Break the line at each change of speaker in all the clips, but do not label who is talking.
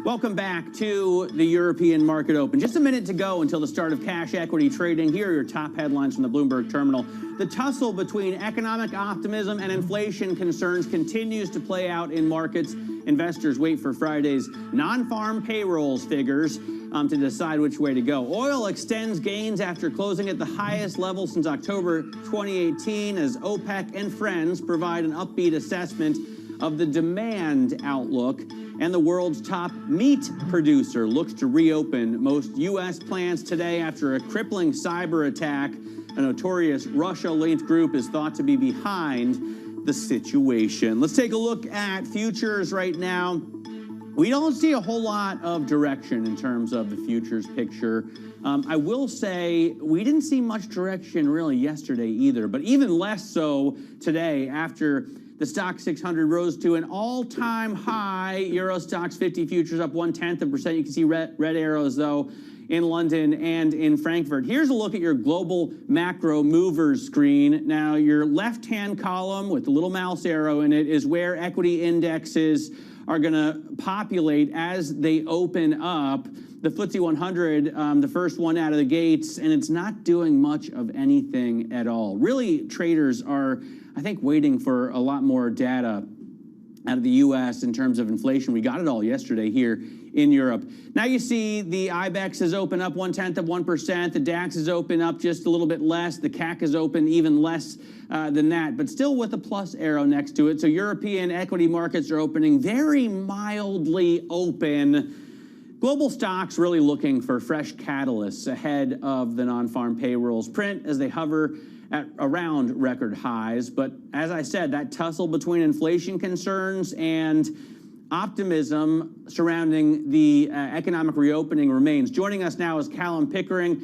Welcome back to the European market open. Just a minute to go until the start of cash equity trading. Here are your top headlines from the Bloomberg terminal. The tussle between economic optimism and inflation concerns continues to play out in markets. Investors wait for Friday's non-farm payrolls figures to decide which way to go. Oil extends gains after closing at the highest level since October 2018 as OPEC and friends provide an upbeat assessment of the demand outlook. And the world's top meat producer looks to reopen most U.S. plants today after a crippling cyber attack. A notorious Russia-linked group is thought to be behind the situation. Let's take a look at futures right now. We don't see a whole lot of direction in terms of the futures picture. I will say we didn't see much direction really yesterday either, but even less so today after the Stock 600 rose to an all-time high. Euro Stoxx 50 futures up 0.1%. You can see red arrows, though, in London and in Frankfurt. Here's a look at your global macro movers screen. Now, your left-hand column with the little mouse arrow in it is where equity indexes are going to populate as they open up. The Ftse 100, the first one out of the gates, and it's not doing much of anything at all. Really, traders are, I think, waiting for a lot more data out of the U.S. in terms of inflation. We got it all yesterday here in Europe. Now you see the IBEX is open up 0.1%. The DAX is open up just a little bit less. The CAC is open even less than that, but still with a plus arrow next to it. So European equity markets are opening very mildly open. Global stocks really looking for fresh catalysts ahead of the non-farm payrolls print as they hover at around record highs. But as I said, that tussle between inflation concerns and optimism surrounding the economic reopening remains. Joining us now is Callum Pickering,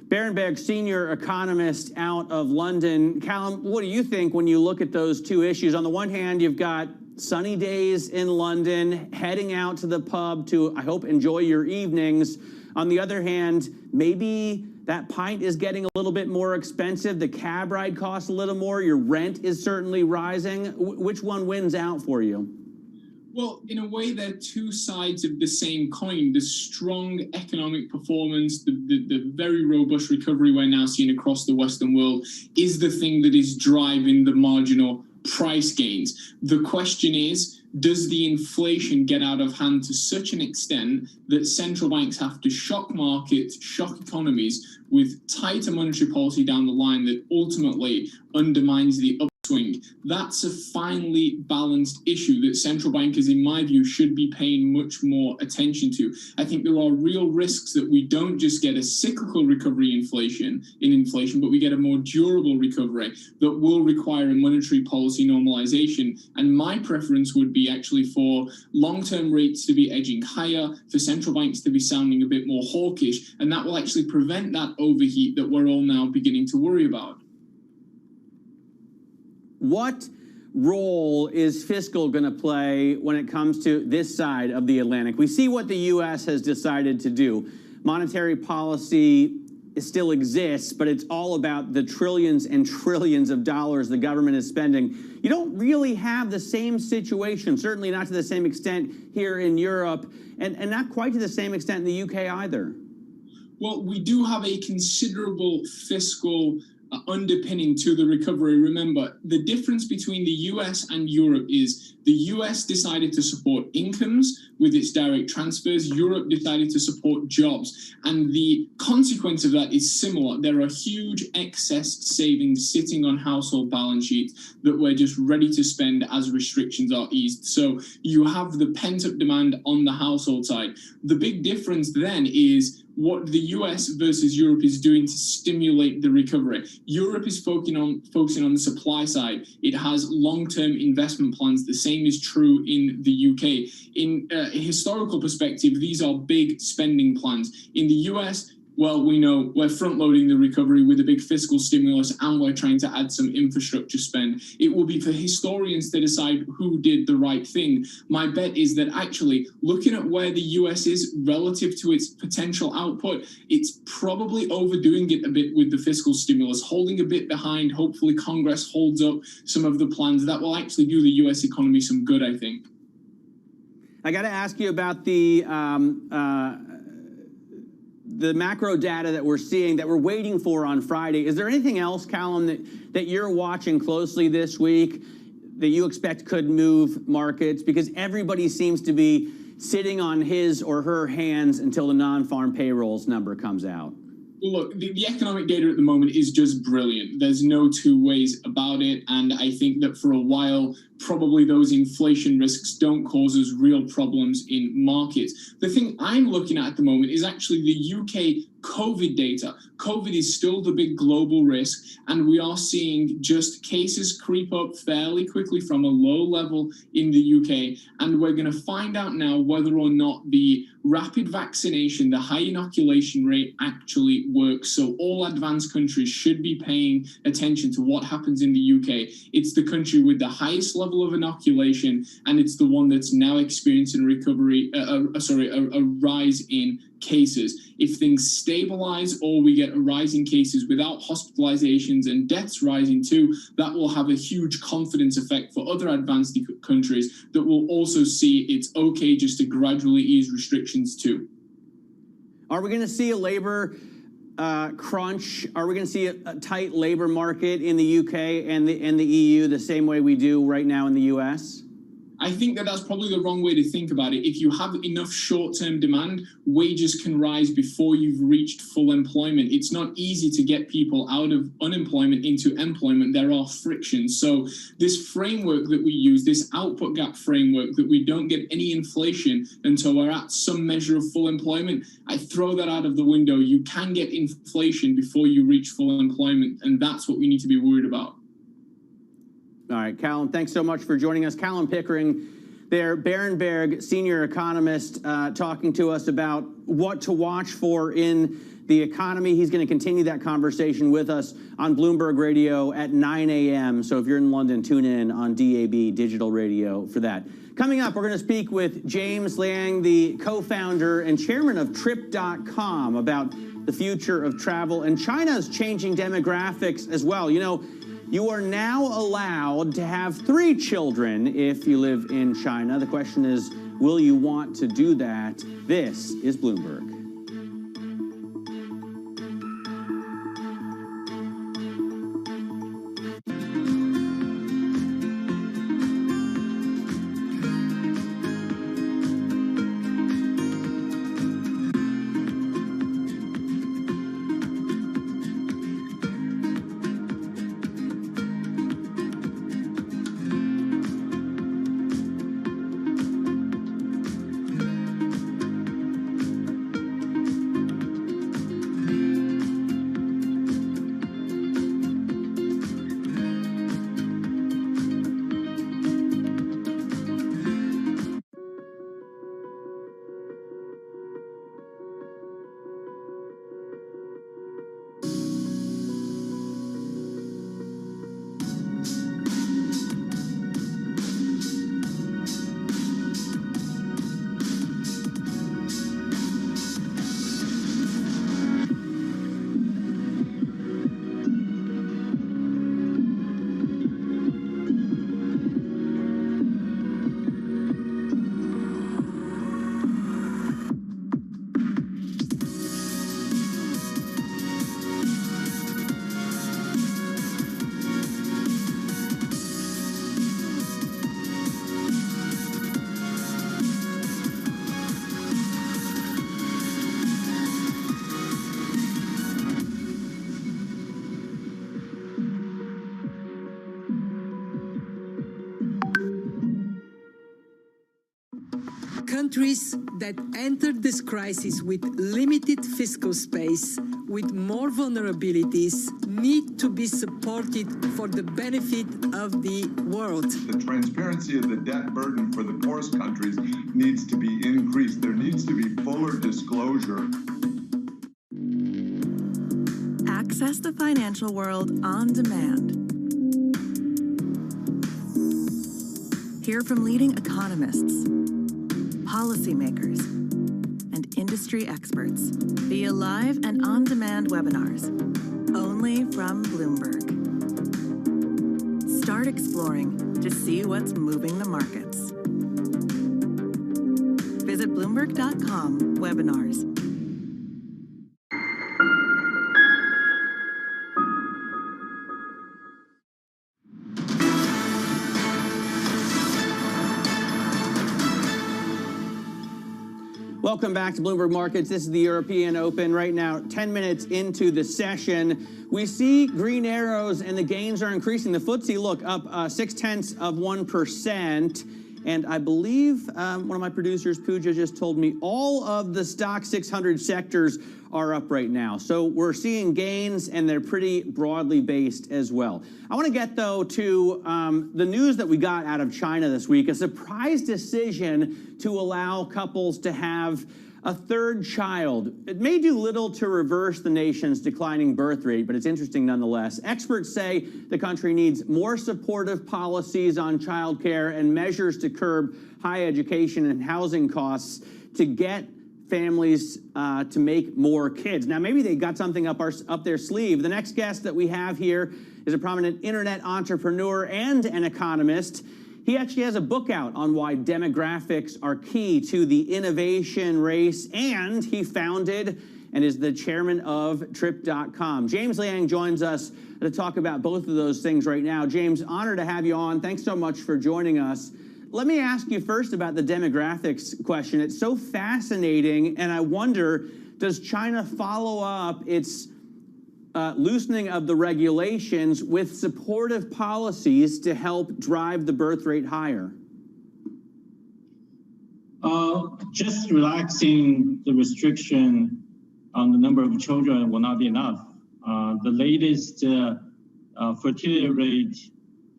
Berenberg senior economist out of London. Callum, what do you think when you look at those two issues? On the one hand, you've got sunny days in London, heading out to the pub to, I hope, enjoy your evenings. On the other hand, maybe that pint is getting a little bit more expensive. The cab ride costs a little more. Your rent is certainly rising. Which one wins out for you?
Well, in a way, they're two sides of the same coin. The strong economic performance, the very robust recovery we're now seeing across the Western world is the thing that is driving the marginal price gains. The question is, does the inflation get out of hand to such an extent that central banks have to shock markets, shock economies with tighter monetary policy down the line that ultimately undermines the upswing? That's a finely balanced issue that central bankers, in my view, should be paying much more attention to. I think there are real risks that we don't just get a cyclical recovery in inflation, but we get a more durable recovery that will require a monetary policy normalization. And my preference would be actually for long-term rates to be edging higher, for central banks to be sounding a bit more hawkish, and that will actually prevent that overheat that we're all now beginning to worry about.
What role is fiscal going to play when it comes to this side of the Atlantic? We see what the U.S. has decided to do. Monetary policy still exists, but it's all about the trillions and trillions of dollars the government is spending. You don't really have the same situation, certainly not to the same extent here in Europe, and not quite to the same extent in the UK either.
Well, we do have a considerable fiscal underpinning to the recovery. Remember, the difference between the US and Europe is the US decided to support incomes with its direct transfers. Europe decided to support jobs. And the consequence of that is similar. There are huge excess savings sitting on household balance sheets that we're just ready to spend as restrictions are eased. So you have the pent-up demand on the household side. The big difference then is what the US versus Europe is doing to stimulate the recovery. Europe is focusing on the supply side. It has long-term investment plans. The same is true in the UK. In a historical perspective, these are big spending plans. In the US, well, we know we're front-loading the recovery with a big fiscal stimulus, and we're trying to add some infrastructure spend. It will be for historians to decide who did the right thing. My bet is that actually, looking at where the US is relative to its potential output, it's probably overdoing it a bit with the fiscal stimulus, holding a bit behind. Hopefully, Congress holds up some of the plans that will actually do the US economy some good, I think.
I got to ask you about the macro data that we're seeing, that we're waiting for on Friday. Is there anything else, Callum, that you're watching closely this week that you expect could move markets? Because everybody seems to be sitting on his or her hands until the non-farm payrolls number comes out.
Well, look, the economic data at the moment is just brilliant. There's no two ways about it. And I think that for a while, probably those inflation risks don't cause us real problems in markets. The thing I'm looking at the moment is actually the UK COVID data. COVID is still the big global risk, and we are seeing just cases creep up fairly quickly from a low level in the UK. And we're going to find out now whether or not the rapid vaccination, the high inoculation rate actually works. So all advanced countries should be paying attention to what happens in the UK. It's the country with the highest level of inoculation, and it's the one that's now experiencing a rise in cases. If things stabilize or we get a rise in cases without hospitalizations and deaths rising too, that will have a huge confidence effect for other advanced countries that will also see it's okay just to gradually ease restrictions too.
Are we going to see a labor crunch? Are we going to see a tight labor market in the UK and the EU the same way we do right now in the US?
I think that that's probably the wrong way to think about it. If you have enough short-term demand, wages can rise before you've reached full employment. It's not easy to get people out of unemployment into employment. There are frictions. So this framework that we use, this output gap framework, that we don't get any inflation until we're at some measure of full employment, I throw that out of the window. You can get inflation before you reach full employment, and that's what we need to be worried about.
All right, Callum, thanks so much for joining us. Callum Pickering there, Berenberg senior economist, talking to us about what to watch for in the economy. He's going to continue that conversation with us on Bloomberg Radio at 9 a.m. So if you're in London, tune in on DAB Digital Radio for that. Coming up, we're going to speak with James Liang, the co-founder and chairman of Trip.com, about the future of travel and China's changing demographics as well. You know, you are now allowed to have 3 children if you live in China. The question is, will you want to do that? This is Bloomberg.
Countries that entered this crisis with limited fiscal space, with more vulnerabilities, need to be supported for the benefit of the world.
The transparency of the debt burden for the poorest countries needs to be increased. There needs to be fuller disclosure.
Access the financial world on demand. Hear from leading economists, policymakers, and industry experts via live and on-demand webinars, only from Bloomberg. Start exploring to see what's moving the markets. Visit Bloomberg.com/webinars.
Welcome back to Bloomberg Markets. This is the European Open. Right now, 10 minutes into the session, we see green arrows and the gains are increasing. The Ftse, look, up 0.6%. And I believe one of my producers, Pooja, just told me all of the stock 600 sectors are up right now. So we're seeing gains, and they're pretty broadly based as well. I want to get, though, to the news that we got out of China this week, a surprise decision to allow couples to have a third child. It may do little to reverse the nation's declining birth rate, but it's interesting nonetheless. Experts say the country needs more supportive policies on childcare and measures to curb high education and housing costs to get families to make more kids. Now, maybe they got something up their sleeve. The next guest that we have here is a prominent internet entrepreneur and an economist. He actually has a book out on why demographics are key to the innovation race, and he founded and is the chairman of Trip.com. James Liang joins us to talk about both of those things right now. James, honor to have you on. Thanks so much for joining us. Let me ask you first about the demographics question. It's so fascinating, and I wonder, does China follow up its loosening of the regulations with supportive policies to help drive the birth rate higher?
Just relaxing the restriction on the number of children will not be enough. The latest fertility rate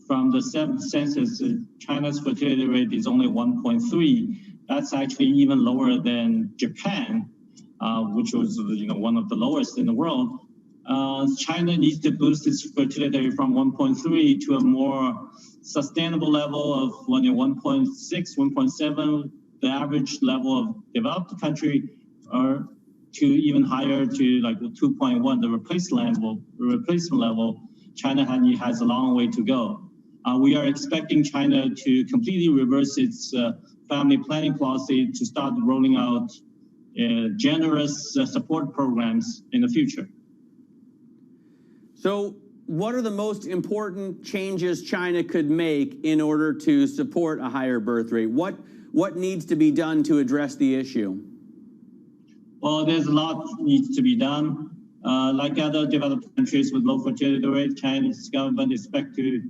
from the 7th census, China's fertility rate is only 1.3. That's actually even lower than Japan, which was one of the lowest in the world. China needs to boost its fertility from 1.3 to a more sustainable level of 1.6, 1.7, the average level of developed country, or to even higher to like 2.1, the replacement level. China has a long way to go. We are expecting China to completely reverse its family planning policy to start rolling out generous support programs in the future.
So what are the most important changes China could make in order to support a higher birth rate? What needs to be done to address the issue?
Well, there's a lot needs to be done. Like other developed countries with low fertility rate, China's government expects to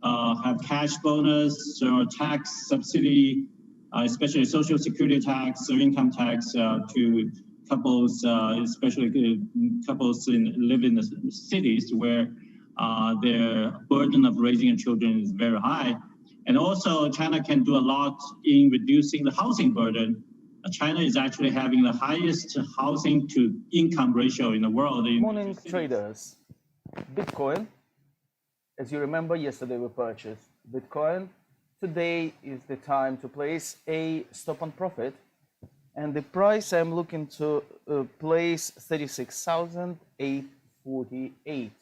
have cash bonus or tax subsidy, especially social security tax or income tax to couples, especially couples live in the cities where their burden of raising children is very high. And also, China can do a lot in reducing the housing burden. China is actually having the highest housing to income ratio in the world.
Good morning, traders. Bitcoin, as you remember, yesterday we purchased Bitcoin. Today is the time to place a stop on profit. And the price I'm looking to place 36,848.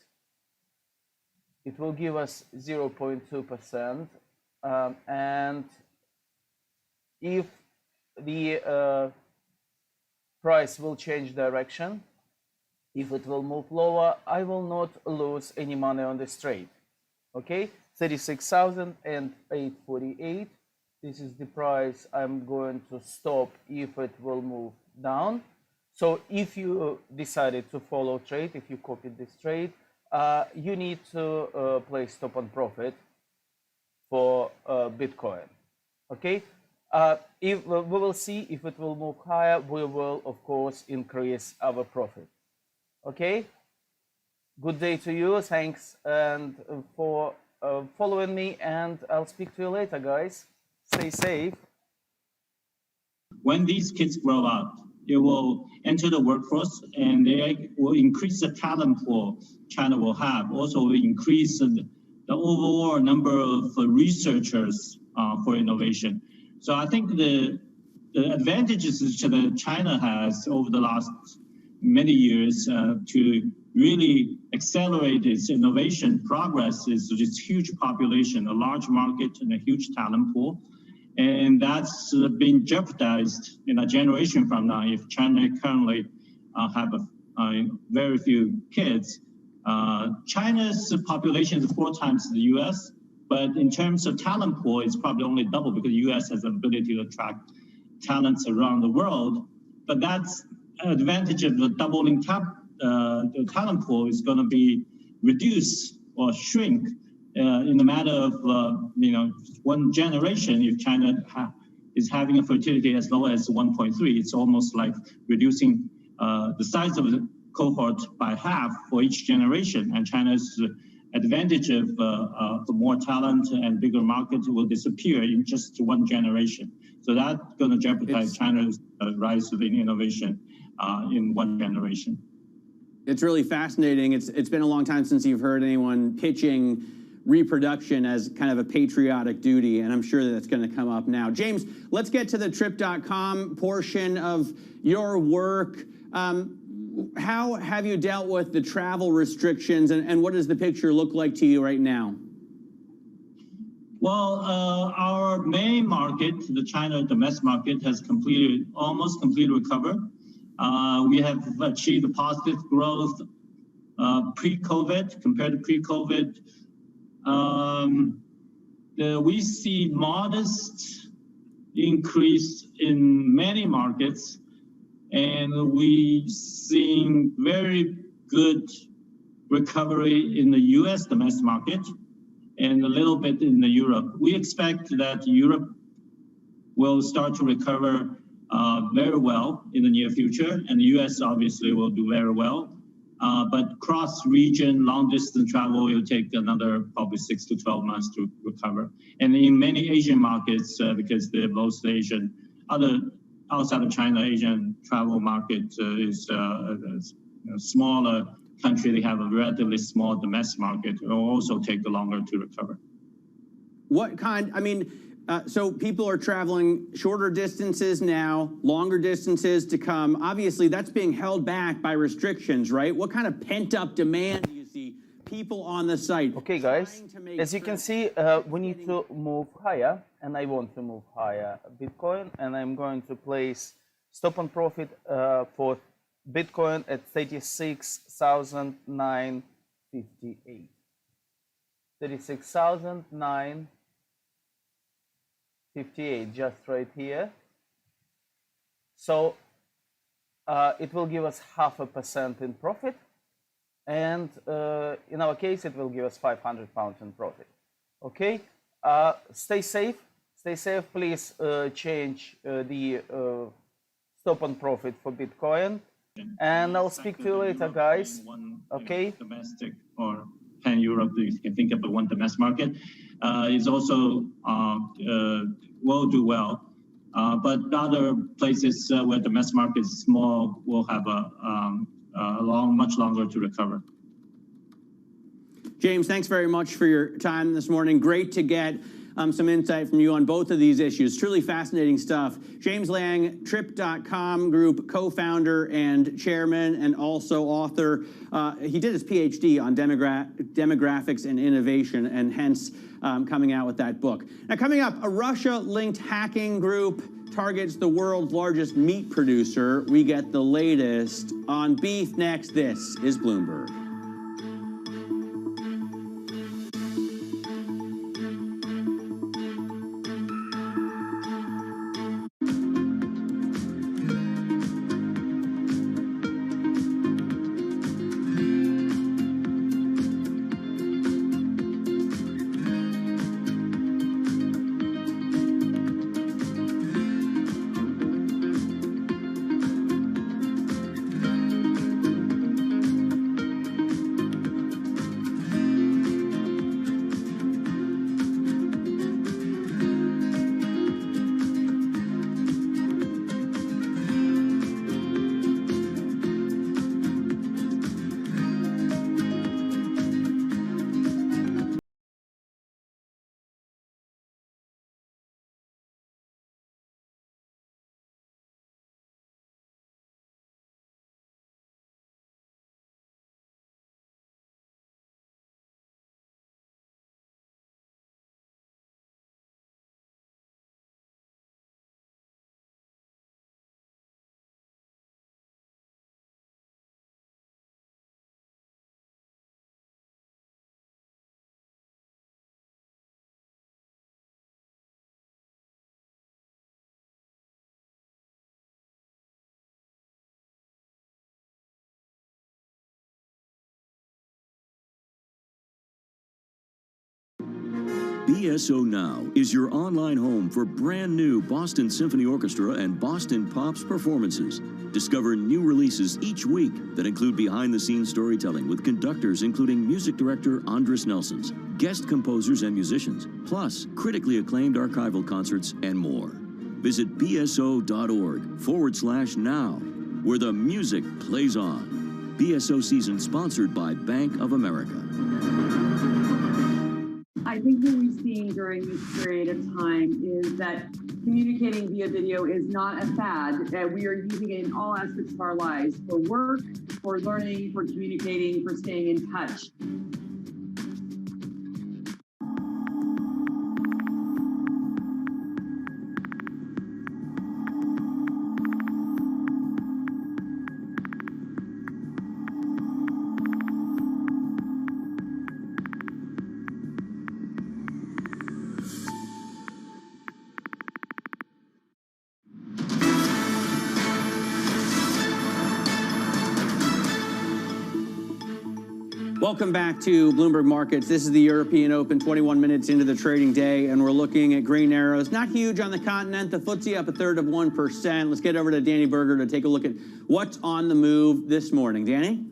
It will give us 0.2%. And if the price will change direction, if it will move lower, I will not lose any money on this trade. Okay, 36,848. This is the price I'm going to stop if it will move down. So if you decided to follow trade, if you copied this trade, you need to place stop on profit for Bitcoin. Okay, If we will see if it will move higher, we will of course increase our profit. Okay. Good day to you. Thanks and for following me, and I'll speak to you later, guys. Stay safe.
When these kids grow up, they will enter the workforce and they will increase the talent pool China will have. Also will increase the overall number of researchers for innovation. So I think the advantages that China has over the last many years to really accelerate its innovation progress is this huge population, a large market, and a huge talent pool. And that's been jeopardized in a generation from now if China currently have very few kids. China's population is 4 times the US, but in terms of talent pool, it's probably only double because the US has the ability to attract talents around the world. But that's an advantage of the doubling the talent pool is going to be reduced or shrink in a matter of 1 generation. If China is having a fertility as low as 1.3, it's almost like reducing the size of the cohort by half for each generation. And China's advantage of the more talent and bigger market will disappear in just 1 generation. So that's going to jeopardize China's rise of innovation in 1 generation.
It's really fascinating. It's been a long time since you've heard anyone pitching reproduction as kind of a patriotic duty, and I'm sure that that's going to come up now. James, let's get to the trip.com portion of your work. How have you dealt with the travel restrictions, and what does the picture look like to you right now?
Well, our main market, the China domestic market, has almost completely recovered. We have achieved a positive growth pre-COVID compared to pre-COVID. We see modest increase in many markets, and we seeing very good recovery in the US domestic market and a little bit in the Europe. We expect that Europe will start to recover very well in the near future, and the US obviously will do very well. But cross-region, long-distance travel will take another probably 6 to 12 months to recover. And in many Asian markets, because the most outside of China, Asian travel market is a smaller country. They have a relatively small domestic market. It will also take longer to recover.
So people are traveling shorter distances now, longer distances to come. Obviously, that's being held back by restrictions, right? What kind of pent-up demand do you see people on the site?
Okay, guys, as you can see, we need to move higher, and I want to move higher Bitcoin, and I'm going to place stop on profit for Bitcoin at 36,958. 36,958, just right here. So it will give us 0.5% in profit, and in our case, it will give us £500 in profit. Okay, stay safe. Stay safe. Please change the stop on profit for Bitcoin, and I'll speak to you later, guys. Okay.
Domestic or pan-Europe, you can think of the one domestic market, is also will do well. But other places where domestic market is small will have much longer to recover.
James, thanks very much for your time this morning. Great to get some insight from you on both of these issues. Truly fascinating stuff. James Liang, Trip.com Group co-founder and chairman, and also author. He did his PhD on demographics and innovation, and hence coming out with that book. Now, coming up, a Russia-linked hacking group targets the world's largest meat producer. We get the latest on beef next. This is Bloomberg.
BSO Now is your online home for brand new Boston Symphony Orchestra and Boston Pops performances. Discover new releases each week that include behind-the-scenes storytelling with conductors including music director Andres Nelsons, guest composers and musicians, plus critically acclaimed archival concerts and more. Visit bso.org/now, where the music plays on. BSO season sponsored by Bank of America.
I think what we've seen during this period of time is that communicating via video is not a fad. We are using it in all aspects of our lives, for work, for learning, for communicating, for staying in touch.
Welcome back to Bloomberg Markets. This is the European Open, 21 minutes into the trading day, and we're looking at green arrows. Not huge on the continent. The Ftse up 1/3%. Let's get over to Danny Berger to take a look at what's on the move this morning. Danny?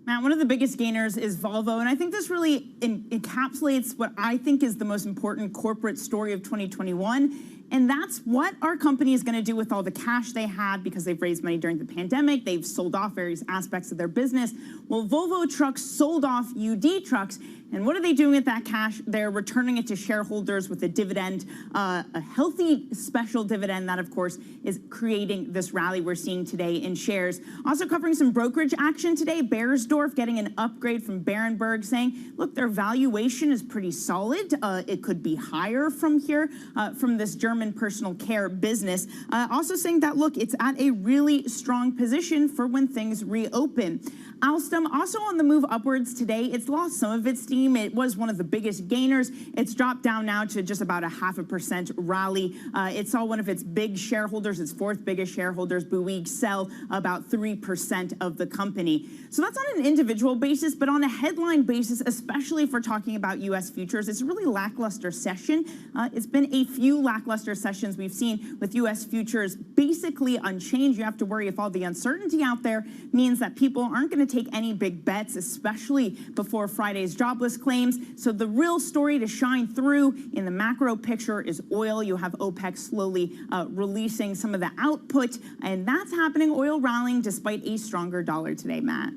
Matt, one of the biggest gainers is Volvo, and I think this really encapsulates what I think is the most important corporate story of 2021. And that's what our company is going to do with all the cash they had because they've raised money during the pandemic. They've sold off various aspects of their business. Well, Volvo Trucks sold off UD Trucks. And what are they doing with that cash? They're returning it to shareholders with a dividend, a healthy special dividend that, of course, is creating this rally we're seeing today in shares. Also covering some brokerage action today, Beiersdorf getting an upgrade from Berenberg saying, look, their valuation is pretty solid. It could be higher from here, from this German personal care business. Also saying that, look, it's at a really strong position for when things reopen. Alstom also on the move upwards today. It's lost some of its steam. It was one of the biggest gainers. It's dropped down now to just about a 0.5% rally. It saw one of its big shareholders, its fourth biggest shareholders, Bouygues, sell about 3% of the company. So that's on an individual basis, but on a headline basis, especially if we're talking about U.S. futures, it's a really lackluster session. It's been a few lackluster sessions we've seen with U.S. futures basically unchanged. You have to worry if all the uncertainty out there means that people aren't going to take any big bets, especially before Friday's jobless claims. So the real story to shine through in the macro picture is oil. You have OPEC slowly releasing some of the output, and that's happening. Oil rallying despite a stronger dollar today, Matt.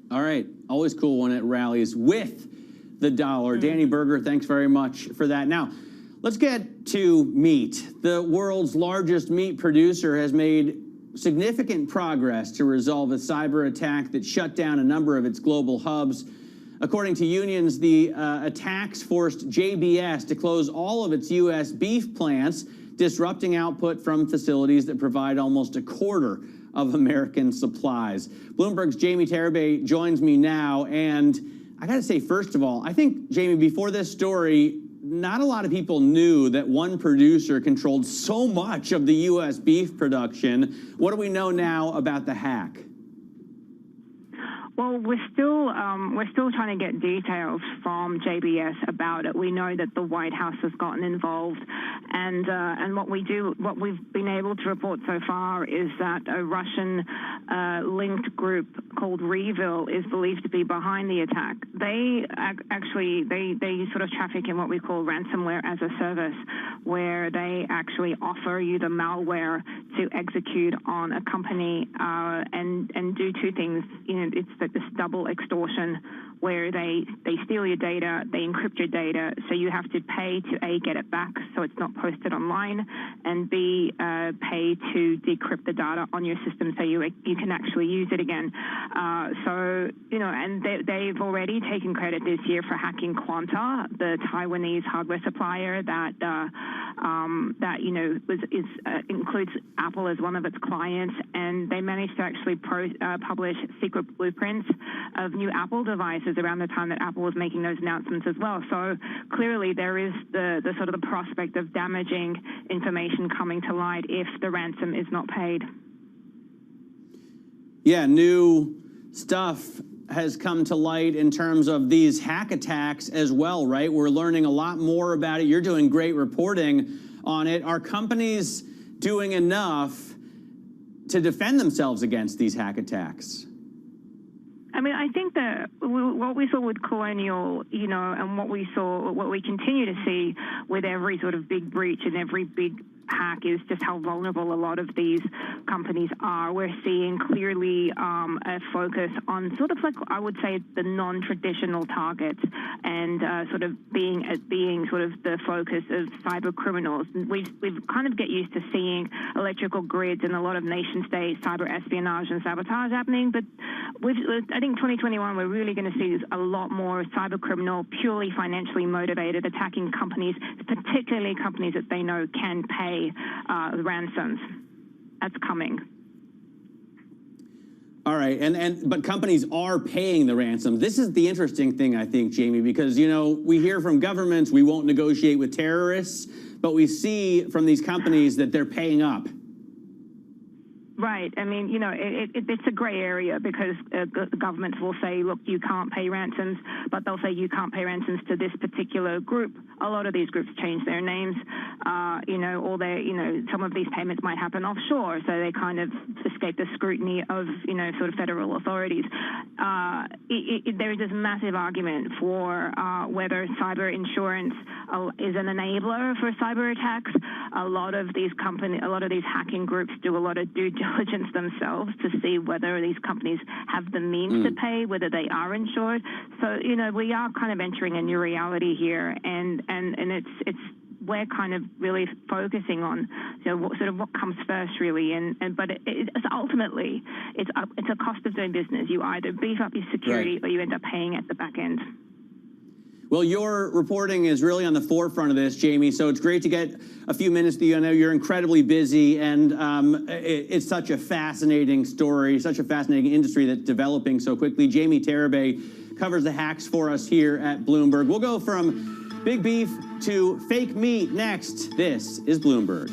All right. Always cool when it rallies with the dollar. Danny Berger, thanks very much for that. Now, let's get to meat. The world's largest meat producer has made significant progress to resolve a cyber attack that shut down a number of its global hubs. According to unions, the attacks forced JBS to close all of its U.S. beef plants, disrupting output from facilities that provide almost a quarter of American supplies. Bloomberg's Jamie Terabay joins me now, and I got to say, first of all, I think, Jamie, before this story, not a lot of people knew that one producer controlled so much of the U.S. beef production. What do we know now about the hack?
Well, we're still trying to get details from JBS about it. We know that the White House has gotten involved, and what we've been able to report so far is that a Russian linked group called Revil is believed to be behind the attack. They sort of traffic in what we call ransomware as a service, where they actually offer you the malware to execute on a company and do two things. You know, it's this double extortion where they steal your data, they encrypt your data, so you have to pay to A, get it back so it's not posted online, and B, pay to decrypt the data on your system so you can actually use it again. So, you know, and they've already taken credit this year for hacking Quanta, the Taiwanese hardware supplier that you know includes Apple as one of its clients, and they managed to actually publish secret blueprints of new Apple devices around the time that Apple was making those announcements as well. So clearly there is the sort of the prospect of damaging information coming to light if the ransom is not paid.
Yeah, new stuff has come to light in terms of these hack attacks as well, right? We're learning a lot more about it. You're doing great reporting on it. Are companies doing enough to defend themselves against these hack attacks?
I mean, I think that what we saw with Colonial, you know, and what we continue to see with every sort of big breach and every big hack is just how vulnerable a lot of these companies are. We're seeing clearly a focus on sort of like, I would say, the non-traditional targets and sort of being sort of the focus of cyber criminals. We've kind of get used to seeing electrical grids and a lot of nation state cyber espionage and sabotage happening, but I think 2021 we're really going to see a lot more cyber criminal, purely financially motivated, attacking companies, particularly companies that they know can pay ransoms. That's coming.
All right, but companies are paying the ransom. This is the interesting thing, I think, Jamie, because, you know, we hear from governments we won't negotiate with terrorists, but we see from these companies that they're paying up.
Right. I mean, you know, it's a gray area because governments will say, look, you can't pay ransoms, but they'll say you can't pay ransoms to this particular group. A lot of these groups change their names, you know, or some of these payments might happen offshore, so they kind of escape the scrutiny of, you know, sort of federal authorities. There is this massive argument for whether cyber insurance is an enabler for cyber attacks. A lot of these hacking groups do a lot of due diligence themselves to see whether these companies have the means to pay, whether they are insured. So, you know, we are kind of entering a new reality here, and it's we're kind of really focusing on, you know, what comes first, really, but it's ultimately it's a cost of doing business. You either beef up your security or you end up paying at the back end.
Well, your reporting is really on the forefront of this, Jamie, so it's great to get a few minutes to you. I know you're incredibly busy, and it's such a fascinating story, such a fascinating industry that's developing so quickly. Jamie Tarabay covers the hacks for us here at Bloomberg. We'll go from big beef to fake meat next. This is Bloomberg.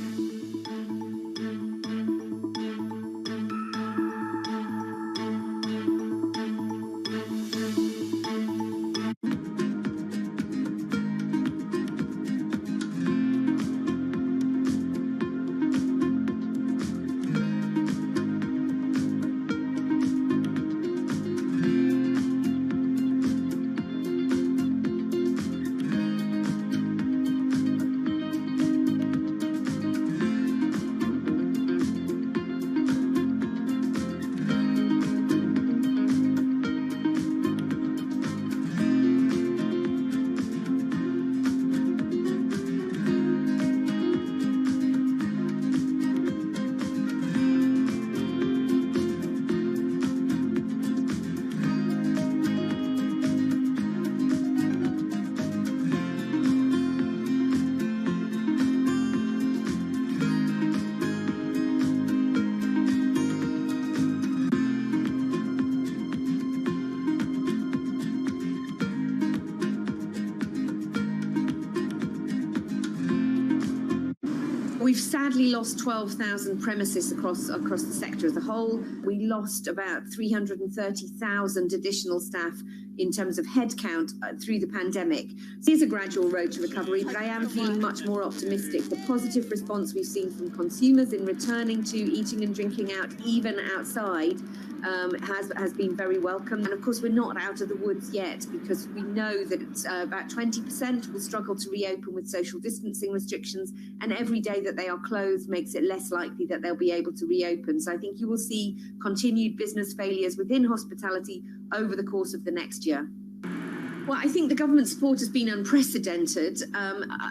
We've sadly lost 12,000 premises across the sector as a whole. We lost about 330,000 additional staff in terms of headcount through the pandemic. It is a gradual road to recovery, but I am feeling much more optimistic. The positive response we've seen from consumers in returning to eating and drinking out, even outside, has been very welcome. And of course, we're not out of the woods yet, because we know that about 20% will struggle to reopen with social distancing restrictions, and every day that they are closed makes it less likely that they'll be able to reopen. So I think you will see continued business failures within hospitality over the course of the next year. Well, I think the government support has been unprecedented.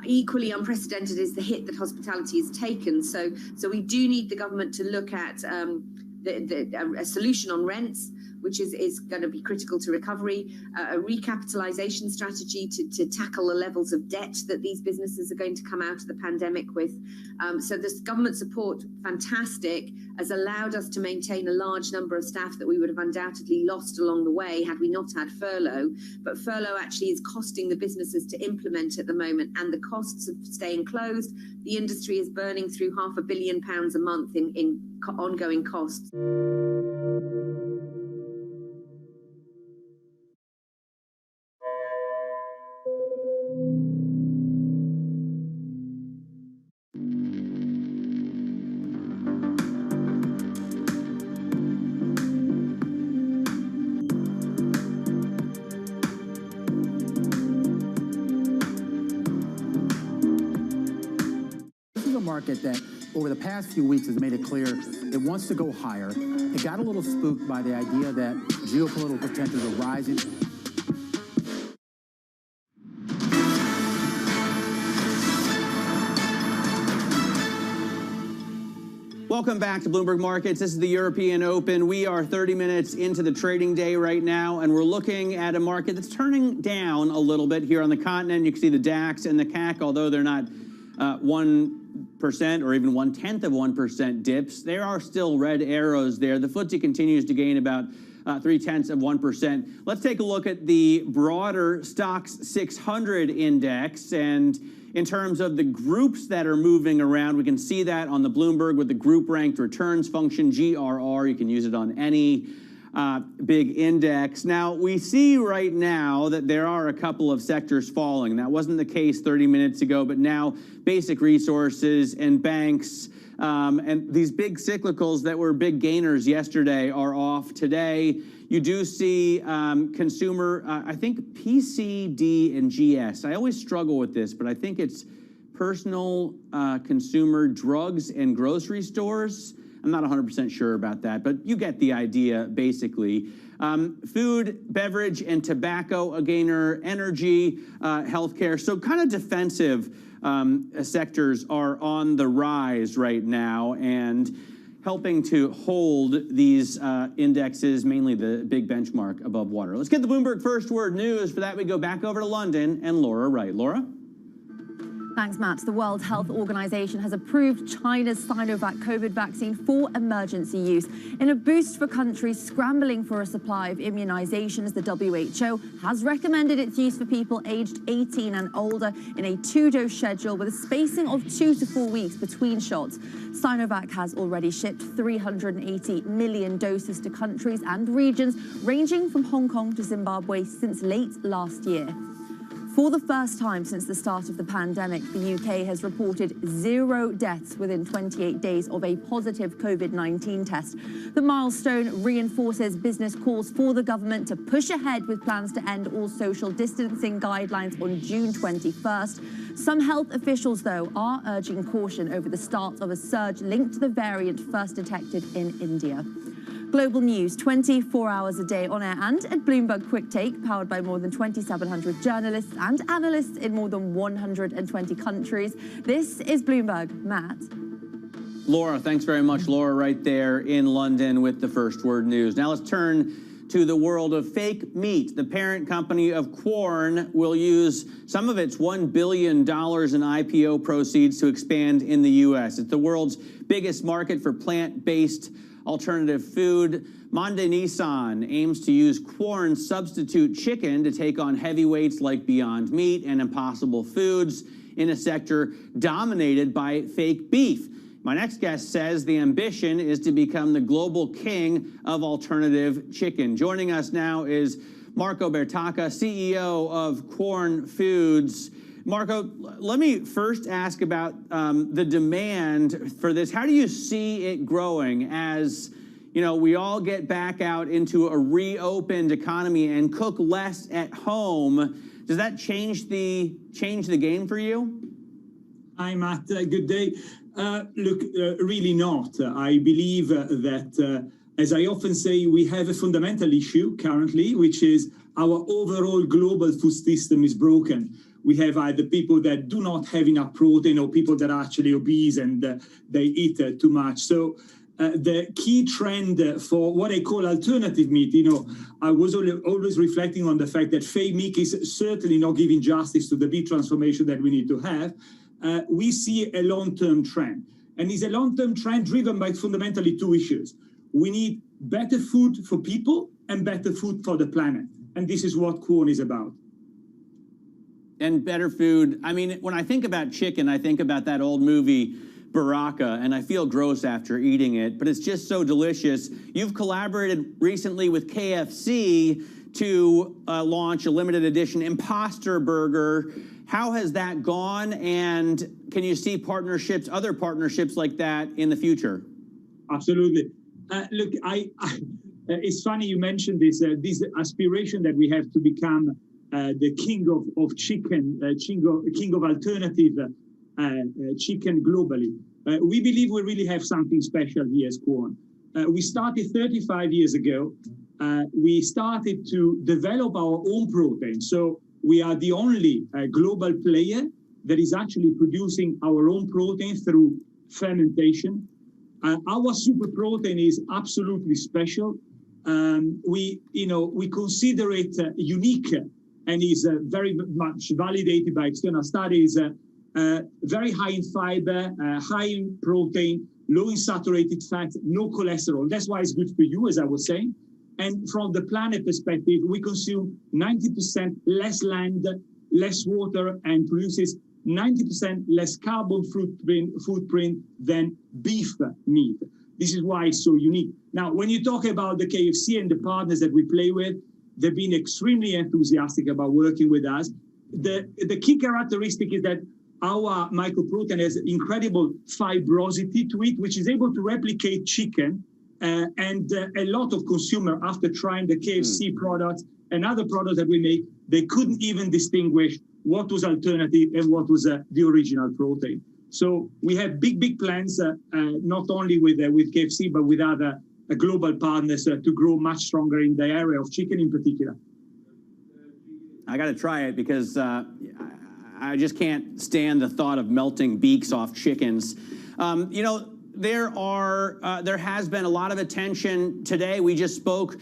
Equally unprecedented is the hit that hospitality has taken. So we do need the government to look at a solution on rents, which is going to be critical to recovery, a recapitalization strategy to tackle the levels of debt that these businesses are going to come out of the pandemic with. So this government support, fantastic, has allowed us to maintain a large number of staff that we would have undoubtedly lost along the way had we not had furlough. But furlough actually is costing the businesses to implement at the moment, and the costs of staying closed, the industry is burning through £500 million a month in ongoing costs.
a market that over the past few weeks has made it clear it wants to go higher. It got a little spooked by the idea that geopolitical tensions are rising.
Welcome back to Bloomberg Markets. This is the European Open. We are 30 minutes into the trading day right now, and we're looking at a market that's turning down a little bit here on the continent. You can see the DAX and the CAC, although they're not 1% or even 0.1% dips, there are still red arrows there. The Ftse continues to gain about 0.3%. Let's take a look at the broader Stocks 600 index, and in terms of the groups that are moving around, we can see that on the Bloomberg with the group ranked returns function, GRR. You can use it on any big index. Now, we see right now that there are a couple of sectors falling. That wasn't the case 30 minutes ago, but now basic resources and banks and these big cyclicals that were big gainers yesterday are off today. You do see consumer, I think PC, D, and GS. I always struggle with this, but I think it's personal consumer drugs and grocery stores. I'm not 100% sure about that, but you get the idea, basically. Food, beverage, and tobacco, a gainer, energy, healthcare. So kind of defensive sectors are on the rise right now and helping to hold these indexes, mainly the big benchmark, above water. Let's get the Bloomberg First Word News. For that, we go back over to London and Laura Wright. Laura?
Thanks, Matt. The World Health Organization has approved China's Sinovac COVID vaccine for emergency use. In a boost for countries scrambling for a supply of immunizations, the WHO has recommended its use for people aged 18 and older in a 2-dose schedule with a spacing of 2 to 4 weeks between shots. Sinovac has already shipped 380 million doses to countries and regions ranging from Hong Kong to Zimbabwe since late last year. For the first time since the start of the pandemic, the UK has reported 0 deaths within 28 days of a positive COVID-19 test. The milestone reinforces business calls for the government to push ahead with plans to end all social distancing guidelines on June 21st. Some health officials, though, are urging caution over the start of a surge linked to the variant first detected in India. Global news 24 hours a day on air and at Bloomberg Quick Take, powered by more than 2,700 journalists and analysts in more than 120 countries. This is Bloomberg. Matt.
Laura, thanks very much. Laura right there in London with the First Word News. Now let's turn to the world of fake meat. The parent company of Quorn will use some of its $1 billion in IPO proceeds to expand in the U.S. It's the world's biggest market for plant-based alternative food. Monday Nissan aims to use Quorn substitute chicken to take on heavyweights like Beyond Meat and Impossible Foods in a sector dominated by fake beef. My next guest says the ambition is to become the global king of alternative chicken. Joining us now is Marco Bertacca, CEO of Quorn Foods. Marco, let me first ask about the demand for this. How do you see it growing as, you know, we all get back out into a reopened economy and cook less at home? Does that change the game for you?
Hi, Matt. Good day. Look, really not. I believe that, as I often say, we have a fundamental issue currently, which is our overall global food system is broken. We have either people that do not have enough protein or people that are actually obese and they eat too much. So the key trend for what I call alternative meat, you know, I was always reflecting on the fact that fake meat is certainly not giving justice to the big transformation that we need to have. We see a long-term trend. And it's a long-term trend driven by fundamentally 2 issues. We need better food for people and better food for the planet. And this is what Quorn is about.
And better food. I mean, when I think about chicken, I think about that old movie, Baraka, and I feel gross after eating it, but it's just so delicious. You've collaborated recently with KFC to launch a limited edition Imposter Burger. How has that gone? And can you see partnerships, other partnerships like that in the future?
Absolutely. Look, it's funny you mentioned this aspiration that we have to become the king of chicken, king of alternative. chicken globally. We believe we really have something special here as Quorn. We started 35 years ago. We started to develop our own protein. So we are the only global player that is actually producing our own protein through fermentation. Our super protein is absolutely special. We consider it unique and is very much validated by external studies. Very high in fiber, high in protein, low in saturated fat, no cholesterol. That's why it's good for you, as I was saying. And from the planet perspective, we consume 90% less land, less water, and produces 90% less carbon footprint than beef meat. This is why it's so unique. Now, when you talk about the KFC and the partners that we play with, they've been extremely enthusiastic about working with us. The key characteristic is that our microprotein has incredible fibrosity to it, which is able to replicate chicken. And a lot of consumers, after trying the KFC products and other products that we make, they couldn't even distinguish what was alternative and what was the original protein. So we have big plans, not only with KFC, but with other global partners to grow much stronger in the area of chicken in particular.
I got to try it because I just can't stand the thought of melting beaks off chickens. You know, there has been a lot of attention today. We just spoke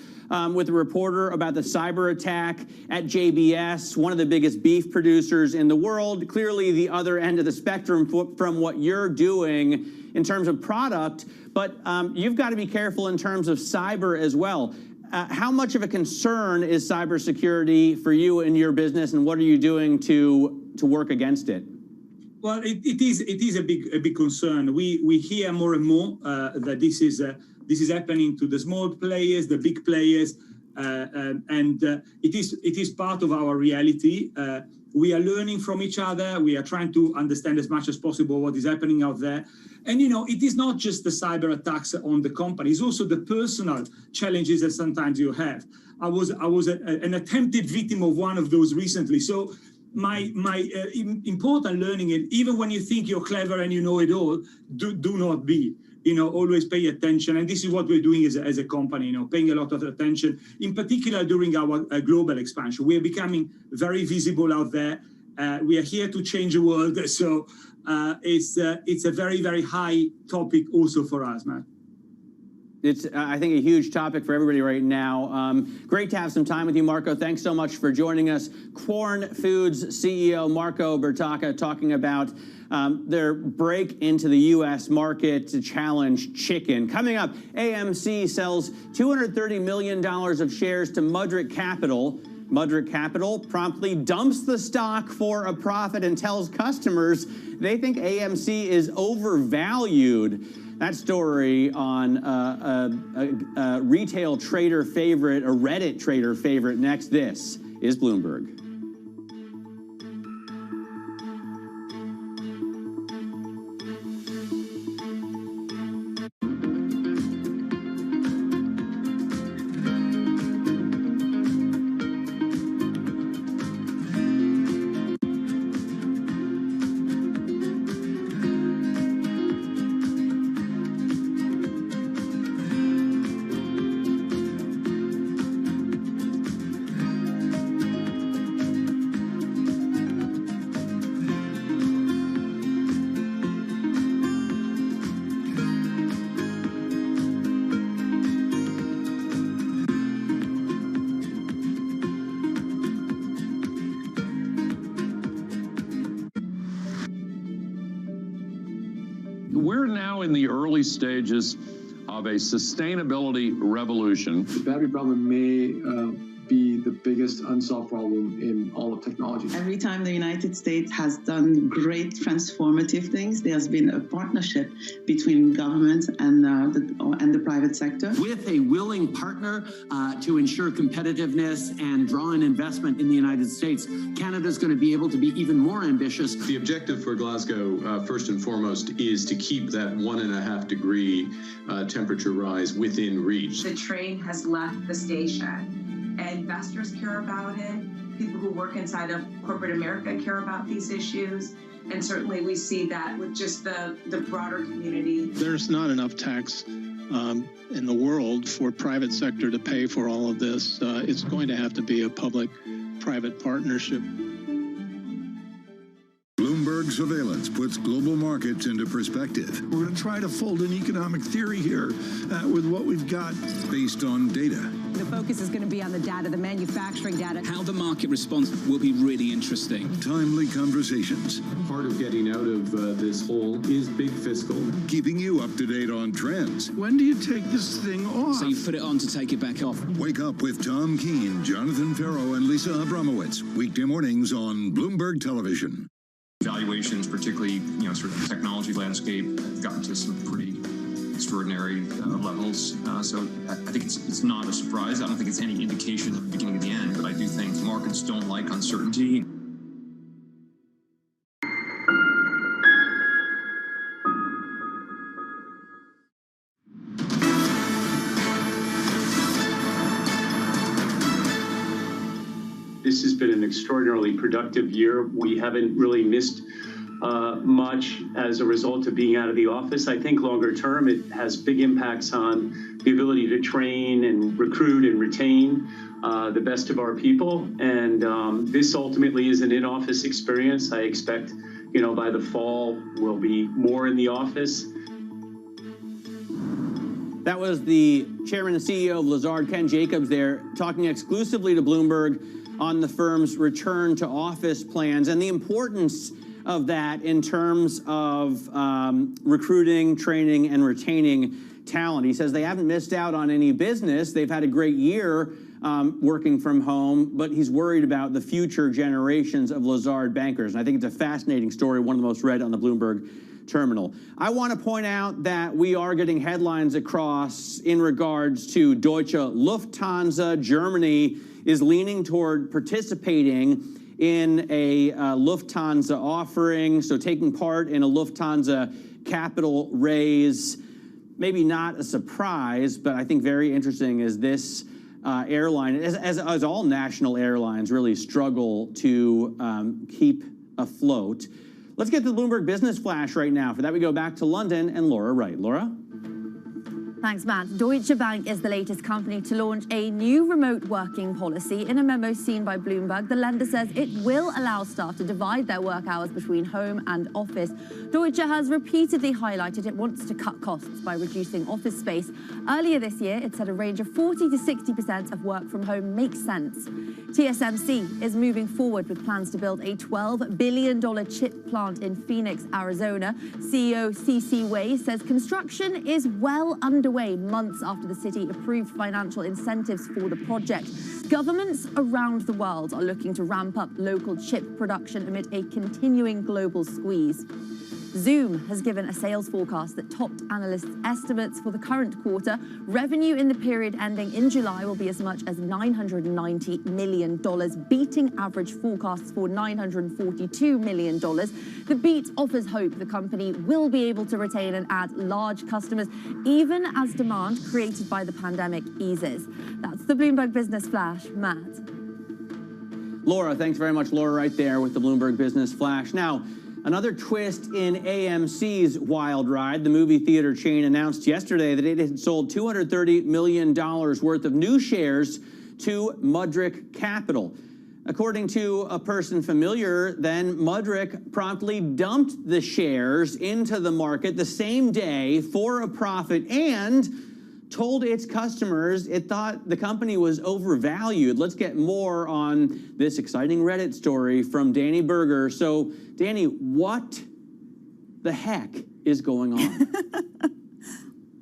with a reporter about the cyber attack at JBS, one of the biggest beef producers in the world. Clearly the other end of the spectrum from what you're doing in terms of product, but you've got to be careful in terms of cyber as well. How much of a concern is cybersecurity for you and your business, and what are you doing to work against it?
Well, it is a big concern. We hear more and more that this is happening to the small players, the big players, and it is part of our reality. We are learning from each other. We are trying to understand as much as possible what is happening out there. And, you know, it is not just the cyber attacks on the company. It's also the personal challenges that sometimes you have. I was an attempted victim of one of those recently. So my important learning is, even when you think you're clever and you know it all, do not be. You know, always pay attention. And this is what we're doing as a company, you know, paying a lot of attention, in particular during our global expansion. We are becoming very visible out there. We are here to change the world. So it's a very, very high topic also for us, Matt.
It's, I think, a huge topic for everybody right now. Great to have some time with you, Marco. Thanks so much for joining us. Quorn Foods CEO Marco Bertocca talking about their break into the U.S. market to challenge chicken. Coming up, AMC sells $230 million of shares to Mudrick Capital. Mudrick Capital promptly dumps the stock for a profit and tells customers they think AMC is overvalued. That story on a retail trader favorite, a Reddit trader favorite next. This is Bloomberg.
We're now in the early stages of a sustainability revolution.
The battery problem may be the biggest unsolved problem in all of technology.
Every time the United States has done great transformative things, there's been a partnership between government and the private sector.
With a willing partner to ensure competitiveness and draw in investment in the United States, Canada's going to be able to be even more ambitious.
The objective for Glasgow, first and foremost, is to keep that 1.5 degree temperature rise within reach.
The train has left the station. Investors care about it. People who work inside of corporate America care about these issues. And certainly we see that with just the broader community.
There's not enough tax in the world for private sector to pay for all of this. It's going to have to be a public-private partnership.
Bloomberg surveillance puts global markets into perspective.
We're going to try to fold in economic theory here with what we've got.
Based on data.
The focus is going to be on the data, the manufacturing data.
How the market responds will be really interesting.
Timely conversations.
Part of getting out of this hole is big fiscal.
Keeping you up to date on trends.
When do you take this thing off?
So you put it on to take it back off.
Wake up with Tom Keene, Jonathan Farrow, and Lisa Abramowitz. Weekday mornings on Bloomberg Television.
Valuations, particularly, sort of the technology landscape, have gotten to some pretty extraordinary levels. So I think it's not a surprise. I don't think it's any indication of the beginning of the end, but I do think markets don't like uncertainty.
This has been an extraordinarily productive year. We haven't really missed much as a result of being out of the office. I think longer term, it has big impacts on the ability to train and recruit and retain the best of our people. And this ultimately is an in-office experience. I expect, by the fall, we'll be more in the office.
That was the chairman and CEO of Lazard, Ken Jacobs, there, talking exclusively to Bloomberg on the firm's return to office plans and the importance of that in terms of recruiting, training, and retaining talent. He says they haven't missed out on any business. They've had a great year working from home, but he's worried about the future generations of Lazard bankers. And I think it's a fascinating story, one of the most read on the Bloomberg terminal. I want to point out that we are getting headlines across in regards to Deutsche Lufthansa. Germany is leaning toward participating in a Lufthansa offering, so taking part in a Lufthansa capital raise. Maybe not a surprise, but I think very interesting as this airline, as all national airlines really struggle to keep afloat. Let's get to the Bloomberg Business Flash right now. For that, we go back to London and Laura Wright. Laura?
Thanks, Matt. Deutsche Bank is the latest company to launch a new remote working policy. In a memo seen by Bloomberg, the lender says it will allow staff to divide their work hours between home and office. Deutsche has repeatedly highlighted it wants to cut costs by reducing office space. Earlier this year, it said a range of 40 to 60% of work from home makes sense. TSMC is moving forward with plans to build a $12 billion chip plant in Phoenix, Arizona. CEO Ftse Wei says construction is well underway months after the city approved financial incentives for the project. Governments around the world are looking to ramp up local chip production amid a continuing global squeeze. Zoom has given a sales forecast that topped analysts' estimates for the current quarter. Revenue in the period ending in July will be as much as $990 million, beating average forecasts for $942 million. The beat offers hope the company will be able to retain and add large customers, even as demand created by the pandemic eases. That's the Bloomberg Business Flash. Matt.
Laura, thanks very much. Laura right there with the Bloomberg Business Flash. Now, another twist in AMC's wild ride. The movie theater chain announced yesterday that it had sold $230 million worth of new shares to Mudrick Capital. According to a person familiar, then Mudrick promptly dumped the shares into the market the same day for a profit and told its customers it thought the company was overvalued. Let's get more on this exciting Reddit story from Danny Berger. So, Danny, what the heck is going on?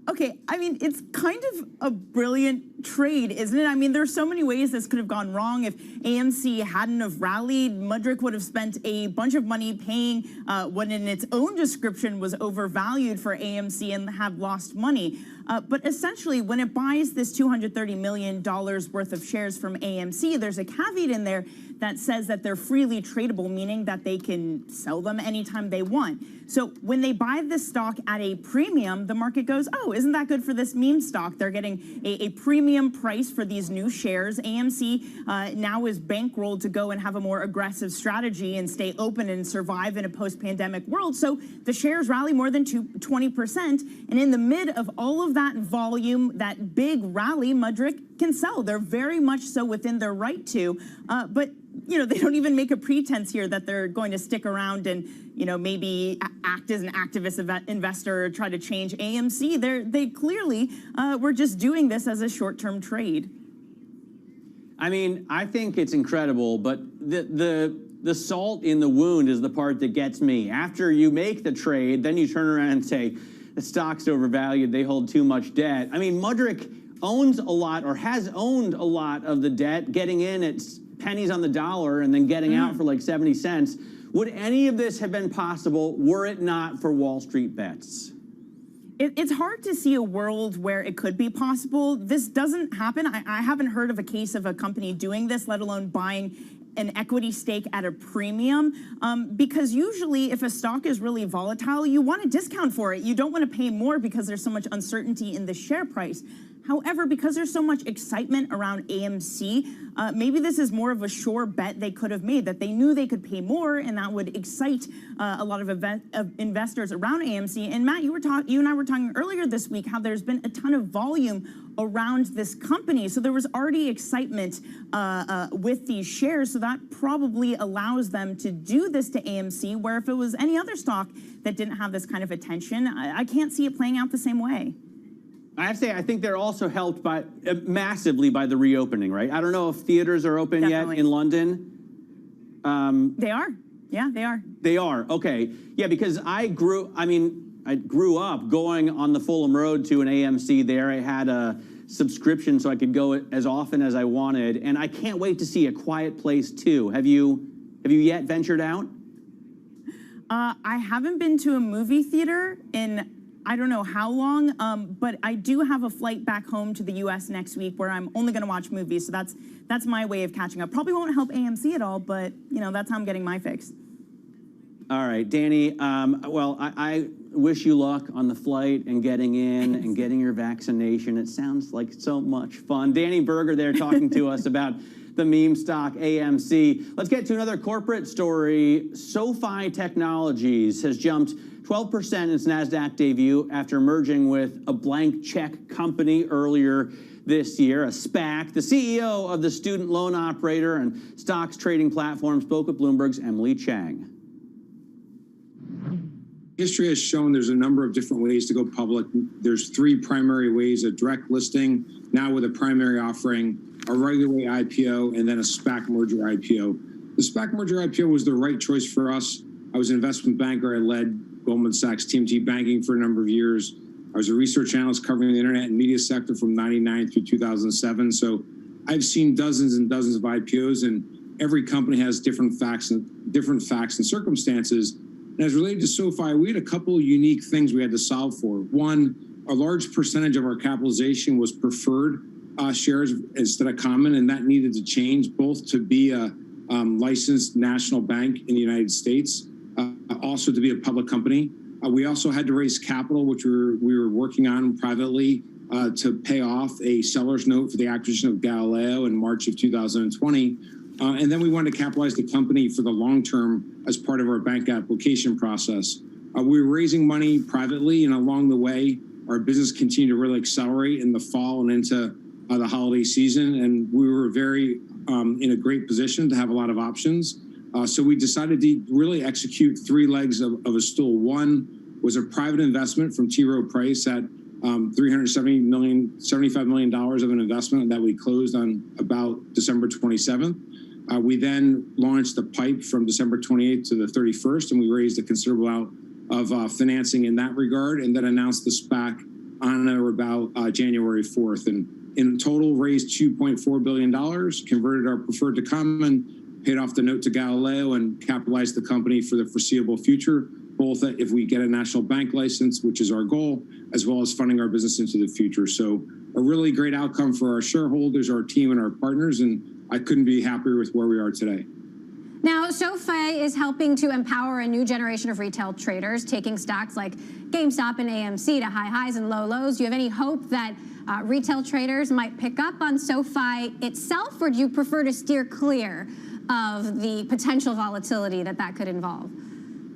Okay, I mean, it's kind of a brilliant trade, isn't it? I mean, there's so many ways this could have gone wrong. If AMC hadn't have rallied, Mudrick would have spent a bunch of money paying what in its own description was overvalued for AMC and have lost money. But essentially, when it buys this $230 million worth of shares from AMC, there's a caveat in there that says that they're freely tradable, meaning that they can sell them anytime they want. So when they buy this stock at a premium, the market goes, oh, isn't that good for this meme stock? They're getting a premium price for these new shares. AMC now is bankrolled to go and have a more aggressive strategy and stay open and survive in a post-pandemic world. So the shares rally more than 20%. And in the mid of all of that volume, that big rally, Mudrick can sell. They're very much so within their right to. But you know, they don't even make a pretense here that they're going to stick around and, you know, maybe act as an activist investor or try to change AMC. They clearly were just doing this as a short-term trade.
I mean, I think it's incredible, but the salt in the wound is the part that gets me. After you make the trade, then you turn around and say, the stock's overvalued, they hold too much debt. I mean, Mudrick owns a lot or has owned a lot of the debt, getting in at pennies on the dollar and then getting out for like 70 cents. Would any of this have been possible were it not for Wall Street bets?
It's hard to see a world where it could be possible. This doesn't happen. I haven't heard of a case of a company doing this, let alone buying an equity stake at a premium, because usually if a stock is really volatile, you want a discount for it. You don't want to pay more because there's so much uncertainty in the share price. However, because there's so much excitement around AMC, maybe this is more of a sure bet they could have made, that they knew they could pay more, and that would excite a lot of investors around AMC. And Matt, you and I were talking earlier this week how there's been a ton of volume around this company. So there was already excitement with these shares. So that probably allows them to do this to AMC, where if it was any other stock that didn't have this kind of attention, I can't see it playing out the same way.
I have to say, I think they're also helped by massively by the reopening, right? I don't know if theaters are open yet in London.
They are. Yeah, they are.
They are. Okay. Yeah, because I grew up going on the Fulham Road to an AMC there. I had a subscription so I could go as often as I wanted, and I can't wait to see A Quiet Place 2. Have you yet ventured out?
I haven't been to a movie theater in I don't know how long, but I do have a flight back home to the U.S. next week where I'm only going to watch movies. So that's my way of catching up. Probably won't help AMC at all, but you know that's how I'm getting my fix.
All right, Danny. Well, I wish you luck on the flight and getting in and getting your vaccination. It sounds like so much fun. Danny Berger there talking to us about the meme stock AMC. Let's get to another corporate story. SoFi Technologies has jumped 12% in its NASDAQ debut after merging with a blank check company earlier this year, a SPAC. The CEO of the student loan operator and stocks trading platform spoke with Bloomberg's Emily Chang.
History has shown there's a number of different ways to go public. There's three primary ways: a direct listing, now with a primary offering, a regular way IPO, and then a SPAC merger IPO. The SPAC merger IPO was the right choice for us. I was an investment banker. I led Goldman Sachs TMT Banking for a number of years. I was a research analyst covering the internet and media sector from 99 through 2007. So I've seen dozens and dozens of IPOs, and every company has different facts and circumstances. And as related to SoFi, we had a couple of unique things we had to solve for. One, a large percentage of our capitalization was preferred shares instead of common, and that needed to change, both to be a licensed national bank in the United States, also to be a public company. We also had to raise capital, which we were working on privately to pay off a seller's note for the acquisition of Galileo in March of 2020. And then we wanted to capitalize the company for the long term as part of our bank application process. We were raising money privately, and along the way, our business continued to really accelerate in the fall and into the holiday season. And we were very in a great position to have a lot of options. So we decided to really execute three legs of a stool. One was a private investment from T. Rowe Price at $75 million of an investment that we closed on about December 27th. We then launched the PIPE from December 28th to the 31st, and we raised a considerable amount of financing in that regard, and then announced the SPAC on or about January 4th. And in total, raised $2.4 billion, converted our preferred to common, paid off the note to Galileo, and capitalized the company for the foreseeable future. both if we get a national bank license, which is our goal, as well as funding our business into the future. So a really great outcome for our shareholders, our team, and our partners, and I couldn't be happier with where we are today.
Now, SoFi is helping to empower a new generation of retail traders, taking stocks like GameStop and AMC to high highs and low lows. Do you have any hope that retail traders might pick up on SoFi itself, or do you prefer to steer clear of the potential volatility that could involve?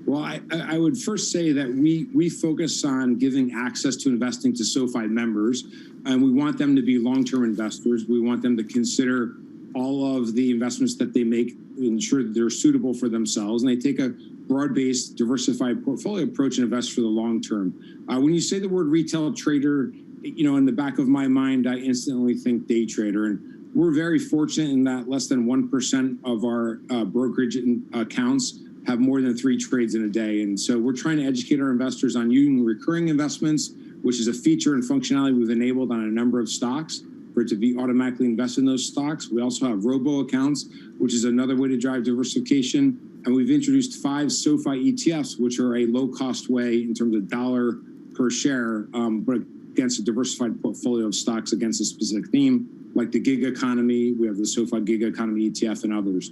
Well, I would first say that we focus on giving access to investing to SoFi members, and we want them to be long-term investors. We want them to consider all of the investments that they make, ensure that they're suitable for themselves, and they take a broad-based, diversified portfolio approach and invest for the long term. When you say the word retail trader, in the back of my mind, I instantly think day trader, and we're very fortunate in that less than 1% of our brokerage accounts have more than 3 trades in a day. And so we're trying to educate our investors on using recurring investments, which is a feature and functionality we've enabled on a number of stocks for it to be automatically invested in those stocks. We also have robo accounts, which is another way to drive diversification. And we've introduced 5 SoFi ETFs, which are a low-cost way in terms of dollar per share, but against a diversified portfolio of stocks against a specific theme, like the gig economy. We have the SoFi Gig Economy ETF and others.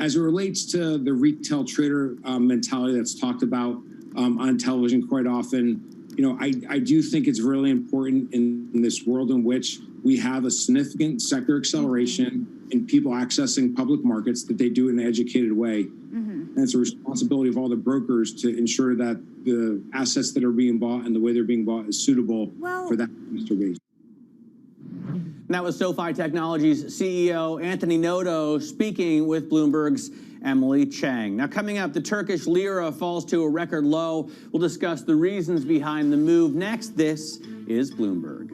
As it relates to the retail trader mentality that's talked about on television quite often, I do think it's really important in this world in which we have a significant sector acceleration in people accessing public markets that they do it in an educated way. And it's a responsibility of all the brokers to ensure that the assets that are being bought and the way they're being bought is suitable for that investor base.
That was SoFi Technologies CEO Anthony Noto speaking with Bloomberg's Emily Chang. Now, coming up, the Turkish lira falls to a record low. We'll discuss the reasons behind the move next. This is Bloomberg.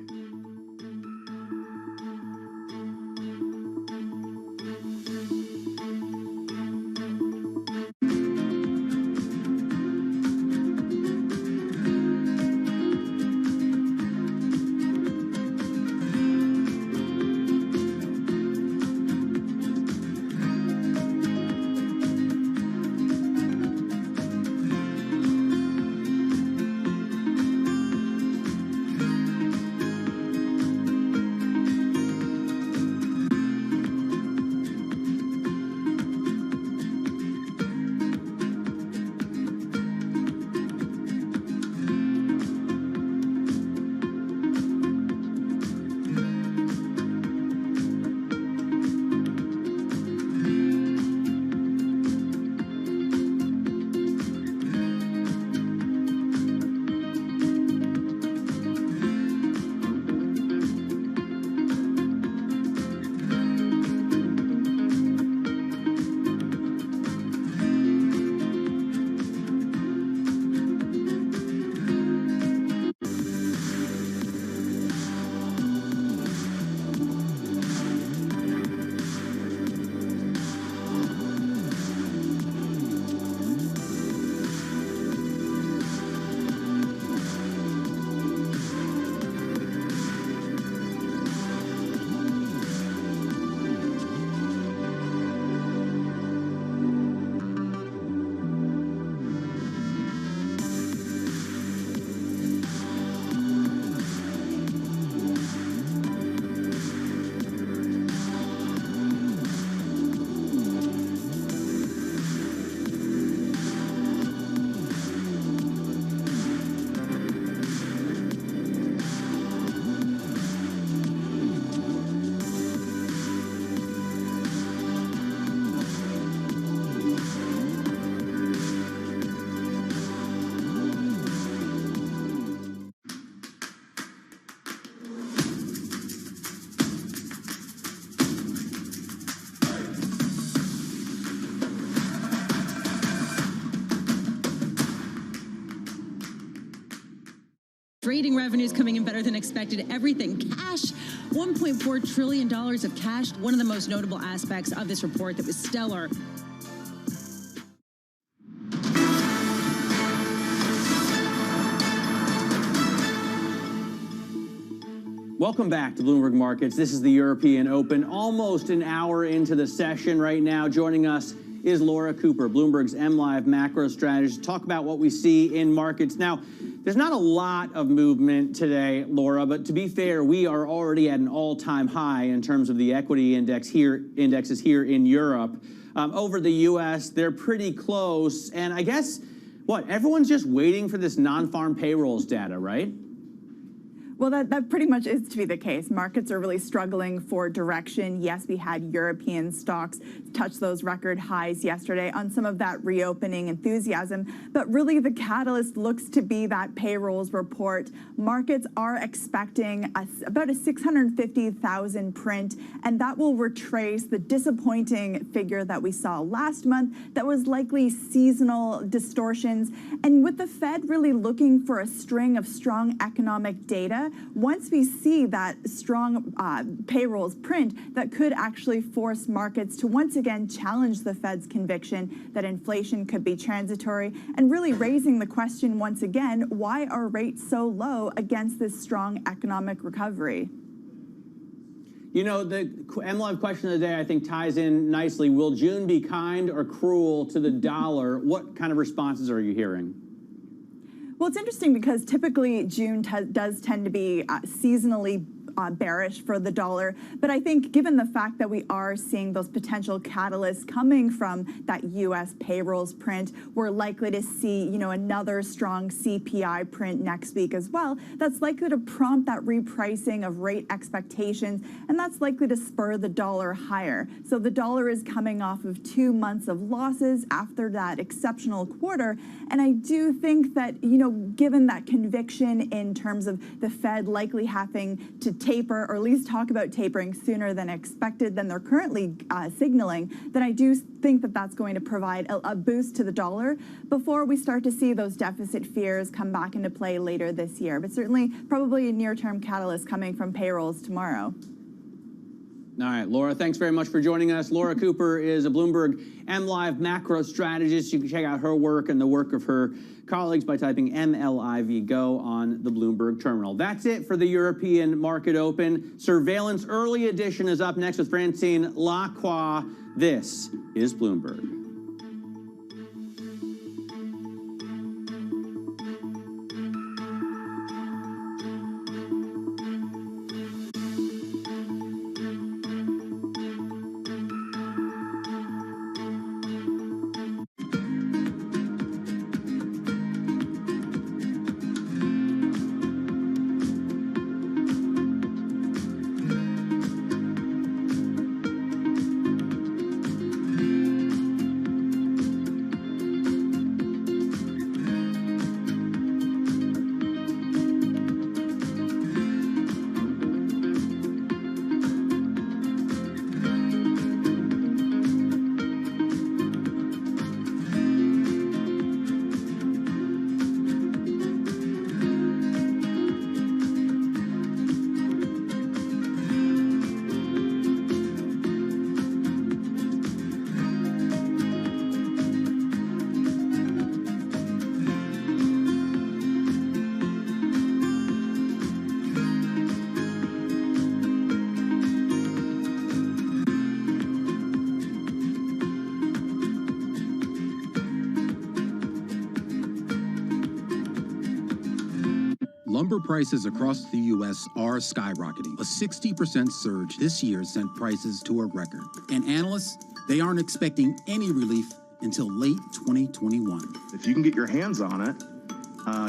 Trading revenues coming in better than expected. Everything cash, $1.4 trillion of cash. One of the most notable aspects of this report that was stellar.
Welcome back to Bloomberg Markets. This is the European Open, almost an hour into the session right now. Joining us is Laura Cooper, Bloomberg's MLive macro strategist, to talk about what we see in markets. Now, there's not a lot of movement today, Laura, but to be fair, we are already at an all-time high in terms of the equity indexes here in Europe. Over the U.S., they're pretty close. And I guess, everyone's just waiting for this non-farm payrolls data, right?
Well, that pretty much is to be the case. Markets are really struggling for direction. Yes, we had European stocks touch those record highs yesterday on some of that reopening enthusiasm. But really, the catalyst looks to be that payrolls report. Markets are expecting about a 650,000 print, and that will retrace the disappointing figure that we saw last month that was likely seasonal distortions. And with the Fed really looking for a string of strong economic data, once we see that strong payrolls print, that could actually force markets to once again challenge the Fed's conviction that inflation could be transitory, and really raising the question once again, why are rates so low against this strong economic recovery?
You know, the MLive question of the day, I think, ties in nicely. Will June be kind or cruel to the dollar? What kind of responses are you hearing?
Well, it's interesting because typically June does tend to be seasonally bearish for the dollar. But I think given the fact that we are seeing those potential catalysts coming from that U.S. payrolls print, we're likely to see, another strong CPI print next week as well. That's likely to prompt that repricing of rate expectations, and that's likely to spur the dollar higher. So the dollar is coming off of 2 months of losses after that exceptional quarter. And I do think that, given that conviction in terms of the Fed likely having to taper, or at least talk about tapering sooner than expected, than they're currently signaling, then I do think that that's going to provide a boost to the dollar before we start to see those deficit fears come back into play later this year. But certainly, probably a near-term catalyst coming from payrolls tomorrow.
All right, Laura, thanks very much for joining us. Laura Cooper is a Bloomberg MLive macro strategist. You can check out her work and the work of her colleagues by typing MLIV Go on the Bloomberg terminal. That's it for the European market open. Surveillance early edition is up next with Francine Lacroix. This is Bloomberg.
Lumber prices across the U.S. are skyrocketing. A 60% surge this year sent prices to a record. And analysts, they aren't expecting any relief until late 2021.
If you can get your hands on it,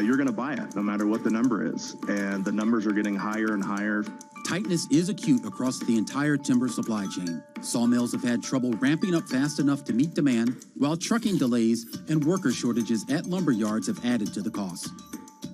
you're going to buy it, no matter what the number is. And the numbers are getting higher and higher.
Tightness is acute across the entire timber supply chain. Sawmills have had trouble ramping up fast enough to meet demand, while trucking delays and worker shortages at lumber yards have added to the cost.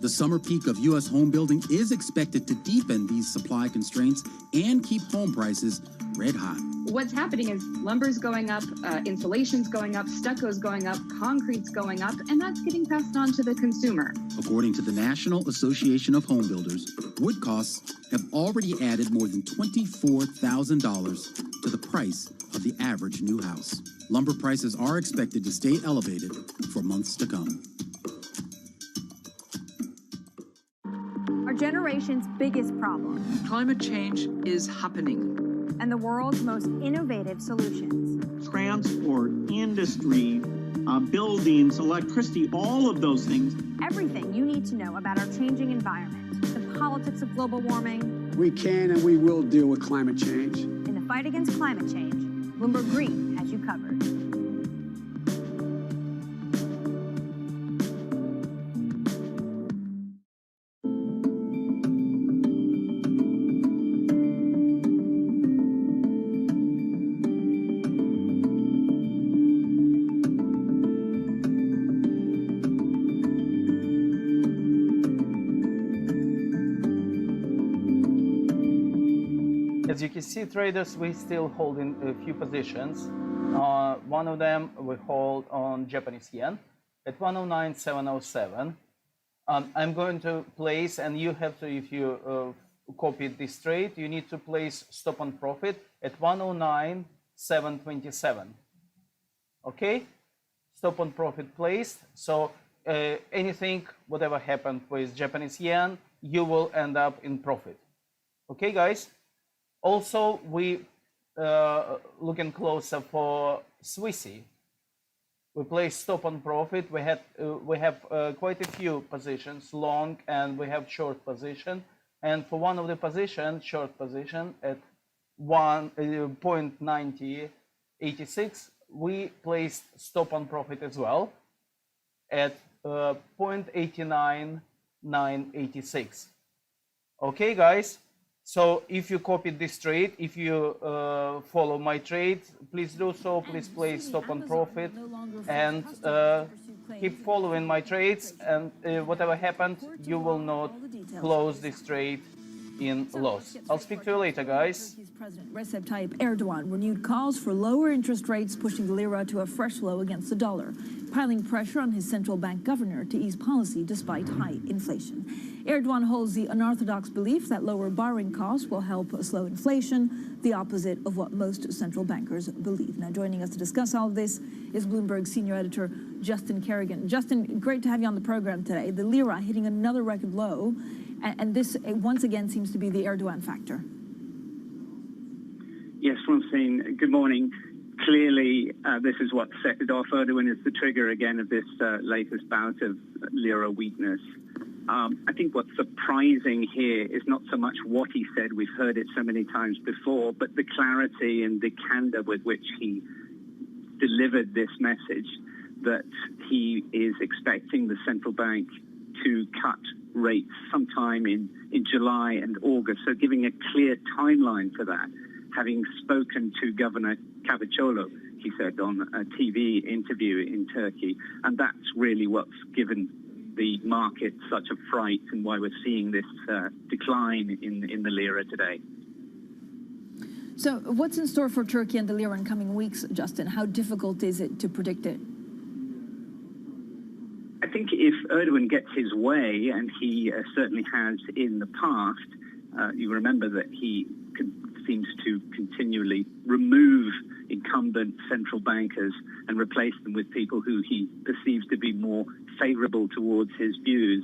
The summer peak of U.S. home building is expected to deepen these supply constraints and keep home prices red hot.
What's happening is lumber's going up, insulation's going up, stucco's going up, concrete's going up, and that's getting passed on to the consumer.
According to the National Association of Home Builders, wood costs have already added more than $24,000 to the price of the average new house. Lumber prices are expected to stay elevated for months to come.
Our generation's biggest problem.
Climate change is happening.
and the world's most innovative solutions.
Transport, industry, buildings, electricity, all of those things.
Everything you need to know about our changing environment, the politics of global warming.
We can and we will deal with climate change.
In the fight against climate change, Bloomberg Green has you covered.
As you can see, traders, we still holding a few positions. One of them we hold on Japanese yen at 109.707. I'm going to place, and you have to, if you copy this trade, you need to place stop on profit at 109.727. Okay, stop on profit placed. So anything, whatever happened with Japanese yen, you will end up in profit. Okay, guys. Also, we looking closer for Ftse. We place stop on profit. We have quite a few positions, long, and we have short position. And for one of the positions, short position at 0.9086, we placed stop on profit as well at 0.89986. Okay, guys. So if you copied this trade, if you follow my trade, please do so. Please place stop on profit and keep following my trades. And whatever happens, you will not close this trade in loss. I'll speak to you later, guys.
President Recep Tayyip Erdogan renewed calls for lower interest rates, pushing the lira to a fresh low against the dollar, piling pressure on his central bank governor to ease policy despite high inflation. Erdogan holds the unorthodox belief that lower borrowing costs will help slow inflation, the opposite of what most central bankers believe. Now, joining us to discuss all of this is Bloomberg senior editor Justin Kerrigan. Justin, great to have you on the program today. The lira hitting another record low, and this once again seems to be the Erdogan factor.
Yes, Francine, good morning. Clearly, this is what set it off. Erdogan is the trigger again of this latest bout of lira weakness. I think what's surprising here is not so much what he said, we've heard it so many times before, but the clarity and the candor with which he delivered this message that he is expecting the central bank to cut rates sometime in July and August, so giving a clear timeline for that. Having spoken to Governor Cavusoglu, he said on a TV interview in Turkey, and that's really what's given the market such a fright and why we're seeing this decline in the lira today.
So what's in store for Turkey and the lira in coming weeks, Justin? How difficult is it to predict it?
I think if Erdogan gets his way, and he certainly has in the past, you remember that he seems to continually remove incumbent central bankers and replace them with people who he perceives to be more favorable towards his views.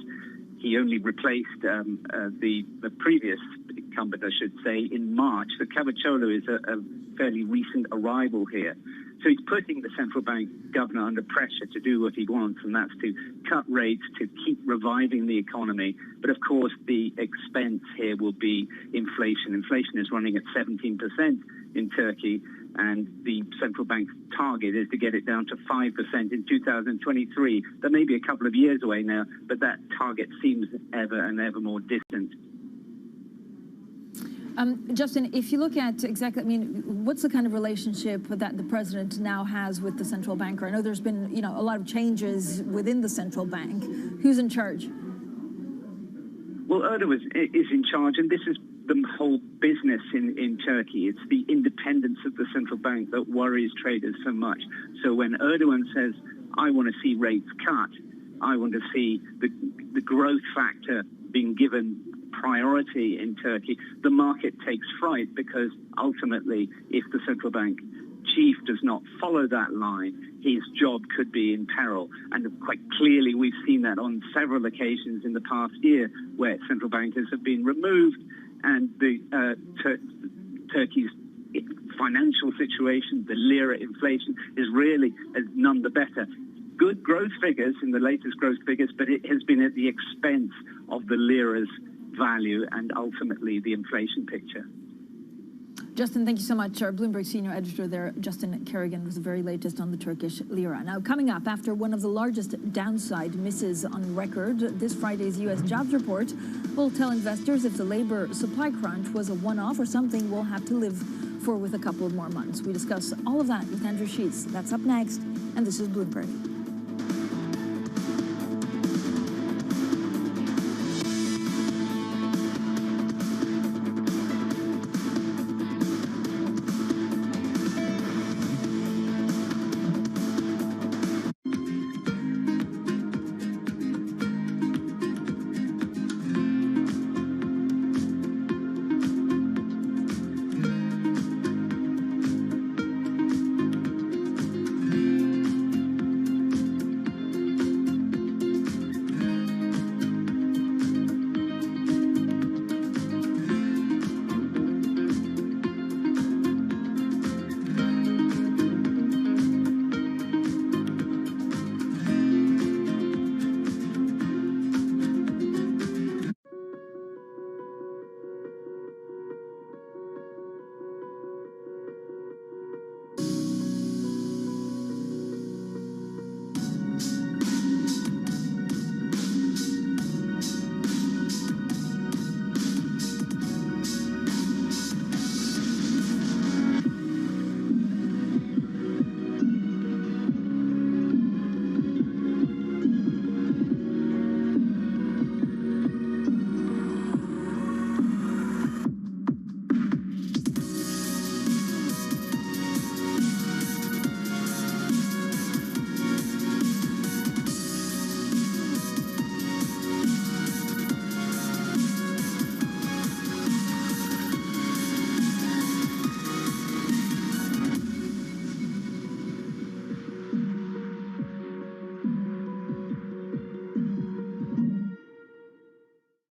He only replaced the previous incumbent, I should say, in March. So Cavusoglu is a fairly recent arrival here. So he's putting the central bank governor under pressure to do what he wants, and that's to cut rates, to keep reviving the economy. But of course, the expense here will be inflation. Inflation is running at 17% in Turkey, and the central bank's target is to get it down to 5% in 2023. That may be a couple of years away now, but that target seems ever and ever more distant.
Justin, if you look at exactly, I mean, what's the kind of relationship that the president now has with the central banker? I know there's been, a lot of changes within the central bank. Who's in charge?
Well, Erdogan is in charge, and this is the whole business in Turkey. It's the independence of the central bank that worries traders so much. So when Erdogan says, I want to see rates cut, I want to see the growth factor being given priority in Turkey, the market takes fright, because ultimately, if the central bank chief does not follow that line, his job could be in peril. And quite clearly, we've seen that on several occasions in the past year, where central bankers have been removed, and the Turkey's financial situation, the lira inflation, is really none the better. Good growth figures in the latest growth figures, but it has been at the expense of the lira's value and ultimately the inflation picture.
Justin, thank you so much. Our Bloomberg senior editor there, Justin Kerrigan, with the very latest on the Turkish lira. Now, coming up, after one of the largest downside misses on record, this Friday's U.S. jobs report will tell investors if the labor supply crunch was a one-off or something we'll have to live for with a couple of more months. We discuss all of that with Andrew Sheets. That's up next, and this is Bloomberg.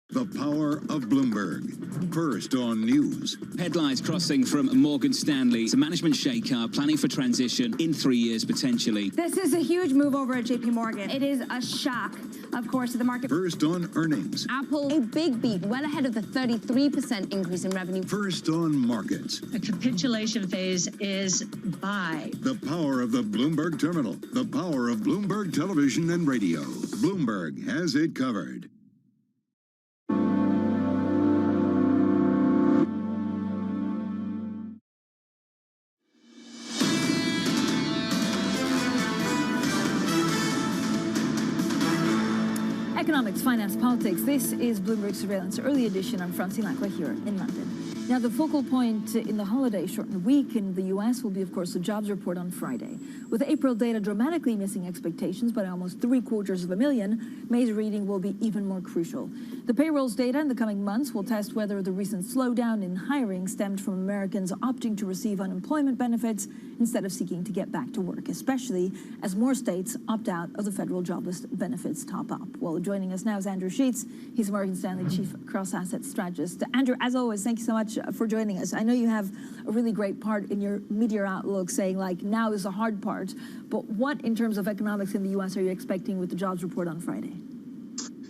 The power of Bloomberg. First on news.
Headlines crossing from Morgan Stanley to management shake-up, planning for transition in 3 years potentially.
This is a huge move over at JP Morgan. It is a shock, of course, to the market.
First on earnings.
Apple, a big beat, well ahead of the 33% increase in revenue.
First on markets.
The capitulation phase is by.
The power of the Bloomberg terminal. The power of Bloomberg television and radio. Bloomberg has it covered.
Economics, finance, politics. This is Bloomberg Surveillance Early Edition. I'm Francine Lacqua here in London. Now, the focal point in the holiday shortened week in the U.S. will be, of course, the jobs report on Friday. With April data dramatically missing expectations by almost 750,000, May's reading will be even more crucial. The payrolls data in the coming months will test whether the recent slowdown in hiring stemmed from Americans opting to receive unemployment benefits instead of seeking to get back to work, especially as more states opt out of the federal jobless benefits top-up. Well, joining us now is Andrew Sheets. He's Morgan Stanley Chief Cross-Asset Strategist. Andrew, as always, thank you so much for joining us. I know you have a really great part in your media outlook saying, like, now is the hard part. But what, in terms of economics in the U.S., are you expecting with the jobs report on Friday?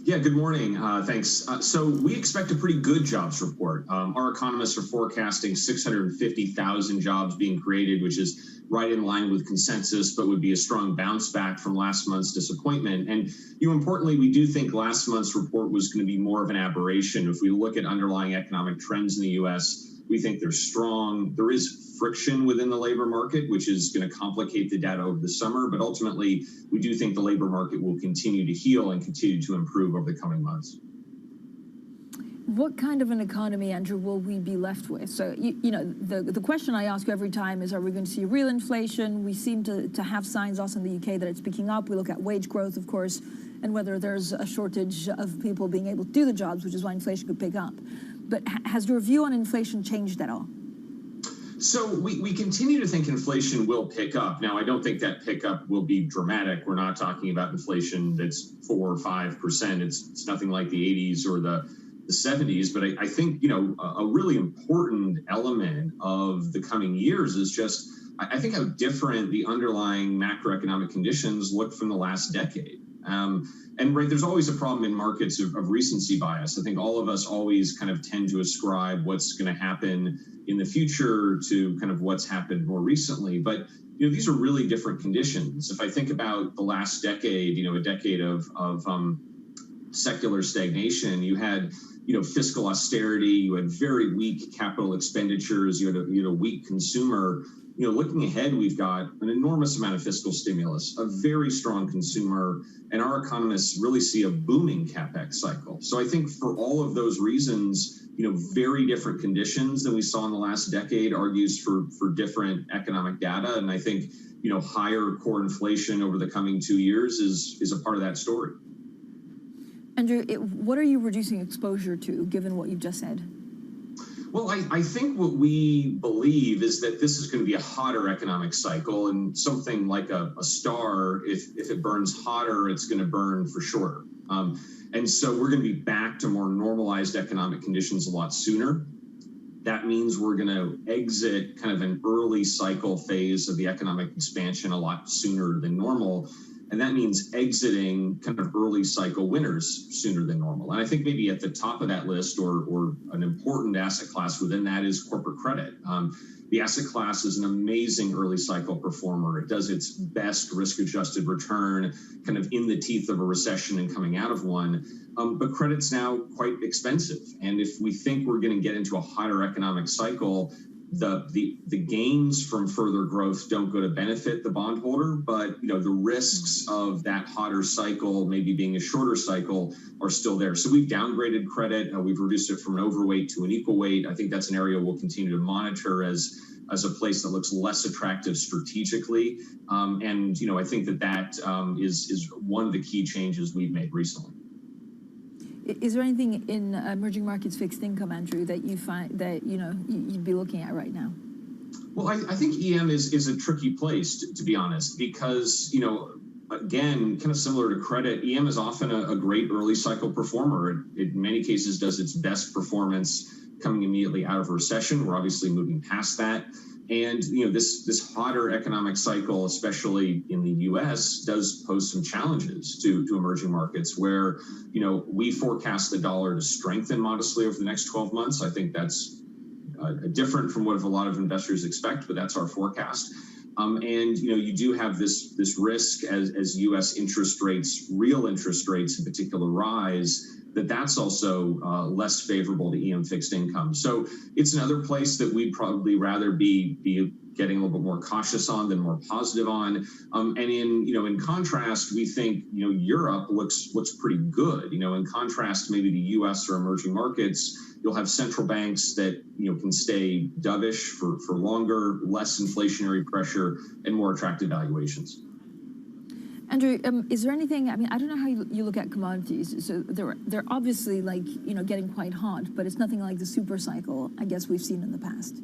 Yeah, good morning. Thanks. So we expect a pretty good jobs report. Our economists are forecasting 650,000 jobs being created, which is right in line with consensus, but would be a strong bounce back from last month's disappointment. And importantly, we do think last month's report was going to be more of an aberration. If we look at underlying economic trends in the U.S., we think they're strong. There is friction within the labor market, which is going to complicate the data over the summer. But ultimately, we do think the labor market will continue to heal and continue to improve over the coming months.
What kind of an economy, Andrew, will we be left with? So, the question I ask you every time is, are we going to see real inflation? We seem to have signs also in the UK that it's picking up. We look at wage growth, of course, and whether there's a shortage of people being able to do the jobs, which is why inflation could pick up. But has your view on inflation changed at all?
So we continue to think inflation will pick up. Now, I don't think that pickup will be dramatic. We're not talking about inflation that's 4 or 5%. It's nothing like the 80s or the
the 70s. But I think, a really important element of the coming years is just, I think, how different the underlying macroeconomic conditions look from the last decade. And right, there's always a problem in markets of recency bias. I think all of us always kind of tend to ascribe what's going to happen in the future to kind of what's happened more recently. But these are really different conditions. If I think about the last decade, a decade of secular stagnation, you had fiscal austerity, you had very weak capital expenditures, you had a weak consumer. Looking ahead, we've got an enormous amount of fiscal stimulus, a very strong consumer, and our economists really see a booming CapEx cycle. So I think for all of those reasons, very different conditions than we saw in the last decade argues for different economic data. And I think, higher core inflation over the coming 2 years is a part of that story.
Andrew, what are you reducing exposure to, given what you've just said?
Well, I think what we believe is that this is going to be a hotter economic cycle, and something like a star, if it burns hotter, it's going to burn for shorter. And so we're going to be back to more normalized economic conditions a lot sooner. That means we're going to exit kind of an early cycle phase of the economic expansion a lot sooner than normal. And that means exiting kind of early cycle winners sooner than normal. And I think maybe at the top of that list, or an important asset class within that, is corporate credit. The asset class is an amazing early cycle performer. It does its best risk-adjusted return kind of in the teeth of a recession and coming out of one. But credit's now quite expensive. And if we think we're going to get into a hotter economic cycle, the gains from further growth don't go to benefit the bondholder, but the risks of that hotter cycle maybe being a shorter cycle are still there. So we've downgraded credit. We've reduced it from an overweight to an equal weight. I think that's an area we'll continue to monitor as a place that looks less attractive strategically. And I think that is one of the key changes we've made recently.
Is there anything in emerging markets fixed income, Andrew, that you find that you'd be looking at right now?
Well, I think EM is a tricky place, to be honest, because again, kind of similar to credit, EM is often a great early cycle performer. It in many cases does its best performance coming immediately out of a recession. We're obviously moving past that. And this hotter economic cycle, especially in the U.S., does pose some challenges to emerging markets, where we forecast the dollar to strengthen modestly over the next 12 months. I think that's different from what a lot of investors expect, but that's our forecast. And you do have this risk as U.S. interest rates, real interest rates in particular, rise. That's also less favorable to EM fixed income. So it's another place that we'd probably rather be getting a little bit more cautious on than more positive on. And in contrast, we think Europe looks pretty good. In contrast to maybe the U.S. or emerging markets, you'll have central banks that can stay dovish for longer, less inflationary pressure, and more attractive valuations.
Andrew, is there anything? I mean, I don't know how you look at commodities. So they're obviously getting quite hot, but it's nothing like the super cycle I guess we've seen in the past.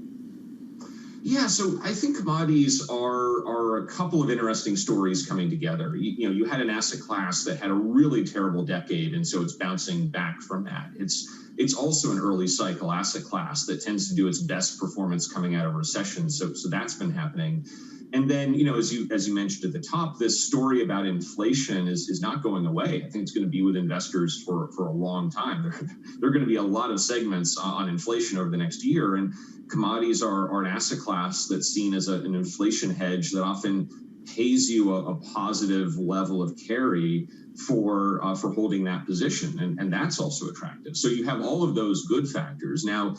Yeah, so I think commodities are a couple of interesting stories coming together. You had an asset class that had a really terrible decade, and so it's bouncing back from that. It's also an early cycle asset class that tends to do its best performance coming out of recession. So that's been happening. And then, as you mentioned at the top, this story about inflation is not going away. I think it's going to be with investors for a long time. There are going to be a lot of segments on inflation over the next year, and commodities are an asset class that's seen as an inflation hedge that often pays you a positive level of carry for holding that position, and that's also attractive. So you have all of those good factors. Now,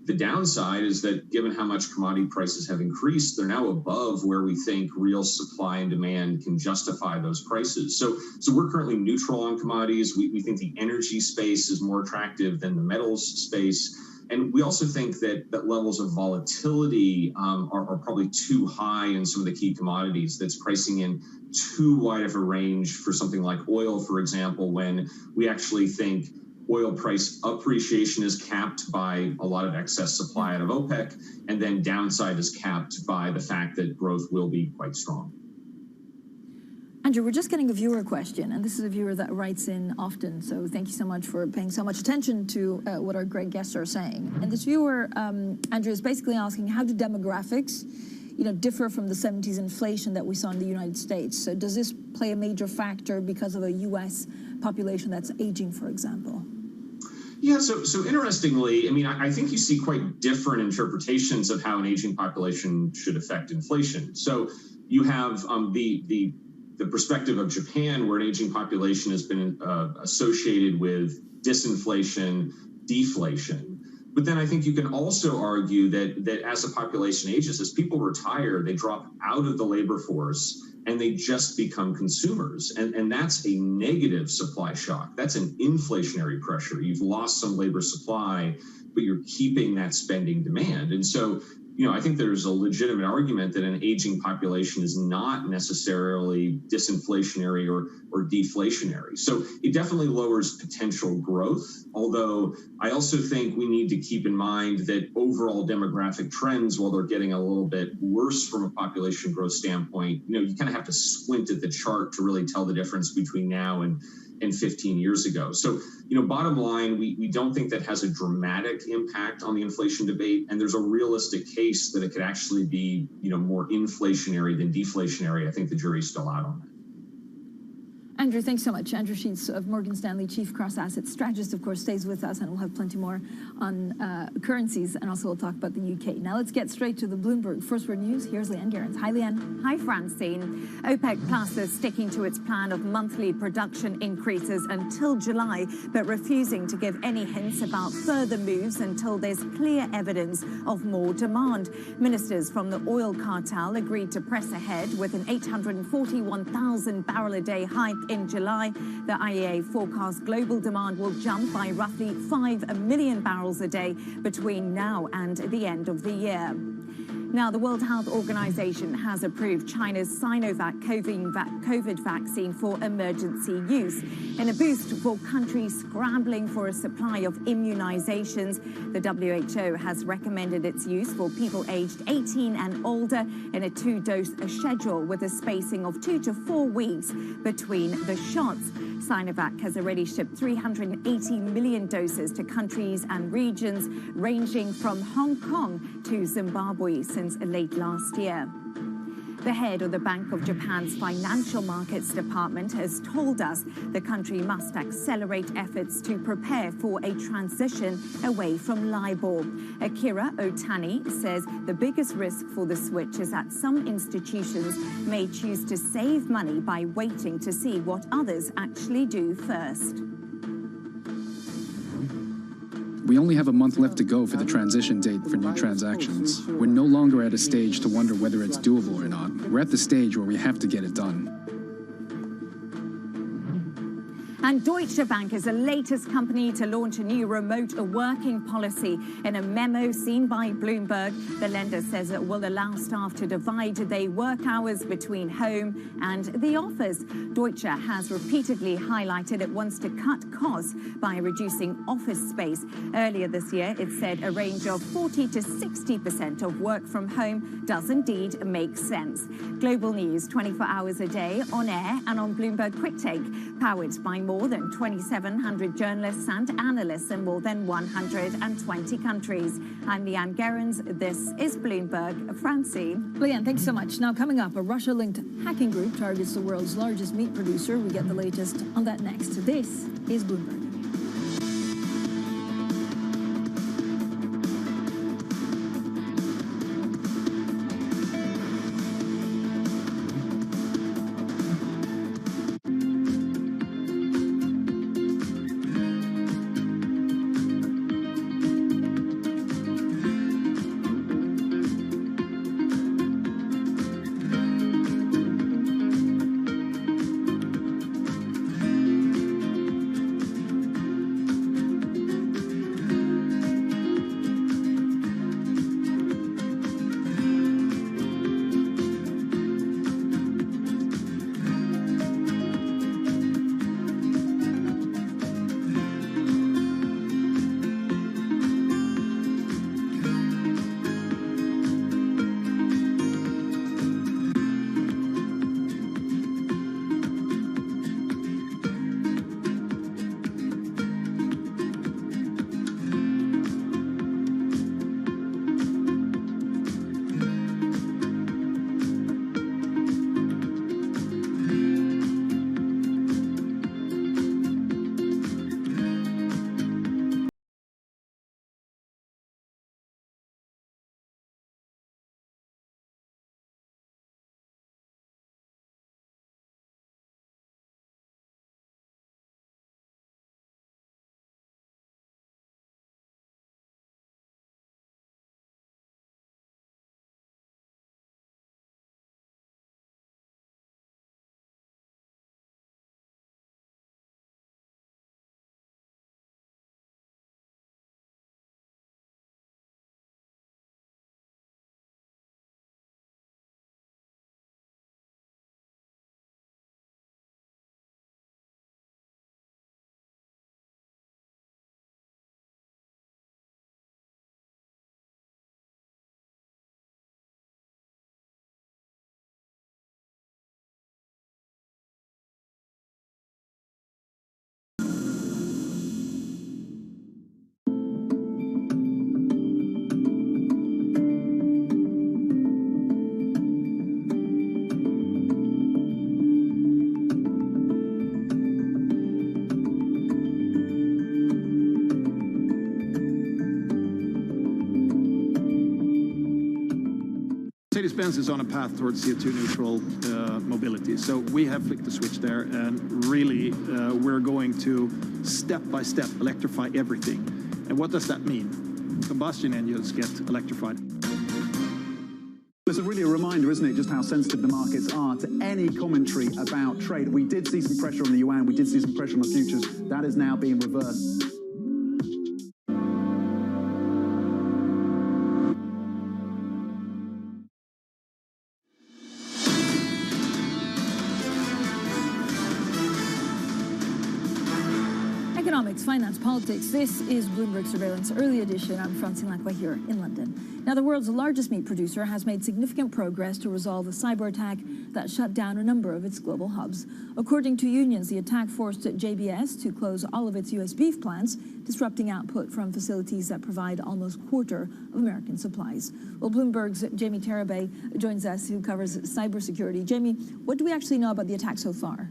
the downside is that given how much commodity prices have increased, they're now above where we think real supply and demand can justify those prices. So we're currently neutral on commodities. We think the energy space is more attractive than the metals space. And we also think that levels of volatility are probably too high in some of the key commodities. That's pricing in too wide of a range for something like oil, for example, when we actually think oil price appreciation is capped by a lot of excess supply out of OPEC, and then downside is capped by the fact that growth will be quite strong.
Andrew, we're just getting a viewer question, and this is a viewer that writes in often, so thank you so much for paying so much attention to what our great guests are saying. And this viewer, Andrew, is basically asking, how do demographics differ from the 70s inflation that we saw in the United States? So does this play a major factor because of a U.S. population that's aging, for example?
Yeah, so interestingly, I mean, I think you see quite different interpretations of how an aging population should affect inflation. So you have the perspective of Japan, where an aging population has been associated with disinflation, deflation. But then I think you can also argue that as the population ages, as people retire, they drop out of the labor force and they just become consumers. And that's a negative supply shock. That's an inflationary pressure. You've lost some labor supply, but you're keeping that spending demand. And so, I think there's a legitimate argument that an aging population is not necessarily disinflationary or deflationary. So it definitely lowers potential growth, although I also think we need to keep in mind that overall demographic trends, while they're getting a little bit worse from a population growth standpoint, you kind of have to squint at the chart to really tell the difference between now and 15 years ago. So, bottom line, we don't think that has a dramatic impact on the inflation debate. And there's a realistic case that it could actually be, more inflationary than deflationary. I think the jury's still out on that.
Andrew, thanks so much. Andrew Sheets of Morgan Stanley, Chief Cross-Asset Strategist, of course, stays with us, and we'll have plenty more on currencies, and also we'll talk about the UK. Now let's get straight to the Bloomberg First Word News. Here's Leanne Gerrans. Hi, Leanne.
Hi, Francine. OPEC Plus is sticking to its plan of monthly production increases until July, but refusing to give any hints about further moves until there's clear evidence of more demand. Ministers from the oil cartel agreed to press ahead with an 841,000 barrel a day hike in July. The IEA forecasts global demand will jump by roughly 5 million barrels a day between now and the end of the year. Now, the World Health Organization has approved China's Sinovac COVID vaccine for emergency use. In a boost for countries scrambling for a supply of immunizations, the WHO has recommended its use for people aged 18 and older in a 2-dose schedule with a spacing of 2 to 4 weeks between the shots. Sinovac has already shipped 380 million doses to countries and regions ranging from Hong Kong to Zimbabwe since late last year. The head of the Bank of Japan's Financial Markets Department has told us the country must accelerate efforts to prepare for a transition away from LIBOR. Akira Otani says the biggest risk for the switch is that some institutions may choose to save money by waiting to see what others actually do first.
We only have a month left to go for the transition date for new transactions. We're no longer at a stage to wonder whether it's doable or not. We're at the stage where we have to get it done.
And Deutsche Bank is the latest company to launch a new remote working policy. In a memo seen by Bloomberg, the lender says it will allow staff to divide their work hours between home and the office. Deutsche has repeatedly highlighted it wants to cut costs by reducing office space. Earlier this year, it said a range of 40 to 60% of work from home does indeed make sense. Global news 24 hours a day on air and on Bloomberg Quick Take, powered by more than 2,700 journalists and analysts in more than 120 countries. I'm Leanne Gerrans. This is Bloomberg. Francine.
Leanne, thanks so much. Now, coming up, a Russia-linked hacking group targets the world's largest meat producer. We get the latest on that next. This is Bloomberg.
Mercedes-Benz is on a path towards CO2 neutral mobility. So we have flicked the switch there, and really we're going to step by step electrify everything. And what does that mean? Combustion engines get electrified.
It's really a reminder, isn't it, just how sensitive the markets are to any commentary about trade. We did see some pressure on the yuan, we did see some pressure on the futures. That is now being reversed.
Economics, finance, politics. This is Bloomberg Surveillance Early Edition. I'm Francine Lacqua here in London. Now, the world's largest meat producer has made significant progress to resolve a cyber attack that shut down a number of its global hubs. According to unions, the attack forced JBS to close all of its U.S. beef plants, disrupting output from facilities that provide almost a quarter of American supplies. Well, Bloomberg's Jamie Terabay joins us, who covers cybersecurity. Jamie, what do we actually know about the attack so far?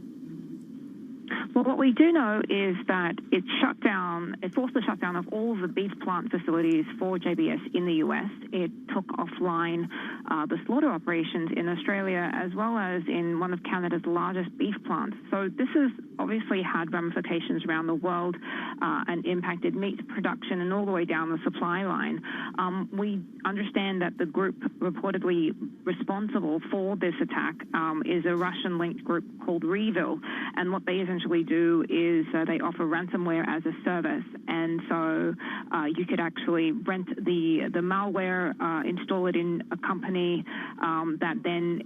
Well, what we do know is that it forced the shutdown of all of the beef plant facilities for JBS in the U.S. It took offline the slaughter operations in Australia, as well as in one of Canada's largest beef plants. So this has obviously had ramifications around the world and impacted meat production and all the way down the supply line. We understand that the group reportedly responsible for this attack is a Russian-linked group called Revil, and what they essentially do is they offer ransomware as a service, and so you could actually rent the malware, install it in a company that then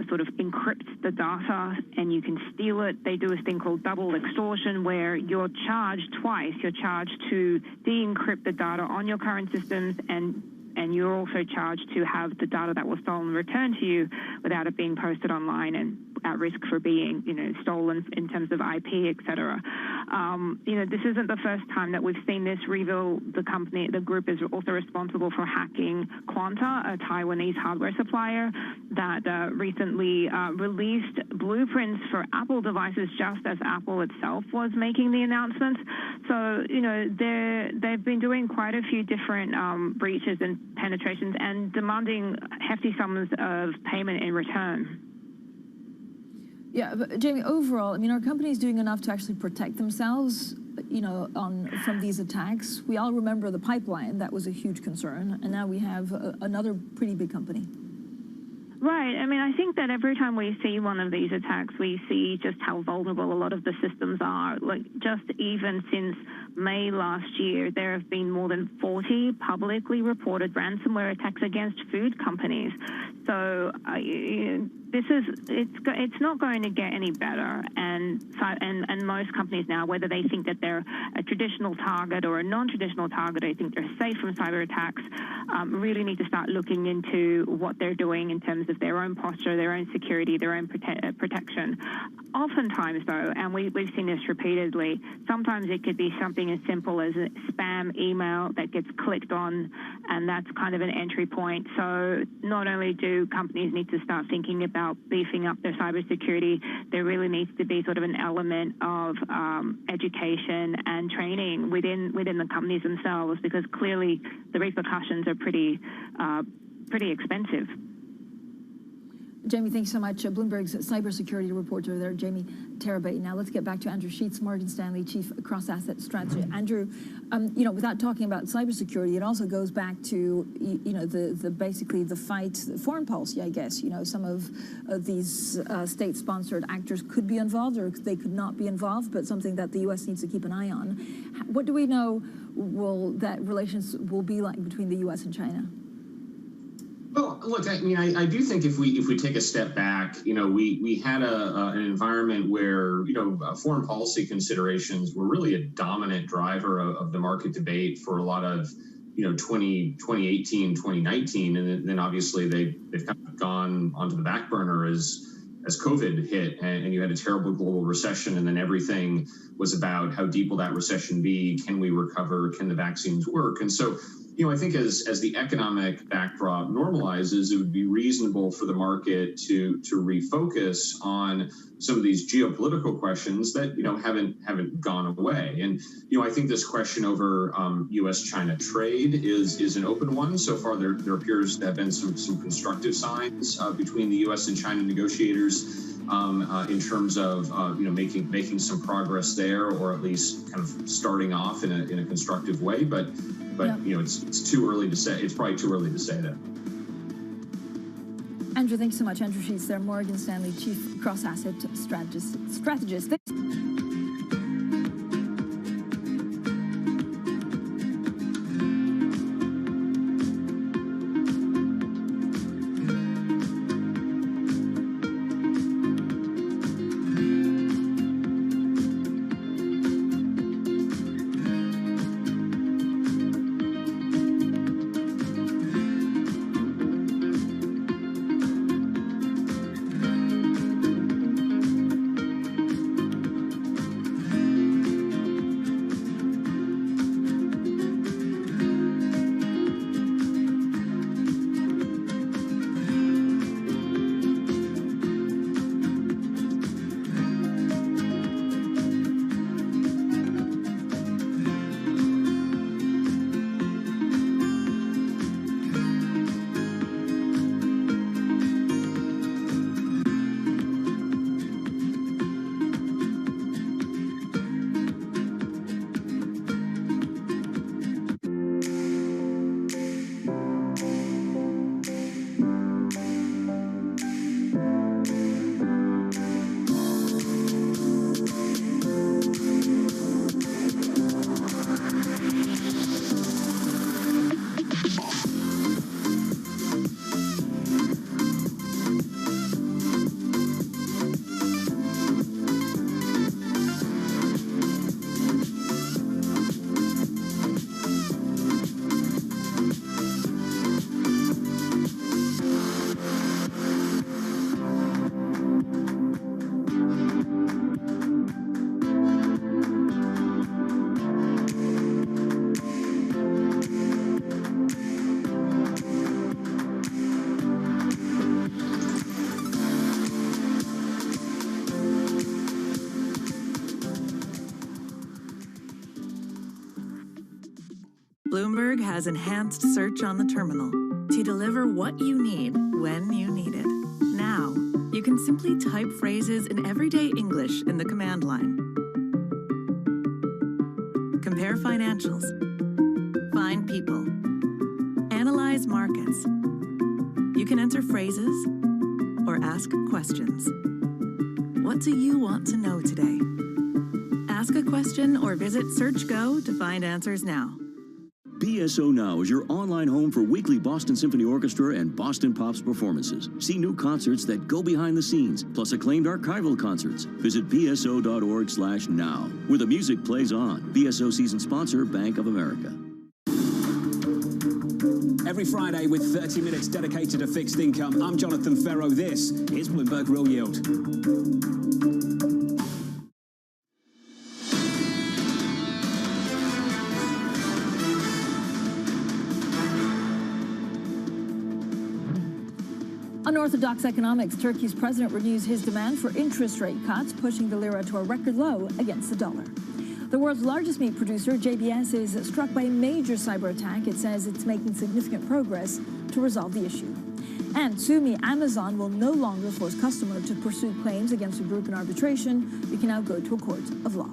sort of encrypts the data, and you can steal it. They do a thing called double extortion, where you're charged twice. You're charged to de-encrypt the data on your current systems, and you're also charged to have the data that was stolen returned to you without it being posted online and at risk for being, stolen in terms of IP, et cetera. This isn't the first time that we've seen this. Revil, the group is also responsible for hacking Quanta, a Taiwanese hardware supplier that recently released blueprints for Apple devices just as Apple itself was making the announcements. So, they've been doing quite a few different breaches and penetrations and demanding hefty sums of payment in return.
Yeah, but Jamie, overall, are companies doing enough to actually protect themselves, from these attacks? We all remember the pipeline. That was a huge concern. And now we have another pretty big company.
Right. I think that every time we see one of these attacks, we see just how vulnerable a lot of the systems are. Like, just even since May last year, there have been more than 40 publicly reported ransomware attacks against food companies. So it's not going to get any better. And most companies now, whether they think that they're a traditional target or a non-traditional target, I think they're safe from cyber attacks, really need to start looking into what they're doing in terms of their own posture, their own security, their own protection. Oftentimes, though, and we've seen this repeatedly, sometimes it could be something as simple as a spam email that gets clicked on, and that's kind of an entry point. So not only do companies need to start thinking about beefing up their cybersecurity, there really needs to be sort of an element of education and training within the companies themselves, because clearly the repercussions are pretty expensive.
Jamie, thanks so much. Bloomberg's cybersecurity reporter there, Jamie Terabay. Now let's get back to Andrew Sheets, Morgan Stanley Chief Cross-Asset Strategy. Andrew, without talking about cybersecurity, it also goes back to basically the fight, foreign policy, I guess. Some of these state-sponsored actors could be involved, or they could not be involved, but something that the U.S. needs to keep an eye on. What do we know that relations will be like between the U.S. and China?
Well, look, I do think if we take a step back, we had an environment where, foreign policy considerations were really a dominant driver of the market debate for a lot of, 2018, 2019. And then obviously they've kind of gone onto the back burner as COVID hit and you had a terrible global recession. And then everything was about how deep will that recession be? Can we recover? Can the vaccines work? And so, I think as the economic backdrop normalizes, it would be reasonable for the market to refocus on some of these geopolitical questions that haven't gone away. And I think this question over U.S.-China trade is an open one. So far, there appears to have been some constructive signs between the U.S. and China negotiators in terms of making some progress there, or at least kind of starting off in a constructive way. But it's too early to say. It's probably too early to say that.
Andrew, thanks so much. Andrew Sheets there, Morgan Stanley Chief Cross-Asset Strategist.
Bloomberg has enhanced search on the terminal to deliver what you need when you need it. Now, you can simply type phrases in everyday English in the command line. Compare financials. Find people. Analyze markets. You can enter phrases or ask questions. What do you want to know today? Ask a question or visit SearchGo to find answers now.
BSO Now is your online home for weekly Boston Symphony Orchestra and Boston Pops performances. See new concerts that go behind the scenes, plus acclaimed archival concerts. Visit bso.org/now, where the music plays on. BSO season sponsor, Bank of America.
Every Friday with 30 minutes dedicated to fixed income, I'm Jonathan Ferro. This is Bloomberg Real Yield.
Unorthodox economics, Turkey's president renews his demand for interest rate cuts, pushing the lira to a record low against the dollar. The world's largest meat producer, JBS, is struck by a major cyber attack. It says it's making significant progress to resolve the issue. And sue me, Amazon will no longer force customers to pursue claims against a group in arbitration. You can now go to a court of law.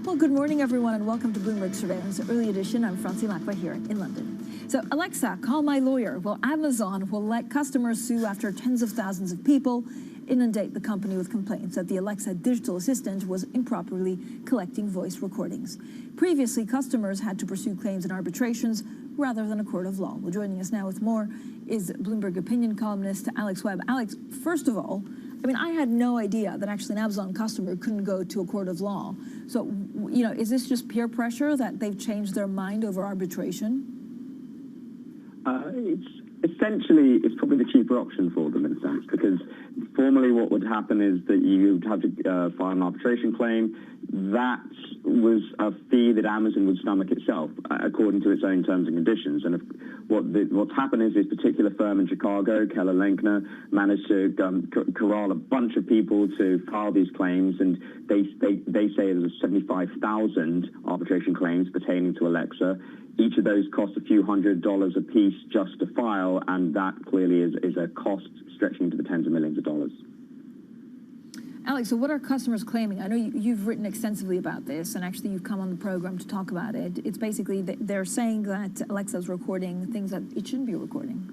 Well, good morning, everyone, and welcome to Bloomberg Surveillance Early Edition. I'm Ftse Lakwa here in London. So, Alexa, call my lawyer. Well, Amazon will let customers sue after tens of thousands of people inundate the company with complaints that the Alexa digital assistant was improperly collecting voice recordings. Previously, customers had to pursue claims in arbitrations rather than a court of law. Well, joining us now with more is Bloomberg opinion columnist Alex Webb. Alex, first of all, I had no idea that actually an Amazon customer couldn't go to a court of law. So, is this just peer pressure that they've changed their mind over arbitration?
essentially, it's probably the cheaper option for them in a sense, because formally what would happen is that you'd have to file an arbitration claim. That was a fee that Amazon would stomach itself, according to its own terms and conditions. And what's happened is this particular firm in Chicago, Keller Linkner, managed to corral a bunch of people to file these claims, and they say there's 75,000 arbitration claims pertaining to Alexa. Each of those cost a few $100s a piece just to file, and that clearly is a cost stretching into the tens of millions of dollars.
Alex, so what are customers claiming? I know you've written extensively about this, and actually you've come on the program to talk about it. It's basically they're saying that Alexa's recording things that it shouldn't be recording.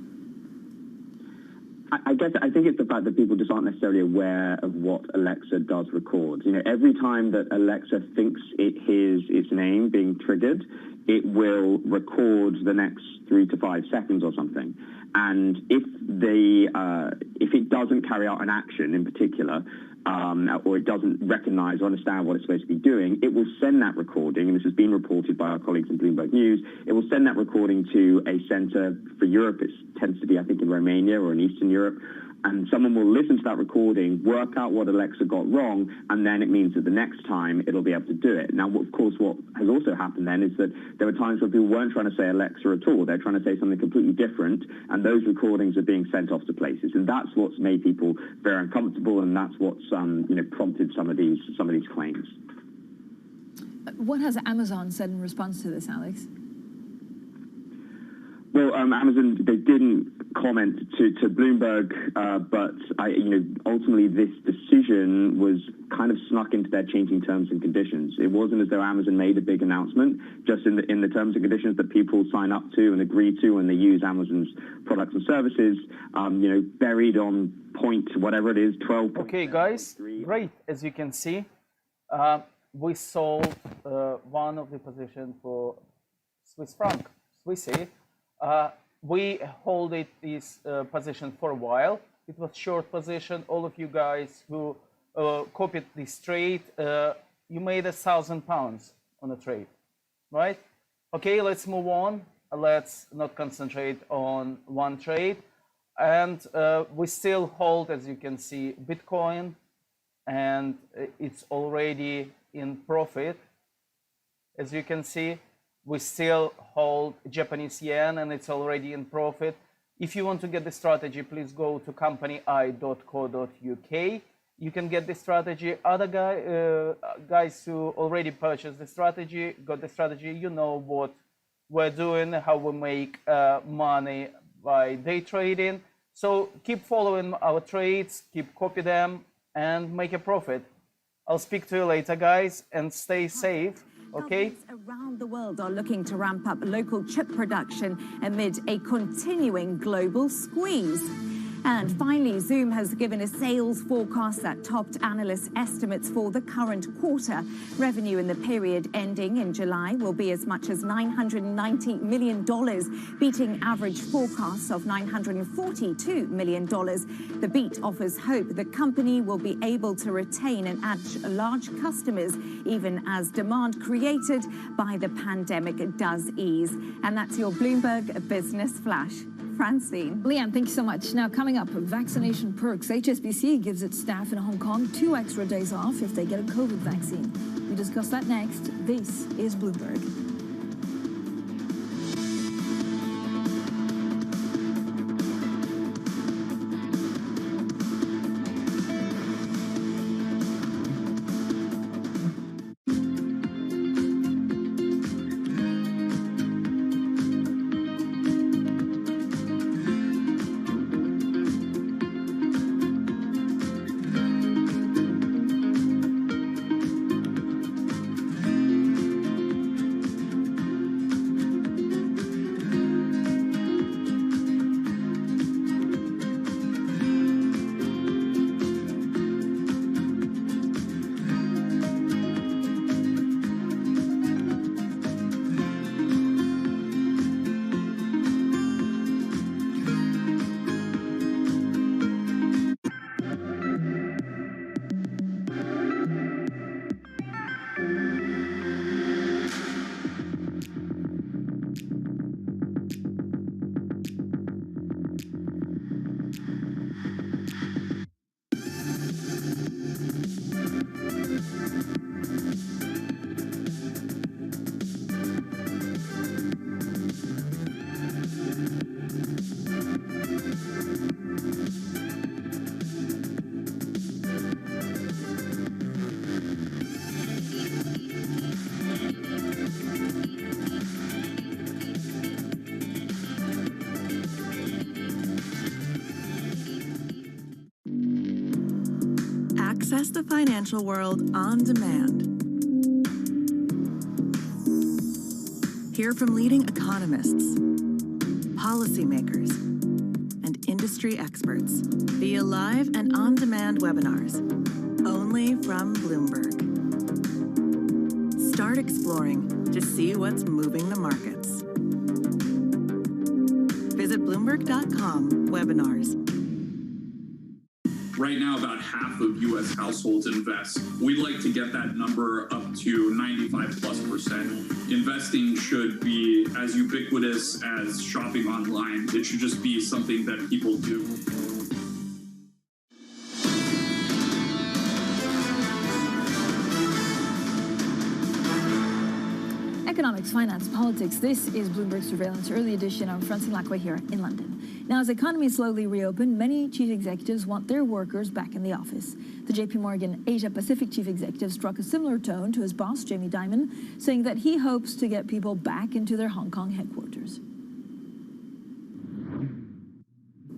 I think it's the fact that people just aren't necessarily aware of what Alexa does record. You know, every time that Alexa thinks it hears its name being triggered, it will record the next 3 to 5 seconds or something. And if it doesn't carry out an action in particular, or it doesn't recognize or understand what it's supposed to be doing, it will send that recording, and this has been reported by our colleagues in Bloomberg News, it will send that recording to a center for Europe. It tends to be, I think, in Romania or in Eastern Europe, and someone will listen to that recording, work out what Alexa got wrong, and then it means that the next time it'll be able to do it. Now, of course, what has also happened then is that there were times where people weren't trying to say Alexa at all. They're trying to say something completely different, and those recordings are being sent off to places. And that's what's made people very uncomfortable, and that's what's prompted some of these claims.
What has Amazon said in response to this, Alex?
Well, Amazon, they didn't comment to Bloomberg, but ultimately this decision was kind of snuck into their changing terms and conditions. It wasn't as though Amazon made a big announcement. Just in the terms and conditions that people sign up to and agree to when they use Amazon's products and services, buried on point, whatever it is, 12.
Okay, guys, great. As you can see, we sold one of the positions for Swiss franc, Ftse. We hold this position for a while. It was short position. All of you guys who copied this trade, you made £1,000 on a trade, right? Okay, let's move on. Let's not concentrate on one trade. And we still hold, as you can see, Bitcoin, and it's already in profit. As you can see, we still hold Japanese yen, and it's already in profit. If you want to get the strategy, please go to company.co.uk. You can get the strategy. Other guys who already purchased the strategy, got the strategy, you know what we're doing, how we make money by day trading. So keep following our trades, keep copy them, and make a profit. I'll speak to you later, guys, and stay safe. Okay.
Around the world are looking to ramp up local chip production amid a continuing global squeeze. And finally, Zoom has given a sales forecast that topped analysts' estimates for the current quarter. Revenue in the period ending in July will be as much as $990 million, beating average forecasts of $942 million. The beat offers hope the company will be able to retain and add large customers, even as demand created by the pandemic does ease. And that's your Bloomberg Business Flash. Francine.
Leanne, thank you so much. Now, coming up, vaccination perks. HSBC gives its staff in Hong Kong 2 extra days off if they get a COVID vaccine. We discuss that next. This is Bloomberg.
Access the financial world on demand. Hear from leading economists, policymakers, and industry experts via live and on-demand webinars, only from Bloomberg. Start exploring to see what's moving the markets. Visit Bloomberg.com/webinars.
Right now, about half of U.S. households invest. We'd like to get that number up to 95+%. Investing should be as ubiquitous as shopping online. It should just be something that people do.
Economics, finance, politics. This is Bloomberg Surveillance Early Edition. I'm Francine Lacroix here in London. Now, as economies slowly reopen, many chief executives want their workers back in the office. The JP Morgan Asia Pacific chief executive struck a similar tone to his boss, Jamie Dimon, saying that he hopes to get people back into their Hong Kong headquarters.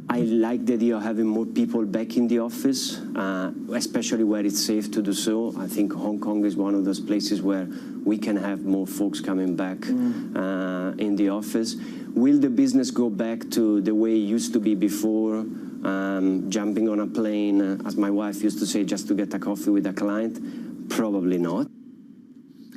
I like the idea of having more people back in the office, especially where it's safe to do so. I think Hong Kong is one of those places where we can have more folks coming back in the office. Will the business go back to the way it used to be before, jumping on a plane, as my wife used to say, just to get a coffee with a client? Probably not.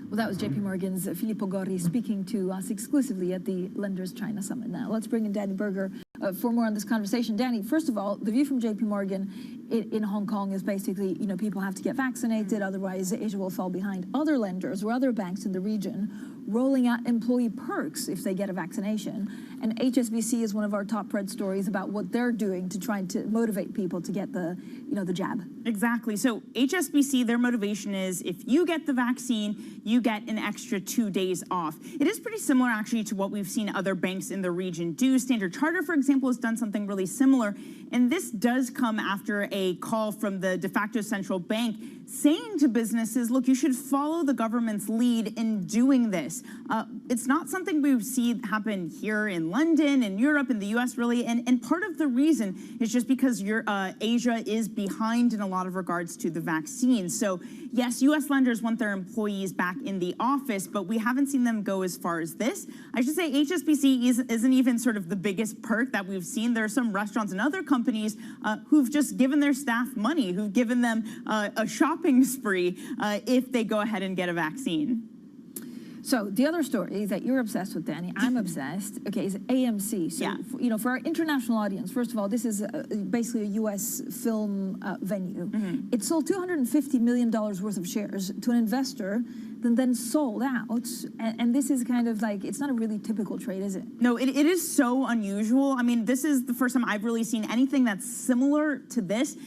Well, that was JP Morgan's Filippo Gorri speaking to us exclusively at the Lenders China Summit. Now, let's bring in Danny Berger for more on this conversation. Danny, first of all, the view from JP Morgan in Hong Kong is basically, you know, people have to get vaccinated, otherwise Asia will fall behind. Other lenders or other banks in the region rolling out employee perks if they get a vaccination. And HSBC is one of our top read stories about what they're doing to try to motivate people to get the, you know, the jab.
Exactly. So HSBC, their motivation is if you get the vaccine, you get an extra 2 days off. It is pretty similar actually to what we've seen other banks in the region do. Standard Chartered, for example, has done something really similar. And this does come after a call from the de facto central bank saying to businesses, look, you should follow the government's lead in doing this. It's not something we see happen here in London, in Europe, in the US, really. And part of the reason is just because Asia is behind in a lot of regards to the vaccine. So yes, US lenders want their employees back in the office, but we haven't seen them go as far as this. I should say HSBC isn't even sort of the biggest perk that we've seen. There are some restaurants and other companies who've just given their staff money, who've given them a shopping spree if they go ahead and get a vaccine.
So the other story that you're obsessed with, Danny, I'm obsessed, okay, is AMC. So,
yeah.
You know, for our international audience, first of all, this is basically a U.S. film venue.
Mm-hmm.
It sold $250 million worth of shares to an investor, then sold out. And this is kind of like, it's not a really typical trade, is it?
No, it is so unusual. I mean, this is the first time I've really seen anything that's similar to this.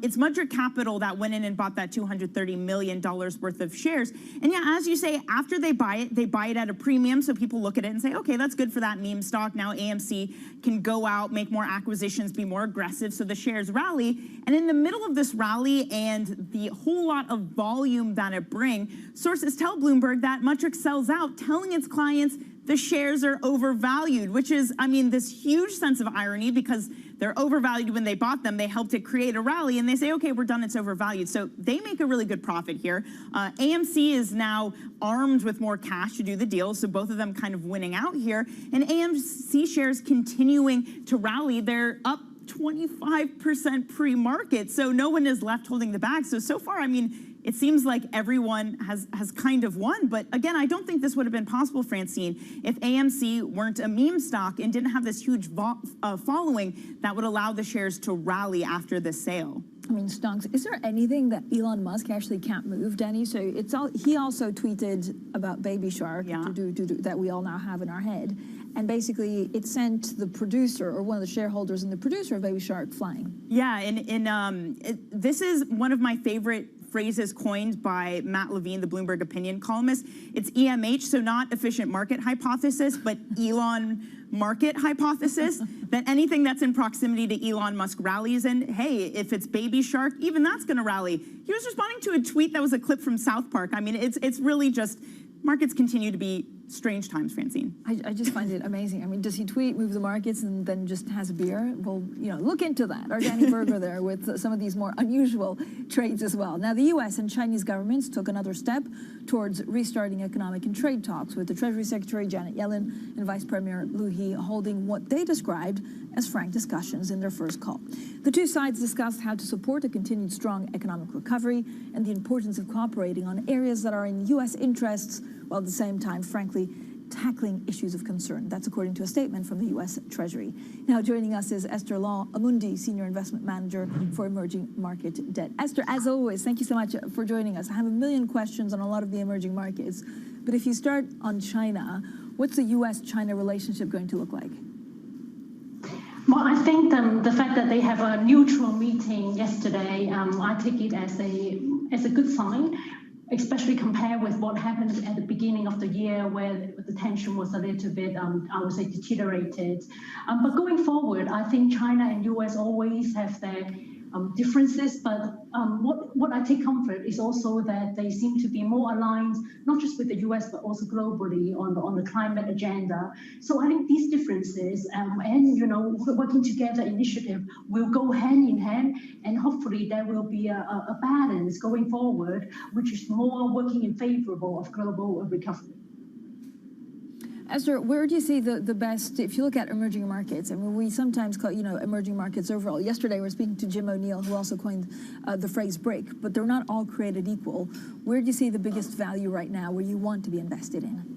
It's Mudrick Capital that went in and bought that $230 million worth of shares. And yeah, as you say, after they buy it at a premium, so people look at it and say, okay, that's good for that meme stock. Now AMC can go out, make more acquisitions, be more aggressive, so the shares rally. And in the middle of this rally and the whole lot of volume that it brings, sources tell Bloomberg that Mudrick sells out, telling its clients the shares are overvalued, which is, I mean, this huge sense of irony because they're overvalued when they bought them. They helped it create a rally, and they say, okay, we're done, it's overvalued. So they make a really good profit here. AMC is now armed with more cash to do the deal, so both of them kind of winning out here. And AMC shares continuing to rally. They're up 25% pre-market, so no one is left holding the bag. So far, I mean, it seems like everyone has kind of won. But again, I don't think this would have been possible, Francine, if AMC weren't a meme stock and didn't have this huge following that would allow the shares to rally after the sale.
I mean, Stonks, is there anything that Elon Musk actually can't move, Danny? So it's all, he also tweeted about Baby Shark, that we all now have in our head. And basically, it sent the producer or one of the shareholders and the producer of Baby Shark flying.
Yeah, and this is one of my favorite phrases coined by Matt Levine, the Bloomberg opinion columnist. It's EMH, so not efficient market hypothesis, but Elon market hypothesis, that anything that's in proximity to Elon Musk rallies. And hey, if it's Baby Shark, even that's going to rally. He was responding to a tweet that was a clip from South Park. I mean, it's really just markets continue to be strange times, Francine.
I just find it amazing. I mean, does he tweet, move the markets, and then just has a beer? Well, look into that. Or Danny Berger there with some of these more unusual trades as well. Now, the U.S. and Chinese governments took another step towards restarting economic and trade talks, with the Treasury Secretary Janet Yellen and Vice Premier Liu He holding what they described as frank discussions in their first call. The two sides discussed how to support a continued strong economic recovery and the importance of cooperating on areas that are in U.S. interests, while at the same time, frankly, tackling issues of concern. That's according to a statement from the U.S. Treasury. Now joining us is Esther Law Amundi, Senior Investment Manager for Emerging Market Debt. Esther, as always, thank you so much for joining us. I have a million questions on a lot of the emerging markets, but if you start on China, what's the U.S.-China relationship going to look like?
Well, I think the fact that they have a neutral meeting yesterday, I take it as a good sign, especially compared with what happened at the beginning of the year, where the tension was a little bit, I would say, deteriorated. But going forward, I think China and US always have their differences, but what I take comfort is also that they seem to be more aligned, not just with the US, but also globally on the climate agenda. So I think these differences and working together initiative will go hand in hand, and hopefully there will be a balance going forward, which is more working in favorable of global recovery.
Esther, where do you see the best, if you look at emerging markets? I mean, we sometimes call, emerging markets overall. Yesterday, we were speaking to Jim O'Neill, who also coined the phrase break, but they're not all created equal. Where do you see the biggest value right now, where you want to be invested in?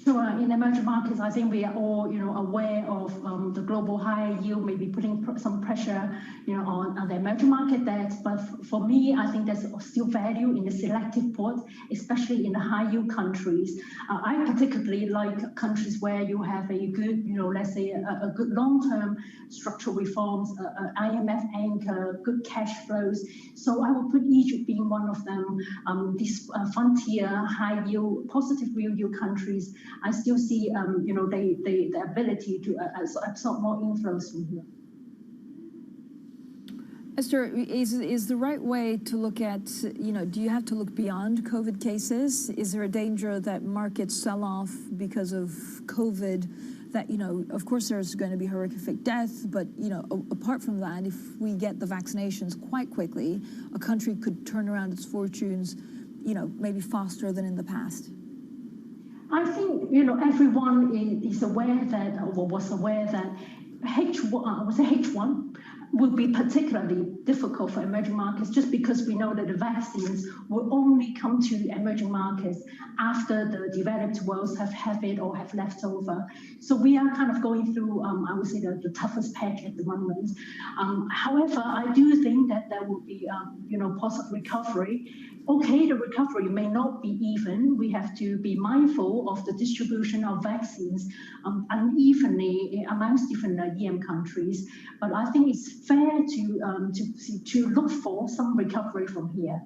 Sure. In emerging markets, I think we are all, aware of the global high yield maybe putting some pressure, on the emerging market debt. But for me, I think there's still value in the selective port, especially in the high yield countries. I particularly like countries where you have a good, let's say a good long-term structural reforms, IMF anchor, good cash flows. So I will put Egypt being one of them. These frontier high yield, positive real yield countries, I still see, the ability to absorb more influence from here.
Esther, is the right way to look at, do you have to look beyond COVID cases? Is there a danger that markets sell off because of COVID? That, of course there's going to be horrific death, but, apart from that, if we get the vaccinations quite quickly, a country could turn around its fortunes, maybe faster than in the past.
I think, everyone is aware that, or was aware that H1 will be particularly difficult for emerging markets, just because we know that the vaccines will only come to emerging markets after the developed worlds have it or have left over. So we are kind of going through, I would say, the toughest patch at the moment. However, I do think that there will be, possible recovery. Okay, the recovery may not be even. We have to be mindful of the distribution of vaccines unevenly amongst different EM countries. But I think it's fair to look for some recovery from here,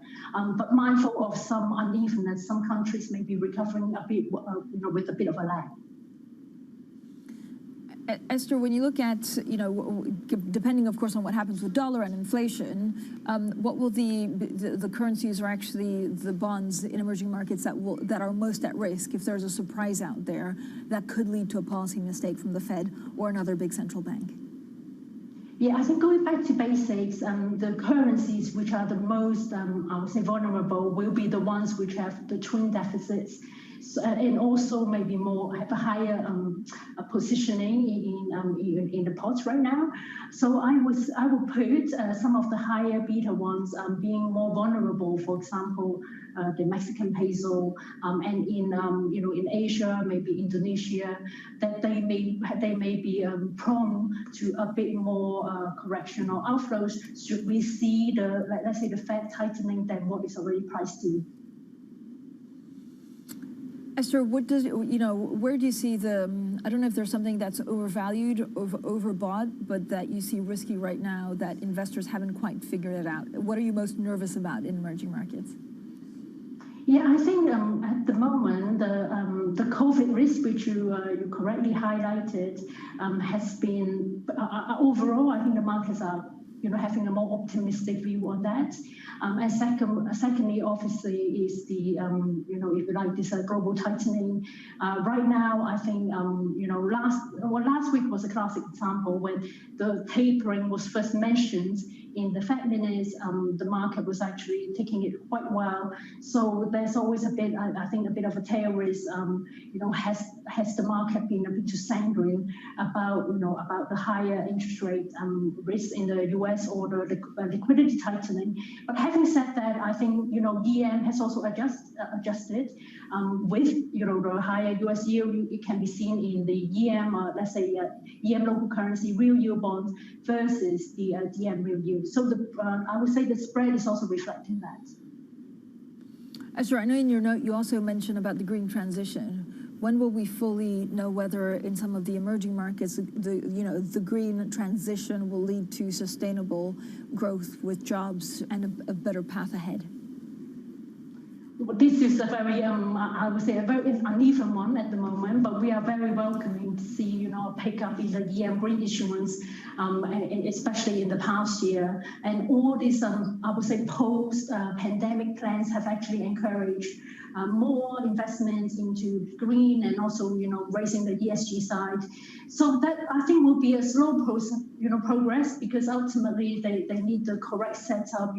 but mindful of some unevenness. Some countries may be recovering a bit, with a bit of a lag.
Esther, when you look at, depending, of course, on what happens with dollar and inflation, what will the currencies or actually the bonds in emerging markets that are most at risk if there's a surprise out there that could lead to a policy mistake from the Fed or another big central bank?
Yeah, I think going back to basics, the currencies which are the most, I would say, vulnerable will be the ones which have the twin deficits. And also maybe have a higher positioning in the pots right now. So I would put some of the higher beta ones being more vulnerable. For example, the Mexican peso, and in Asia, maybe Indonesia, that they may be prone to a bit more correction or outflows should we see let's say the Fed tightening than what is already priced in.
Esther, where do you see I don't know if there's something that's overvalued or overbought, but that you see risky right now that investors haven't quite figured it out? What are you most nervous about in emerging markets?
Yeah, I think at the moment, the COVID risk, which you correctly highlighted, has been, overall, I think the markets are, having a more optimistic view on that. And secondly, obviously, is the if you like, this global tightening. Right now, I think last week was a classic example when the tapering was first mentioned in the Fed minutes. The market was actually taking it quite well. So there's always a bit, I think, a bit of a tail risk. Has the market been a bit too sanguine about the higher interest rate risk in the US or the liquidity tightening? But having said that, I think EM has also adjusted with the higher US yield. It can be seen in the EM, let's say EM local currency real yield bonds versus the DM real yield. So I would say the spread is also reflecting that.
Esther, I know in your note you also mentioned about the green transition. When will we fully know whether in some of the emerging markets the green transition will lead to sustainable growth with jobs and a better path ahead?
This is a very, I would say, a very uneven one at the moment, but we are very welcoming to see, a pickup in the EM green issuance, and especially in the past year. And all these, I would say, post-pandemic plans have actually encouraged more investments into green and also, raising the ESG side. So that, I think, will be a slow process, progress, because ultimately they need the correct setup.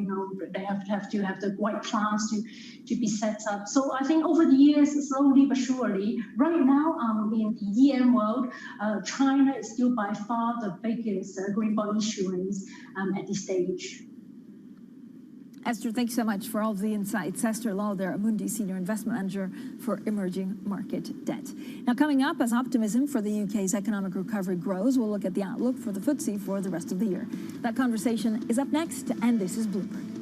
They have to have the right plans to be set up. So I think over the years, slowly but surely, right now in the EM world, China is still by far the biggest green bond issuance at this stage.
Esther, thanks so much for all of the insights. Esther Law there, Amundi Senior Investment Manager for Emerging Market Debt. Now, coming up, as optimism for the UK's economic recovery grows, we'll look at the outlook for the Ftse for the rest of the year. That conversation is up next, and this is Bloomberg.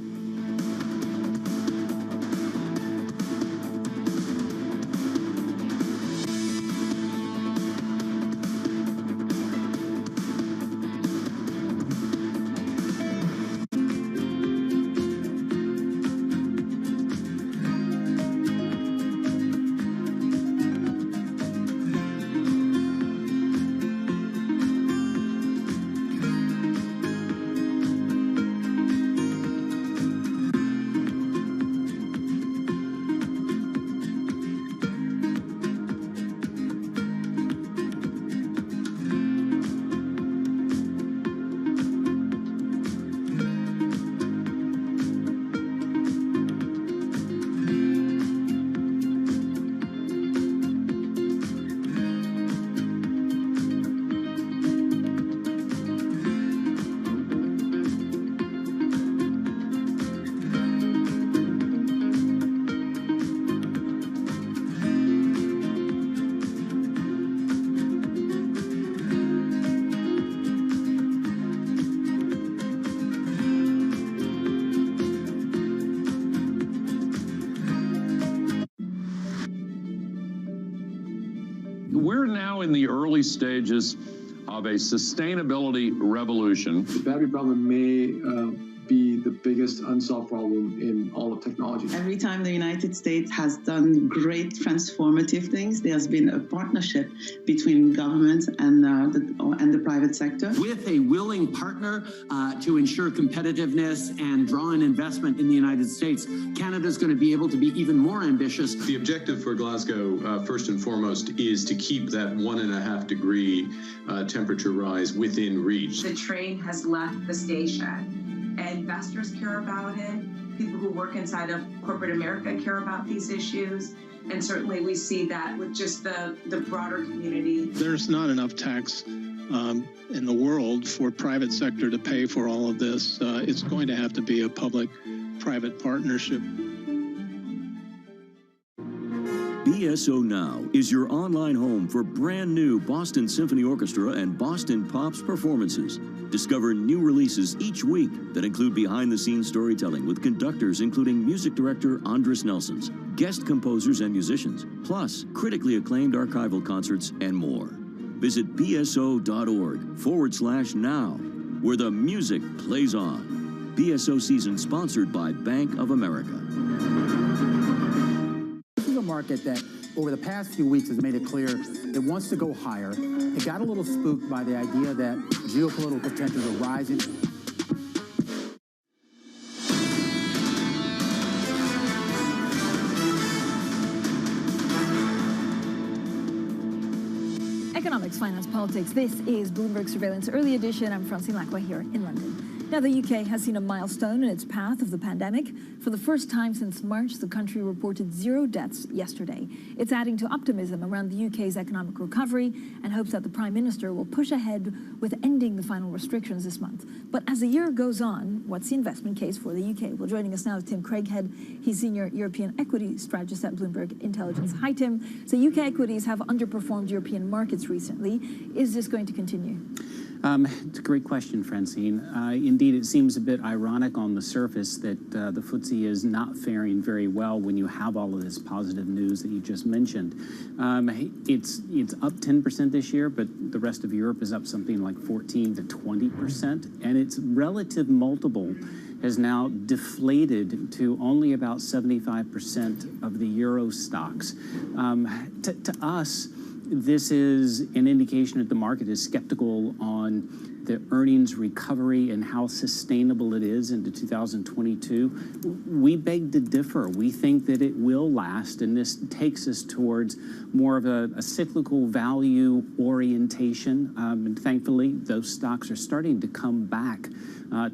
We're now in the early stages of a sustainability revolution.
The battery problem may be the biggest unsolved problem in all of technology.
Every time the United States has done great transformative things, there's been a partnership between government and the private sector.
With a willing partner to ensure competitiveness and draw in investment in the United States, Canada's going to be able to be even more ambitious.
The objective for Glasgow, first and foremost, is to keep that 1.5 degree temperature rise within reach.
The train has left the station. Investors care about it. People who work inside of corporate America care about these issues. And certainly we see that with just the broader community.
There's not enough tax in the world for private sector to pay for all of this. It's going to have to be a public-private partnership.
BSO Now is your online home for brand new Boston Symphony Orchestra and Boston Pops performances. Discover new releases each week that include behind-the-scenes storytelling with conductors including music director Andres Nelsons, guest composers and musicians, plus critically acclaimed archival concerts and more. Visit bso.org/now, where the music plays on. BSO season sponsored by Bank of America.
This is a market that over the past few weeks has made it clear it wants to go higher. It got a little spooked by the idea that geopolitical tensions are rising.
Economics, Finance, Politics. This is Bloomberg Surveillance Early Edition. I'm Francine Lacqua here in London. Now, the UK has seen a milestone in its path of the pandemic. For the first time since March, the country reported 0 deaths yesterday. It's adding to optimism around the UK's economic recovery and hopes that the Prime Minister will push ahead with ending the final restrictions this month. But as the year goes on, what's the investment case for the UK? Well, joining us now is Tim Craighead. He's Senior European Equity Strategist at Bloomberg Intelligence. Hi, Tim. So UK equities have underperformed European markets recently. Is this going to continue?
It's a great question, Francine. Indeed, it seems a bit ironic on the surface that the Ftse is not faring very well when you have all of this positive news that you just mentioned. It's up 10% this year, but the rest of Europe is up something like 14 to 20%, and its relative multiple has now deflated to only about 75% of the Euro stocks. To us, this is an indication that the market is skeptical on the earnings recovery and how sustainable it is into 2022. We beg to differ. We think that it will last, and this takes us towards more of a cyclical value orientation. And thankfully, those stocks are starting to come back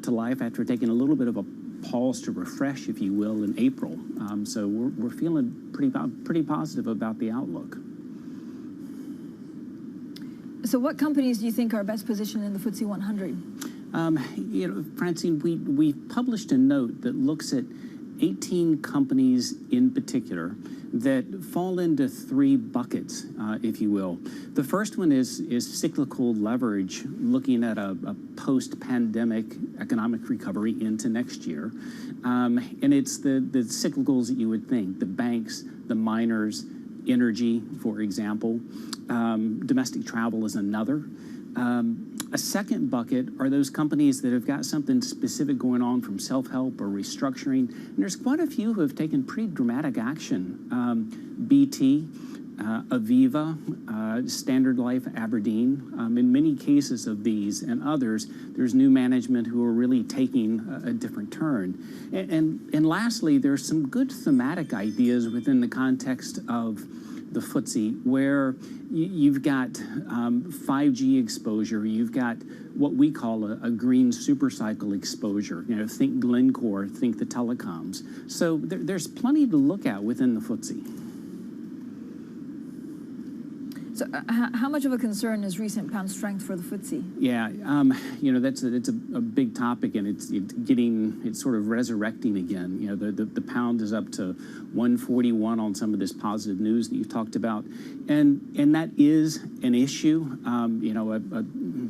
to life after taking a little bit of a pause to refresh, if you will, in April. So we're feeling pretty positive about the outlook.
So what companies do you think are best positioned in the FTSE 100?
Francine, we published a note that looks at 18 companies in particular that fall into 3 buckets, if you will. The first one is cyclical leverage, looking at a post-pandemic economic recovery into next year. And it's the cyclicals that you would think, the banks, the miners, energy, for example. Domestic travel is another. A second bucket are those companies that have got something specific going on from self-help or restructuring. And there's quite a few who have taken pretty dramatic action. BT, Aviva, Standard Life, Aberdeen. In many cases of these and others, there's new management who are really taking a different turn. And lastly, there's some good thematic ideas within the context of the Ftse, where you've got 5G exposure, you've got what we call a green supercycle exposure. Think Glencore, think the telecoms. So there's plenty to look at within the Ftse.
So how much of a concern is recent pound strength for the Ftse?
Yeah, it's a big topic, and it's sort of resurrecting again. The pound is up to 141 on some of this positive news that you've talked about, and that is an issue.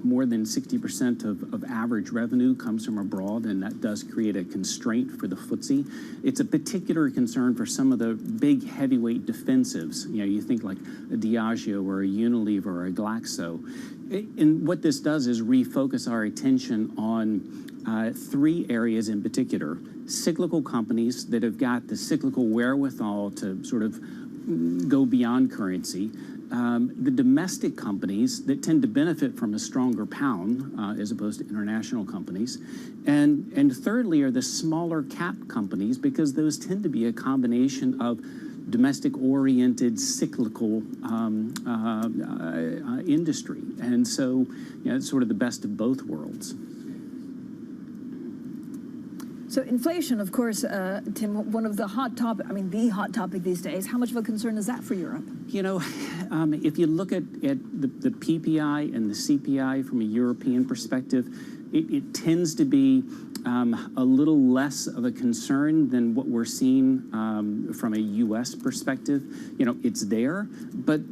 More than 60% of average revenue comes from abroad, and that does create a constraint for the Ftse. It's a particular concern for some of the big heavyweight defensives. You think like a Diageo or a Unilever or a Glaxo. And what this does is refocus our attention on 3 areas in particular. Cyclical companies that have got the cyclical wherewithal to sort of go beyond currency. The domestic companies that tend to benefit from a stronger pound as opposed to international companies. And thirdly are the smaller cap companies, because those tend to be a combination of domestic-oriented cyclical industry. And so it's sort of the best of both worlds.
So inflation, of course, Tim, one of the hot topic, the hot topic these days. How much of a concern is that for Europe?
If you look at the PPI and the CPI from a European perspective, it tends to be a little less of a concern than what we're seeing from a U.S. perspective. It's there, but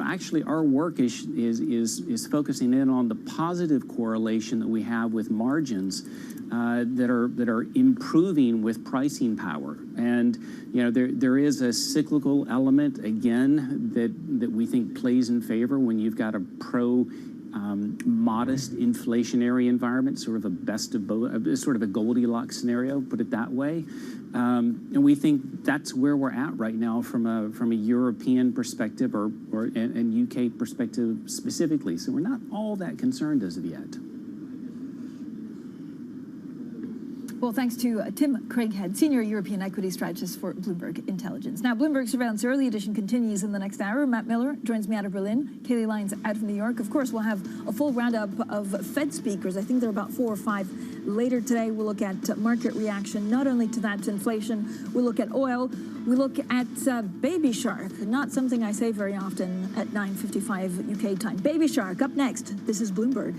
actually our work is focusing in on the positive correlation that we have with margins that are improving with pricing power. And there is a cyclical element again that we think plays in favor when you've got a modest inflationary environment, sort of a best of both, sort of a Goldilocks scenario, put it that way. And we think that's where we're at right now from a European perspective and UK perspective specifically. So we're not all that concerned as of yet.
Well, thanks to Tim Craighead, Senior European Equity Strategist for Bloomberg Intelligence. Now, Bloomberg Surveillance Early Edition continues in the next hour. Matt Miller joins me out of Berlin. Kaylee Lyons out from New York. Of course, we'll have a full roundup of Fed speakers. I think there are about 4 or 5 later today. We'll look at market reaction, not only to that, to inflation. We'll look at oil. We look at Baby Shark, not something I say very often at 9:55 UK time. Baby Shark up next. This is Bloomberg.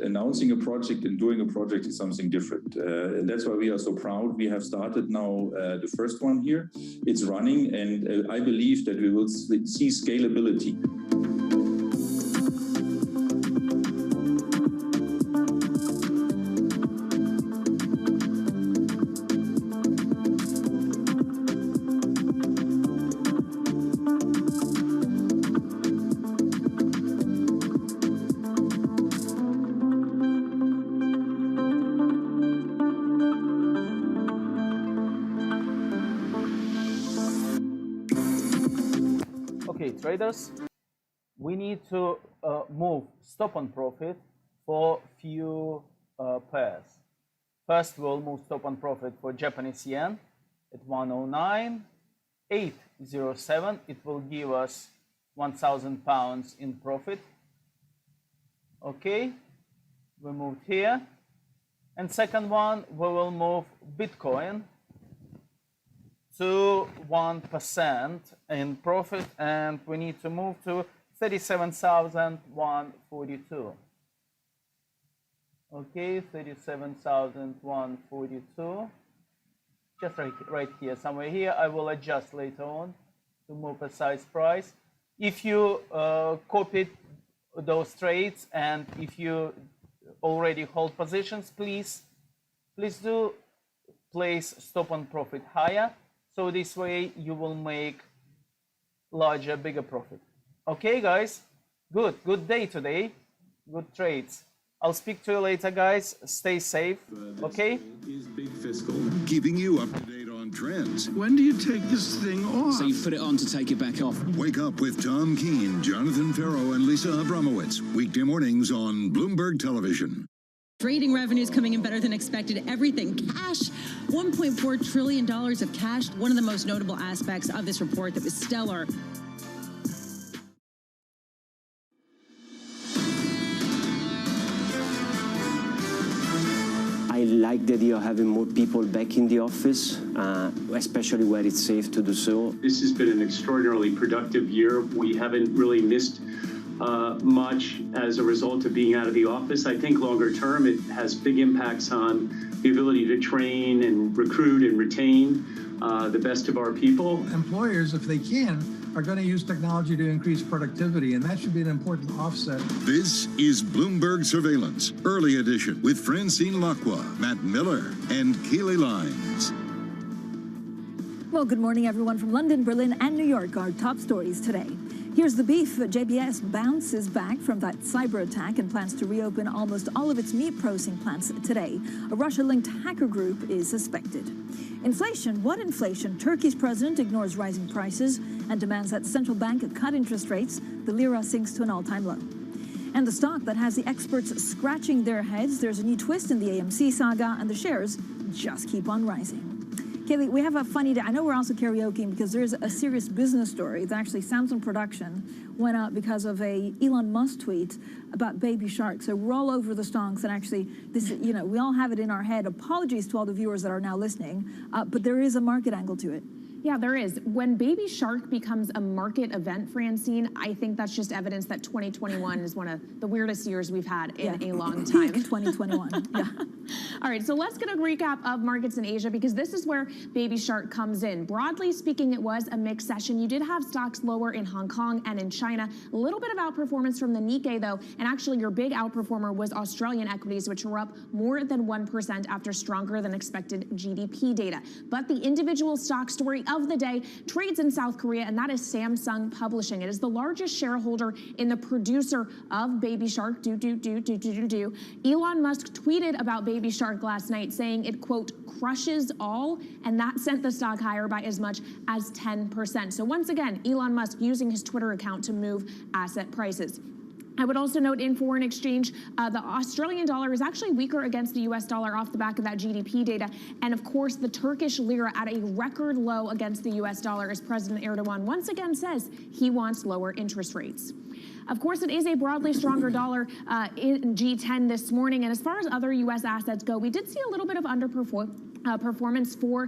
Announcing a project and doing a project is something different. And that's why we are so proud. We have started now the first one here. It's running, and I believe that we will see scalability.
Traders, we need to move stop on profit for few pairs. First, we'll move stop on profit for Japanese yen at 109.807. It will give us 1,000 pounds in profit. Okay, we moved here. And second one, we will move Bitcoin to 1% in profit, and we need to move to 37,142. Okay, 37,142. Just right here, somewhere here. I will adjust later on to more precise price. If you copied those trades and if you already hold positions, please do place stop on profit higher. So this way you will make larger, bigger profit. Okay, guys, good day today, good trades. I'll speak to you later, guys. Stay safe. Okay.
Is Big Fiscal keeping you up to date on trends? When do you take this thing off?
So you put it on to take it back off.
Wake up with Tom Keene, Jonathan Ferro, and Lisa Abramowitz weekday mornings on Bloomberg Television.
Trading revenues coming in better than expected. Everything cash, $1.4 trillion of cash. One of the most notable aspects of this report that was stellar.
I like the idea of having more people back in the office, especially where it's safe to do so.
This has been an extraordinarily productive year. We haven't really missed much as a result of being out of the office. I think longer term, it has big impacts on the ability to train and recruit and retain the best of our people.
Employers, if they can, are going to use technology to increase productivity, and that should be an important offset.
This is Bloomberg Surveillance, Early Edition, with Francine Lacqua, Matt Miller, and Keely Lyons.
Well, good morning, everyone from London, Berlin, and New York. Our top stories today. Here's the beef. JBS bounces back from that cyber attack and plans to reopen almost all of its meat processing plants today. A Russia-linked hacker group is suspected. Inflation. What inflation? Turkey's president ignores rising prices and demands that the central bank cut interest rates. The lira sinks to an all-time low. And the stock that has the experts scratching their heads. There's a new twist in the AMC saga, and the shares just keep on rising. Kaylee, we have a funny day. I know we're also karaokeing because there's a serious business story that actually Samsung production went out because of a Elon Musk tweet about baby sharks. So we're all over the stonks, and actually, this, we all have it in our head. Apologies to all the viewers that are now listening, but there is a market angle to it.
Yeah, there is. When Baby Shark becomes a market event, Francine, I think that's just evidence that 2021 is one of the weirdest years we've had in a long time.
2021, yeah.
All right, so let's get a recap of markets in Asia, because this is where Baby Shark comes in. Broadly speaking, it was a mixed session. You did have stocks lower in Hong Kong and in China. A little bit of outperformance from the Nikkei, though, and actually your big outperformer was Australian equities, which were up more than 1% after stronger than expected GDP data. But the individual stock story of the day trades in South Korea, and that is Samsung Publishing. It is the largest shareholder in the producer of Baby Shark. Elon Musk tweeted about Baby Shark last night, saying it, quote, crushes all, and that sent the stock higher by as much as 10%. So once again, Elon Musk using his Twitter account to move asset prices. I would also note in foreign exchange, the Australian dollar is actually weaker against the US dollar off the back of that GDP data. And of course, the Turkish lira at a record low against the US dollar as President Erdogan once again says he wants lower interest rates. Of course, it is a broadly stronger dollar in G10 this morning. And as far as other U.S. assets go, we did see a little bit of performance for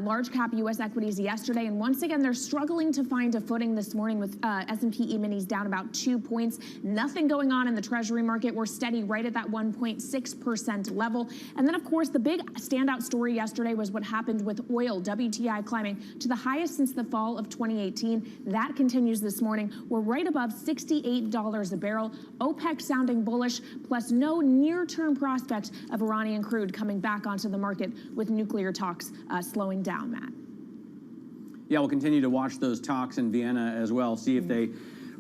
large cap U.S. equities yesterday. And once again, they're struggling to find a footing this morning with S&P E-minis down about 2 points. Nothing going on in the Treasury market. We're steady right at that 1.6% level. And then, of course, the big standout story yesterday was what happened with oil, WTI climbing to the highest since the fall of 2018. That continues this morning. We're right above $68 a barrel. OPEC sounding bullish, plus no near-term prospect of Iranian crude coming back onto the market with nuclear talks slowing down, Matt.
Yeah, we'll continue to watch those talks in Vienna as well, see if they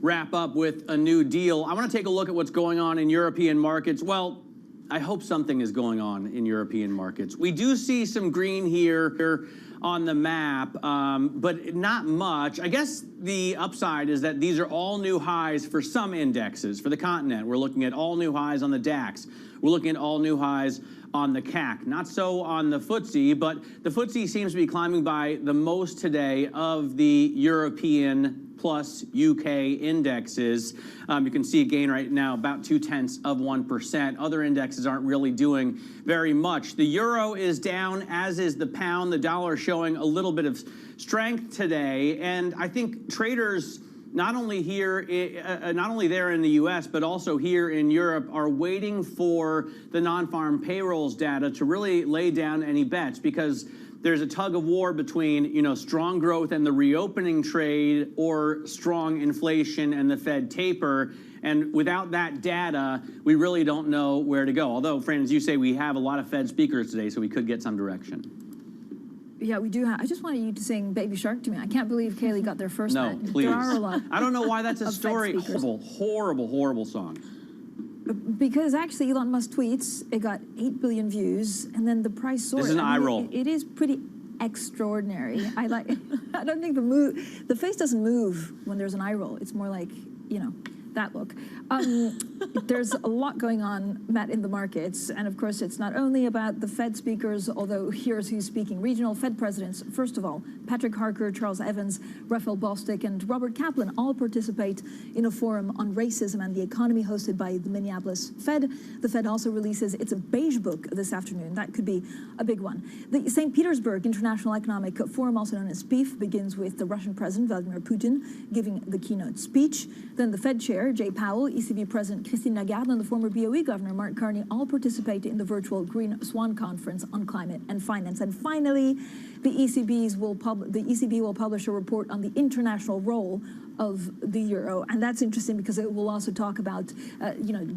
wrap up with a new deal. I want to take a look at what's going on in European markets. Well, I hope something is going on in European markets. We do see some green here on the map, but not much. I guess the upside is that these are all new highs for some indexes. For the continent, we're looking at all new highs on the DAX. We're looking at all new highs on the CAC. Not so on the Ftse, but the Ftse seems to be climbing by the most today of the European plus UK indexes. You can see a gain right now about 0.2%. Other indexes aren't really doing very much. The euro is down, as is the pound. The dollar showing a little bit of strength today. And I think traders, not only there in the US, but also here in Europe, are waiting for the non-farm payrolls data to really lay down any bets, because there's a tug of war between, strong growth and the reopening trade, or strong inflation and the Fed taper. And without that data, we really don't know where to go. Although, Fran, as you say, we have a lot of Fed speakers today, so we could get some direction.
Yeah, we do. I just wanted you to sing Baby Shark to me. I can't believe Kaylee got there first.
No, please.
There are a lot.
I don't know why that's a story. Horrible song.
Because actually, Elon Musk tweets, it got 8 billion views, and then the price soared.
This is an eye roll.
It is pretty extraordinary. I don't think the face doesn't move when there's an eye roll. It's more like, that look. There's a lot going on, Matt, in the markets. And of course, it's not only about the Fed speakers, although here's who's speaking. Regional Fed presidents, first of all, Patrick Harker, Charles Evans, Raphael Bostic, and Robert Kaplan all participate in a forum on racism and the economy hosted by the Minneapolis Fed. The Fed also releases its beige book this afternoon. That could be a big one. The St. Petersburg International Economic Forum, also known as PIF, begins with the Russian President Vladimir Putin giving the keynote speech. Then the Fed chair, Jay Powell, ECB President Christine Lagarde, and the former BOE Governor Mark Carney all participate in the virtual Green Swan Conference on climate and finance. And finally, the ECB will publish a report on the international role of the euro. And that's interesting because it will also talk about,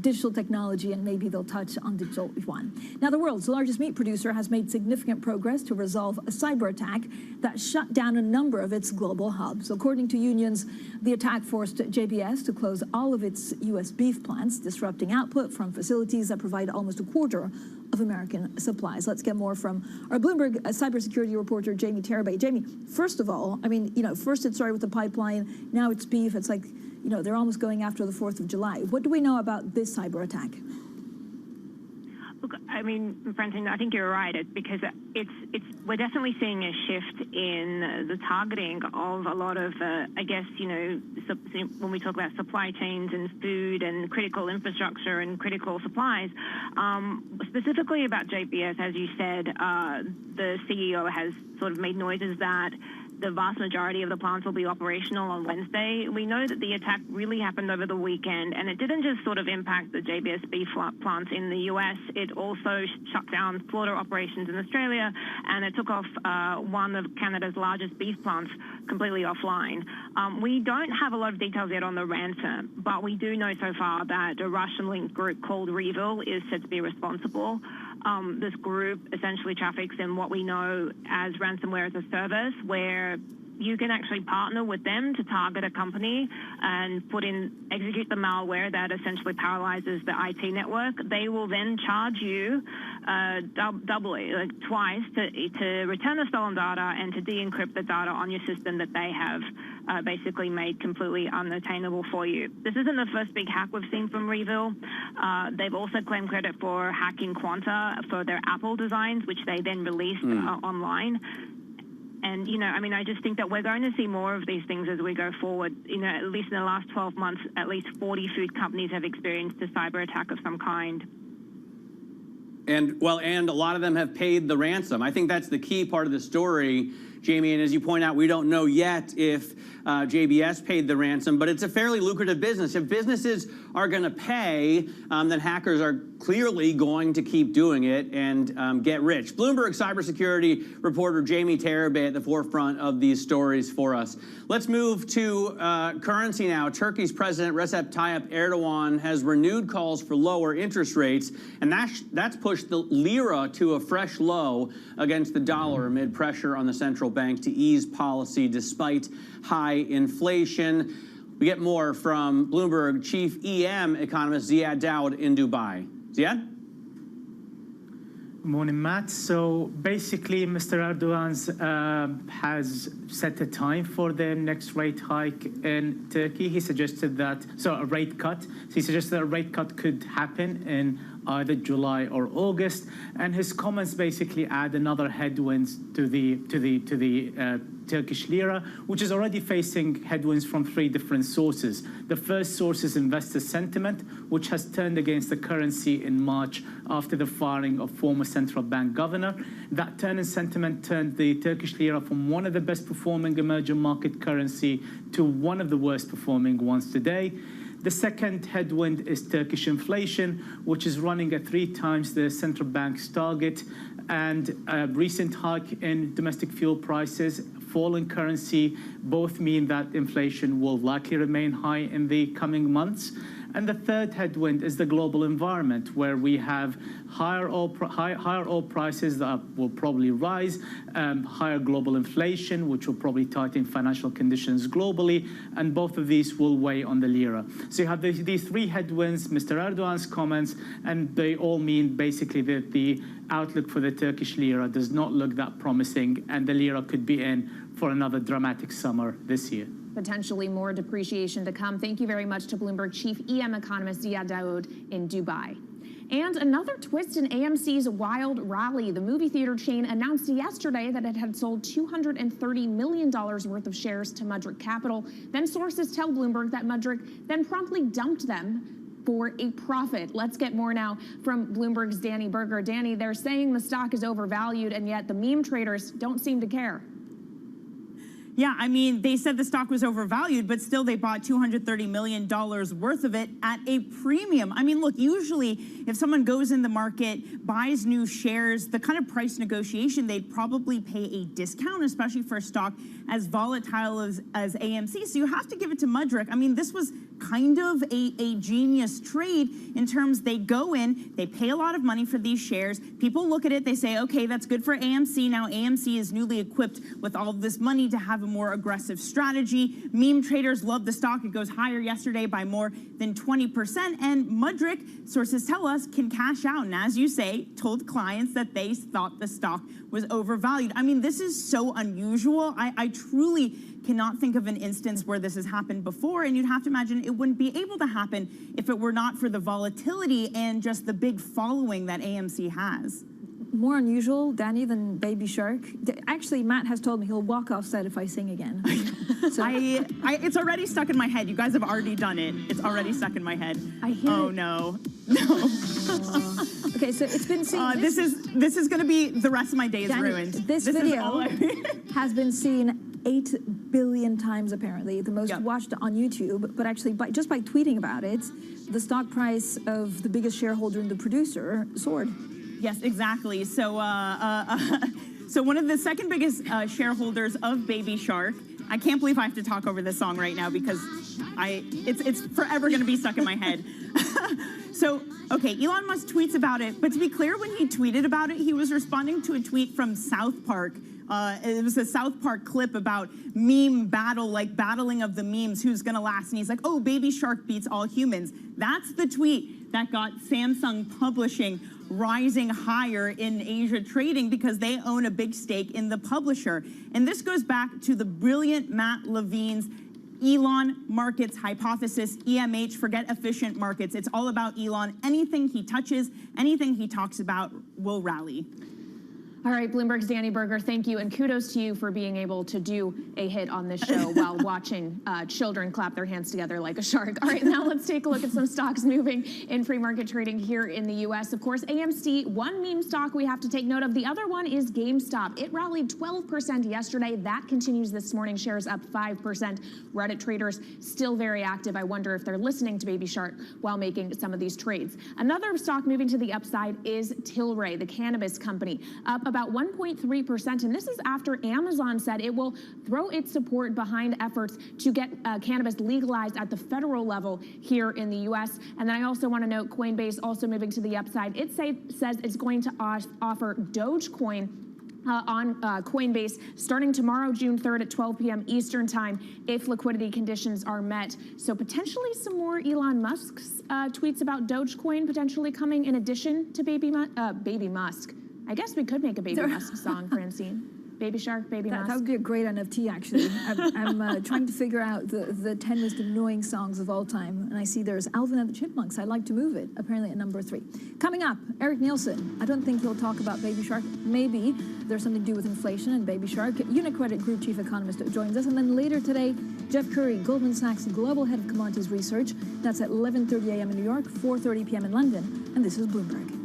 digital technology, and maybe they'll touch on digital yuan. Now, the world's largest meat producer has made significant progress to resolve a cyber attack that shut down a number of its global hubs. According to unions, the attack forced JBS to close all of its U.S. beef plants, disrupting output from facilities that provide almost a quarter of American supplies. Let's get more from our Bloomberg cybersecurity reporter, Jamie Terabay. Jamie, first of all, first it started with the pipeline, now it's beef. It's like, they're almost going after the 4th of July. What do we know about this cyber attack?
Look, Francine, I think you're right. Because we're definitely seeing a shift in the targeting of a lot of, when we talk about supply chains and food and critical infrastructure and critical supplies, specifically about JBS, as you said, the CEO has sort of made noises that the vast majority of the plants will be operational on Wednesday. We know that the attack really happened over the weekend, and it didn't just sort of impact the JBS beef plants in the US. It also shut down slaughter operations in Australia, and it took off one of Canada's largest beef plants completely offline. We don't have a lot of details yet on the ransom, but we do know so far that a Russian-linked group called Revil is said to be responsible. This group essentially traffics in what we know as ransomware as a service, where you can actually partner with them to target a company and execute the malware that essentially paralyzes the IT network. They will then charge you doubly, twice, to return the stolen data and to de-encrypt the data on your system that they have basically made completely unattainable for you. This isn't the first big hack we've seen from Revil. They've also claimed credit for hacking Quanta for their Apple designs, which they then released online. And, I just think that we're going to see more of these things as we go forward. At least in the last 12 months, at least 40 food companies have experienced a cyber attack of some kind.
And a lot of them have paid the ransom. I think that's the key part of the story, Jamie. And as you point out, we don't know yet if JBS paid the ransom, but it's a fairly lucrative business. If businesses are going to pay, then hackers are clearly going to keep doing it and get rich. Bloomberg cybersecurity reporter Jamie Terabay at the forefront of these stories for us. Let's move to currency now. Turkey's President Recep Tayyip Erdogan has renewed calls for lower interest rates, and that's pushed the lira to a fresh low against the dollar amid pressure on the central bank to ease policy despite high inflation. We get more from Bloomberg chief EM economist Ziad Daoud in Dubai. Ziad?
Good morning, Matt. So basically, Mr. Erdogan has set a time for the next rate hike in Turkey. He suggested a rate cut. So he suggested that a rate cut could happen in either July or August, and his comments basically add another headwind to the Turkish lira, which is already facing headwinds from three different sources. The first source is investor sentiment, which has turned against the currency in March after the firing of former central bank governor. That turn in sentiment turned the Turkish lira from one of the best performing emerging market currency to one of the worst performing ones today. The second headwind is Turkish inflation, which is running at 3 times the central bank's target, and a recent hike in domestic fuel prices, falling currency, both mean that inflation will likely remain high in the coming months. And the third headwind is the global environment, where we have higher oil prices that will probably rise, higher global inflation, which will probably tighten financial conditions globally, and both of these will weigh on the lira. So you have these three headwinds, Mr. Erdogan's comments, and they all mean basically that the outlook for the Turkish lira does not look that promising, and the lira could be in for another dramatic summer this year.
Potentially more depreciation to come. Thank you very much to Bloomberg chief EM economist Ziad Daoud in Dubai. And another twist in AMC's wild rally. The movie theater chain announced yesterday that it had sold $230 million worth of shares to Mudrick Capital. Then sources tell Bloomberg that Mudrick then promptly dumped them for a profit. Let's get more now from Bloomberg's Danny Berger. Danny, they're saying the stock is overvalued, and yet the meme traders don't seem to care.
Yeah, I mean, they said the stock was overvalued, but still they bought $230 million worth of it at a premium. I mean, look, usually if someone goes in the market, buys new shares, the kind of price negotiation, they'd probably pay a discount, especially for a stock as volatile as AMC. So you have to give it to Mudrick. I mean, this was kind of a genius trade in terms they go in, they pay a lot of money for these shares. People look at it, they say, okay, that's good for AMC. Now AMC is newly equipped with all this money to have a more aggressive strategy. Meme traders love the stock. It goes higher yesterday by more than 20%. And Mudrick, sources tell us, can cash out. And as you say, told clients that they thought the stock was overvalued. I mean, this is so unusual. I truly cannot think of an instance where this has happened before, and you'd have to imagine it wouldn't be able to happen if it were not for the volatility and just the big following that AMC has.
More unusual, Danny, than Baby Shark. Actually, Matt has told me he'll walk off set if I sing again. So.
It's already stuck in my head. You guys have already done it. It's already stuck in my head.
I hear
Oh
it.
no.
Okay, so it's been seen.
This is going to be the rest of my day is
Danny,
ruined.
This video has been seen 8 billion times, apparently, the most watched on YouTube. But actually, just by tweeting about it, the stock price of the biggest shareholder and the producer soared.
Yes, exactly. So, so one of the second biggest shareholders of Baby Shark. I can't believe I have to talk over this song right now because it's forever going to be stuck in my head. So, okay, Elon Musk tweets about it, but to be clear, when he tweeted about it, he was responding to a tweet from South Park. It was a South Park clip about meme battle, like battling of the memes, who's going to last. And he's like, oh, Baby Shark beats all humans. That's the tweet that got Samsung Publishing rising higher in Asia trading because they own a big stake in the publisher. And this goes back to the brilliant Matt Levine's Elon markets hypothesis, EMH, forget efficient markets. It's all about Elon. Anything he touches, anything he talks about will rally.
All right, Bloomberg's Danny Berger, thank you, and kudos to you for being able to do a hit on this show while watching children clap their hands together like a shark. All right, now let's take a look at some stocks moving in pre-market trading here in the U.S. Of course, AMC, one meme stock we have to take note of. The other one is GameStop. It rallied 12% yesterday. That continues this morning. Shares up 5%. Reddit traders still very active. I wonder if they're listening to Baby Shark while making some of these trades. Another stock moving to the upside is Tilray, the cannabis company, up about 1.3%, and this is after Amazon said it will throw its support behind efforts to get cannabis legalized at the federal level here in the U.S. And then I also want to note Coinbase also moving to the upside. It says it's going to offer Dogecoin on Coinbase starting tomorrow, June 3rd at 12 p.m. Eastern time if liquidity conditions are met. So potentially some more Elon Musk's tweets about Dogecoin potentially coming in addition to Baby Musk. I guess we could make a Baby Musk song, Francine. Baby Shark, Baby Musk.
That would be a great NFT, actually. I'm trying to figure out the 10 most annoying songs of all time, and I see there's Alvin and the Chipmunks. I'd like to move it, apparently at number 3. Coming up, Eric Nielsen. I don't think he'll talk about Baby Shark. Maybe there's something to do with inflation and Baby Shark. UniCredit Group Chief Economist joins us, and then later today, Jeff Curry, Goldman Sachs Global Head of Commodities Research. That's at 11:30 a.m. in New York, 4:30 p.m. in London, and this is Bloomberg.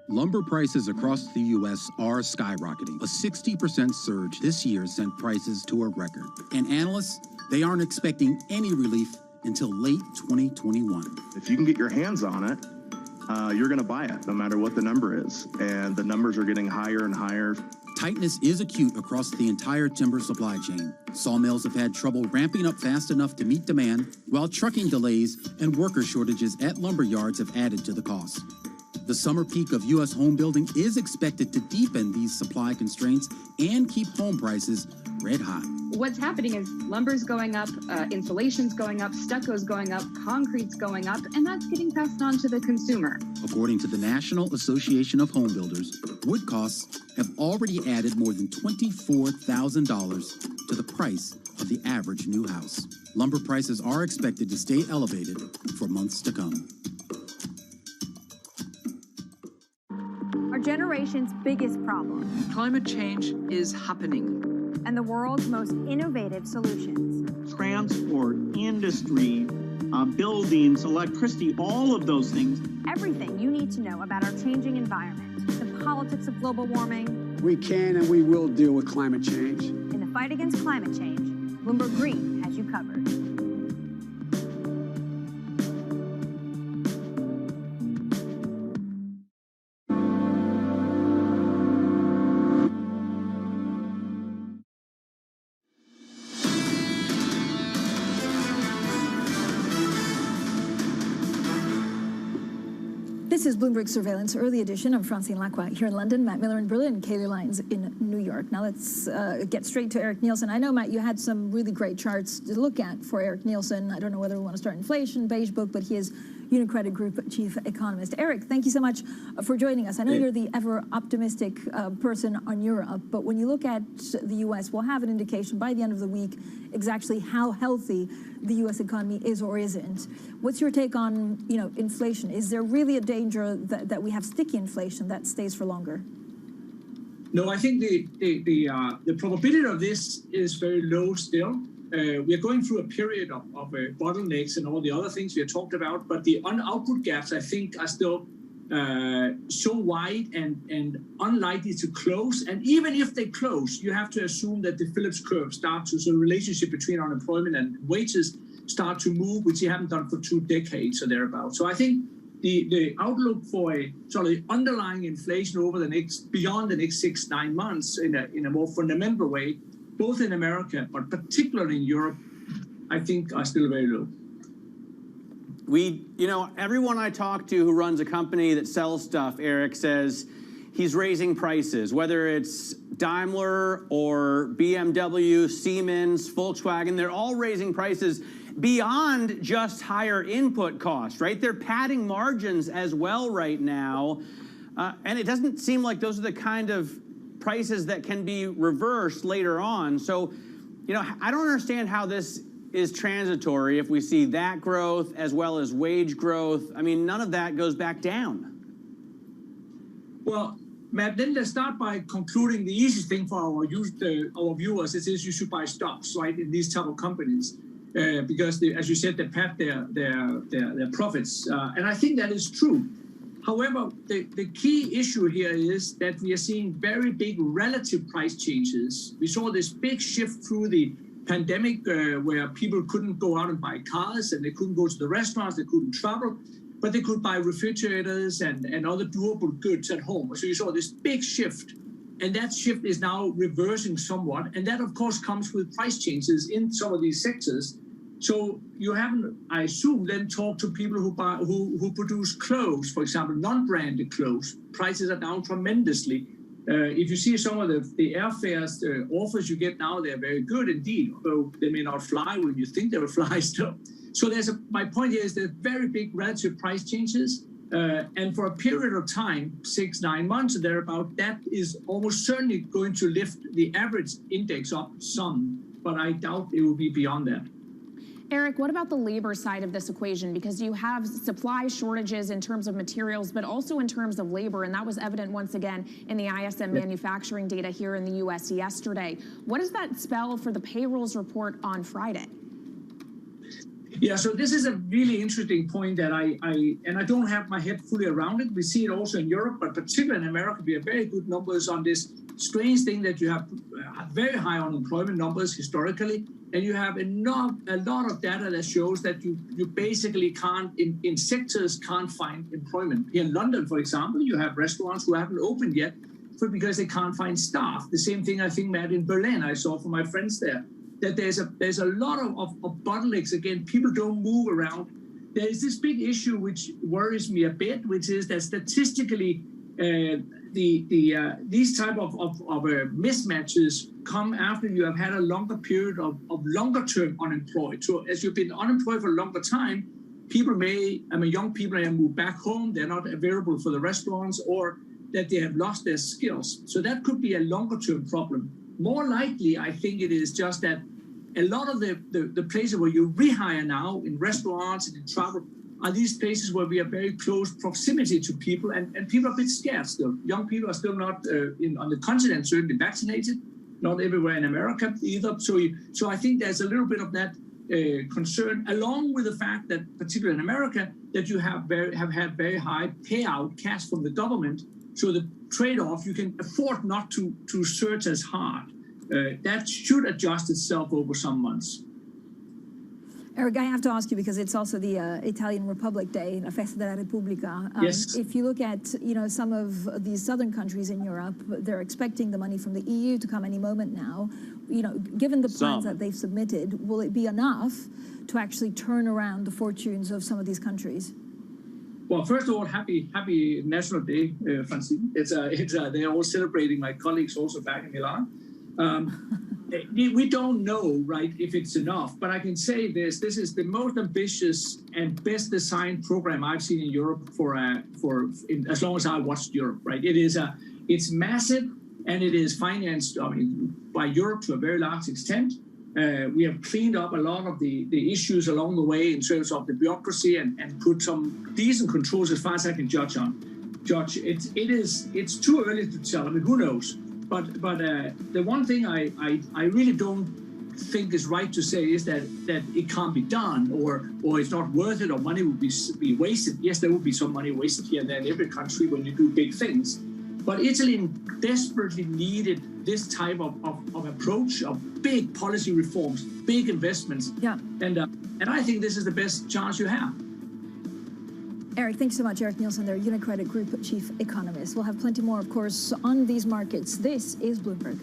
Lumber prices across the U.S. are skyrocketing. A 60% surge this year sent prices to a record. And analysts, they aren't expecting any relief until late 2021.
If you can get your hands on it, you're going to buy it, no matter what the number is. And the numbers are getting higher and higher.
Tightness is acute across the entire timber supply chain. Sawmills have had trouble ramping up fast enough to meet demand, while trucking delays and worker shortages at lumber yards have added to the cost. The summer peak of U.S. home building is expected to deepen these supply constraints and keep home prices red hot.
What's happening is lumber's going up, insulation's going up, stucco's going up, concrete's going up, and that's getting passed on to the consumer.
According to the National Association of Home Builders, wood costs have already added more than $24,000 to the price of the average new house. Lumber prices are expected to stay elevated for months to come.
Our generation's biggest problem.
Climate change is happening.
And the world's most innovative solutions.
Transport, industry, buildings, electricity, all of those things.
Everything you need to know about our changing environment, the politics of global warming.
We can and we will deal with climate change.
In the fight against climate change, Bloomberg Green has you covered.
This is Bloomberg Surveillance Early Edition. I'm Francine Lacqua here in London, Matt Miller in Berlin, and Kaylee Lyons in New York. Now let's get straight to Eric Nielsen. I know, Matt, you had some really great charts to look at for Eric Nielsen. I don't know whether we want to start inflation, Beige Book, but he is UniCredit Group Chief Economist. Eric, thank you so much for joining us. I know you're the ever optimistic person on Europe, but when you look at the U.S., we'll have an indication by the end of the week exactly how healthy the U.S. economy is or isn't. What's your take on, inflation? Is there really a danger that we have sticky inflation that stays for longer?
No, I think the probability of this is very low still. We are going through a period of bottlenecks and all the other things we have talked about, but the output gaps, I think, are still so wide and unlikely to close. And even if they close, you have to assume that the Phillips curve starts to, so the relationship between unemployment and wages start to move, which you haven't done for 2 decades or thereabouts. So I think the outlook for a sort of underlying inflation over beyond the next 6-9 months in a more fundamental way, both in America, but particularly in Europe, I think are still very low.
Everyone I talk to who runs a company that sells stuff, Eric, says he's raising prices, whether it's Daimler or BMW, Siemens, Volkswagen, they're all raising prices beyond just higher input costs, right? They're padding margins as well right now. And it doesn't seem like those are the kind of prices that can be reversed later on. So, I don't understand how this is transitory if we see that growth as well as wage growth. I mean, none of that goes back down.
Well, Matt, then let's start by concluding the easiest thing for our viewers is you should buy stocks, right, in these type of companies. Because, as you said, they pad their profits. And I think that is true. However, the key issue here is that we are seeing very big relative price changes. We saw this big shift through the pandemic where people couldn't go out and buy cars and they couldn't go to the restaurants, they couldn't travel, but they could buy refrigerators and other durable goods at home. So you saw this big shift. And that shift is now reversing somewhat. And that, of course, comes with price changes in some of these sectors. So you haven't, I assume, then talked to people who produce clothes, for example, non-branded clothes. Prices are down tremendously. If you see some of the airfares, the offers you get now, they're very good indeed, although they may not fly when you think they will fly still. So my point here is there's very big relative price changes. And for a period of time, 6-9 months or thereabout, that is almost certainly going to lift the average index up some, but I doubt it will be beyond that.
Eric, what about the labor side of this equation? Because you have supply shortages in terms of materials, but also in terms of labor, and that was evident once again in the ISM manufacturing data here in the U.S. yesterday. What does that spell for the payrolls report on Friday?
Yeah, so this is a really interesting point that I don't have my head fully around it. We see it also in Europe, but particularly in America, we have very good numbers on this strange thing that you have very high unemployment numbers historically, and you have a lot of data that shows that you basically can't, in sectors, can't find employment. Here in London, for example, you have restaurants who haven't opened yet because they can't find staff. The same thing, I think, Matt, in Berlin, I saw from my friends there, that there's a lot of bottlenecks. Again, people don't move around. there is this big issue which worries me a bit, which is that statistically, these type of mismatches come after you have had a longer period of longer-term unemployed. So as you've been unemployed for a longer time, young people may move back home, they're not available for the restaurants, or that they have lost their skills. So that could be a longer-term problem. More likely, I think it is just that a lot of the places where you rehire now, in restaurants and in travel, are these places where we have very close proximity to people, and people are a bit scared still. Young people are still not on the continent certainly vaccinated, not everywhere in America either. So I think there's a little bit of that concern, along with the fact that, particularly in America, that you have had very high payout cash from the government. So the trade-off, you can afford not to search as hard. That should adjust itself over some months.
Eric, I have to ask you, because it's also the Italian Republic Day, La Festa della Repubblica.
Yes.
If you look at some of these southern countries in Europe, they're expecting the money from the EU to come any moment now. Given the plans that they've submitted, will it be enough to actually turn around the fortunes of some of these countries?
Well, first of all, happy National Day, Francine. They're all celebrating. My colleagues also back in Milan. We don't know, right, if it's enough, but I can say this is the most ambitious and best designed program I've seen in Europe for as long as I watched Europe, right? It's massive, and it is financed by Europe to a very large extent. We have cleaned up a lot of the issues along the way in terms of the bureaucracy and put some decent controls as far as I can judge. It's too early to tell. Who knows? But the one thing I really don't think is right to say is that it can't be done, or it's not worth it, or money would be wasted. Yes, there would be some money wasted here and there in every country when you do big things. But Italy desperately needed this type of approach, of big policy reforms, big investments.
Yeah.
And I think this is the best chance you have.
Eric, thanks so much. Eric Nielsen there, UniCredit Group Chief Economist. We'll have plenty more, of course, on these markets. This is Bloomberg.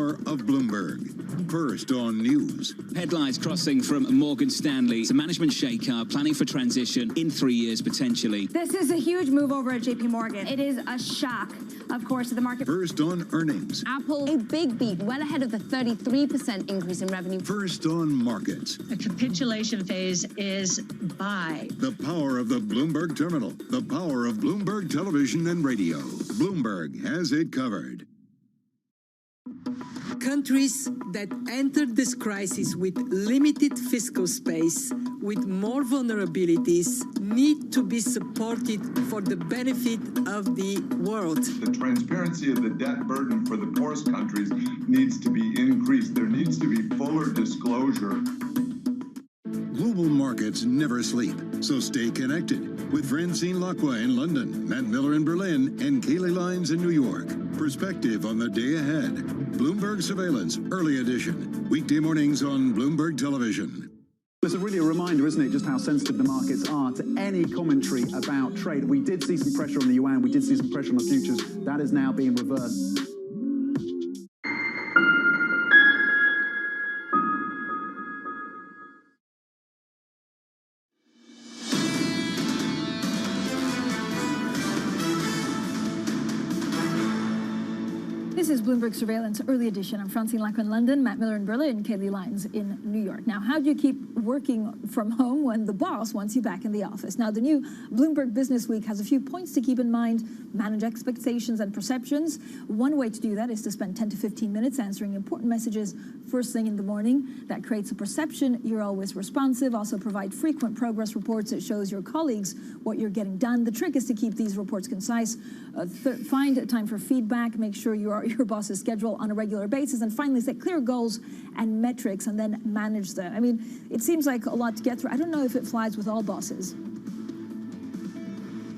power of Bloomberg. First on news.
Headlines crossing from Morgan Stanley to management shakeup, planning for transition in 3 years potentially.
This is a huge move over at JP Morgan. It is a shock, of course, to the market.
First on earnings.
Apple, a big beat, well ahead of the 33% increase in revenue.
First on markets.
The capitulation phase is by.
The power of the Bloomberg terminal. The power of Bloomberg television and radio. Bloomberg has it covered.
Countries that entered this crisis with limited fiscal space, with more vulnerabilities, need to be supported for the benefit of the world.
The transparency of the debt burden for the poorest countries needs to be increased. There needs to be fuller disclosure.
Global markets never sleep, so stay connected with Francine Lacqua in London, Matt Miller in Berlin, and Kaylee Lyons in New York. Perspective on the day ahead. Bloomberg Surveillance, early edition. Weekday mornings on Bloomberg Television.
It's really a reminder, isn't it, just how sensitive the markets are to any commentary about trade. We did see some pressure on the yuan, we did see some pressure on the futures. That is now being reversed.
This is Bloomberg Surveillance Early Edition. I'm Francine Lacqua in London, Matt Miller in Berlin, Kaylee Lyons in New York. Now, how do you keep working from home when the boss wants you back in the office? Now, the new Bloomberg Business Week has a few points to keep in mind, manage expectations and perceptions. One way to do that is to spend 10 to 15 minutes answering important messages first thing in the morning. That creates a perception you're always responsive. Also provide frequent progress reports that shows your colleagues what you're getting done. The trick is to keep these reports concise. Find time for feedback. Make sure your boss's schedule on a regular basis. And finally, set clear goals and metrics and then manage them. I mean, it seems like a lot to get through. I don't know if it flies with all bosses.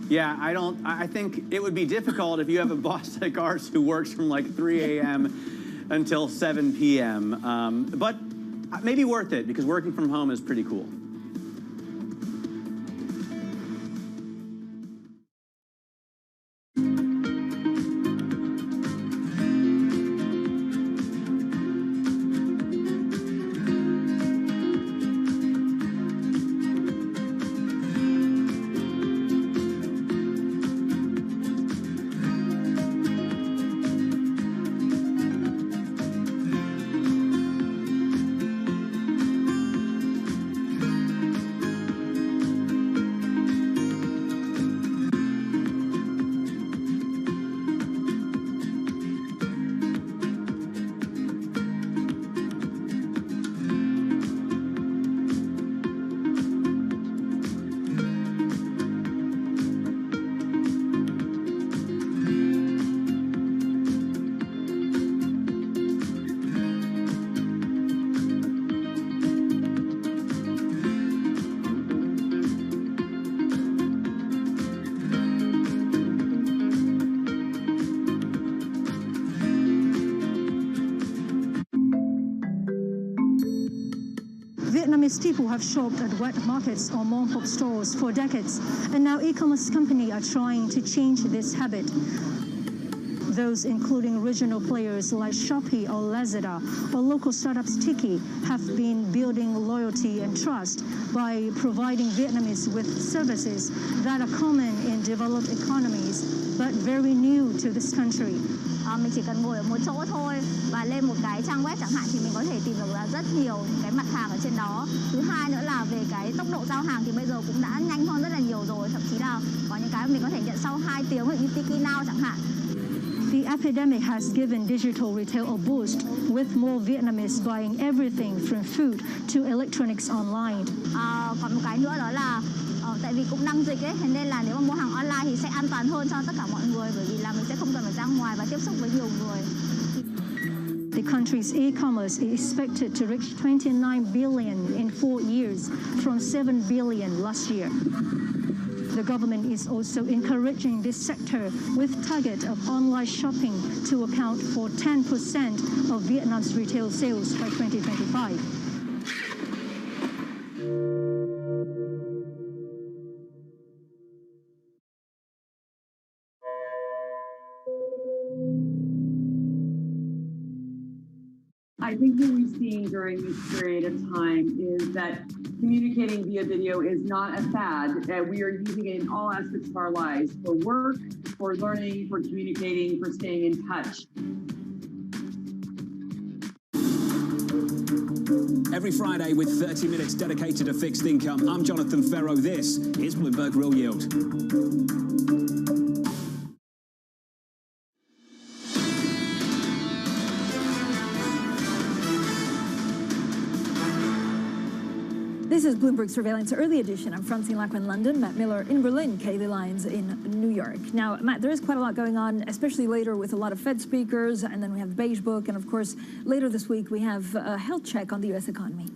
Yeah, I think it would be difficult if you have a boss like ours who works from like 3 a.m. until 7 p.m. But maybe worth it because working from home is pretty cool.
Vietnamese people have shopped at wet markets or mom-pop stores for decades, and now e-commerce companies are trying to change this habit. Those including regional players like Shopee or Lazada or local startups Tiki have been building loyalty and trust by providing Vietnamese with services that are common in developed economies but very new to this country.
Mình chỉ cần ngồi ở một chỗ thôi và lên một cái trang web chẳng hạn thì mình có thể tìm được là rất nhiều cái mặt hàng ở trên đó. Thứ hai nữa là về cái tốc độ giao hàng thì bây giờ cũng đã nhanh hơn rất là nhiều rồi, thậm chí là có những cái mình có thể nhận sau 2 tiếng như Tiki Now chẳng hạn.
The epidemic has given digital retail a boost, with more Vietnamese buying everything from food to electronics online.
Còn một cái nữa đó là tại vì cũng đang dịch ấy, thế nên là nếu mà mua hàng online thì sẽ an toàn hơn cho tất cả mọi người bởi vì là mình sẽ không cần phải ra ngoài và tiếp xúc với nhiều người.
The country's e-commerce is expected to reach 29 billion in 4 years from 7 billion last year. The government is also encouraging this sector with target of online shopping to account for 10% of Vietnam's retail sales by 2025.
I think what we've seen during this period of time is that communicating via video is not a fad. We are using it in all aspects of our lives, for work, for learning, for communicating, for staying in touch.
Every Friday with 30 minutes dedicated to fixed income, I'm Jonathan Ferro. This is Bloomberg Real Yield.
This is Bloomberg Surveillance Early Edition. I'm Francine Lacqua in London, Matt Miller in Berlin, Kaylee Lyons in New York. Now, Matt, there is quite a lot going on, especially later with a lot of Fed speakers, and then we have the Beige Book, and of course, later this week we have a health check on the U.S. economy.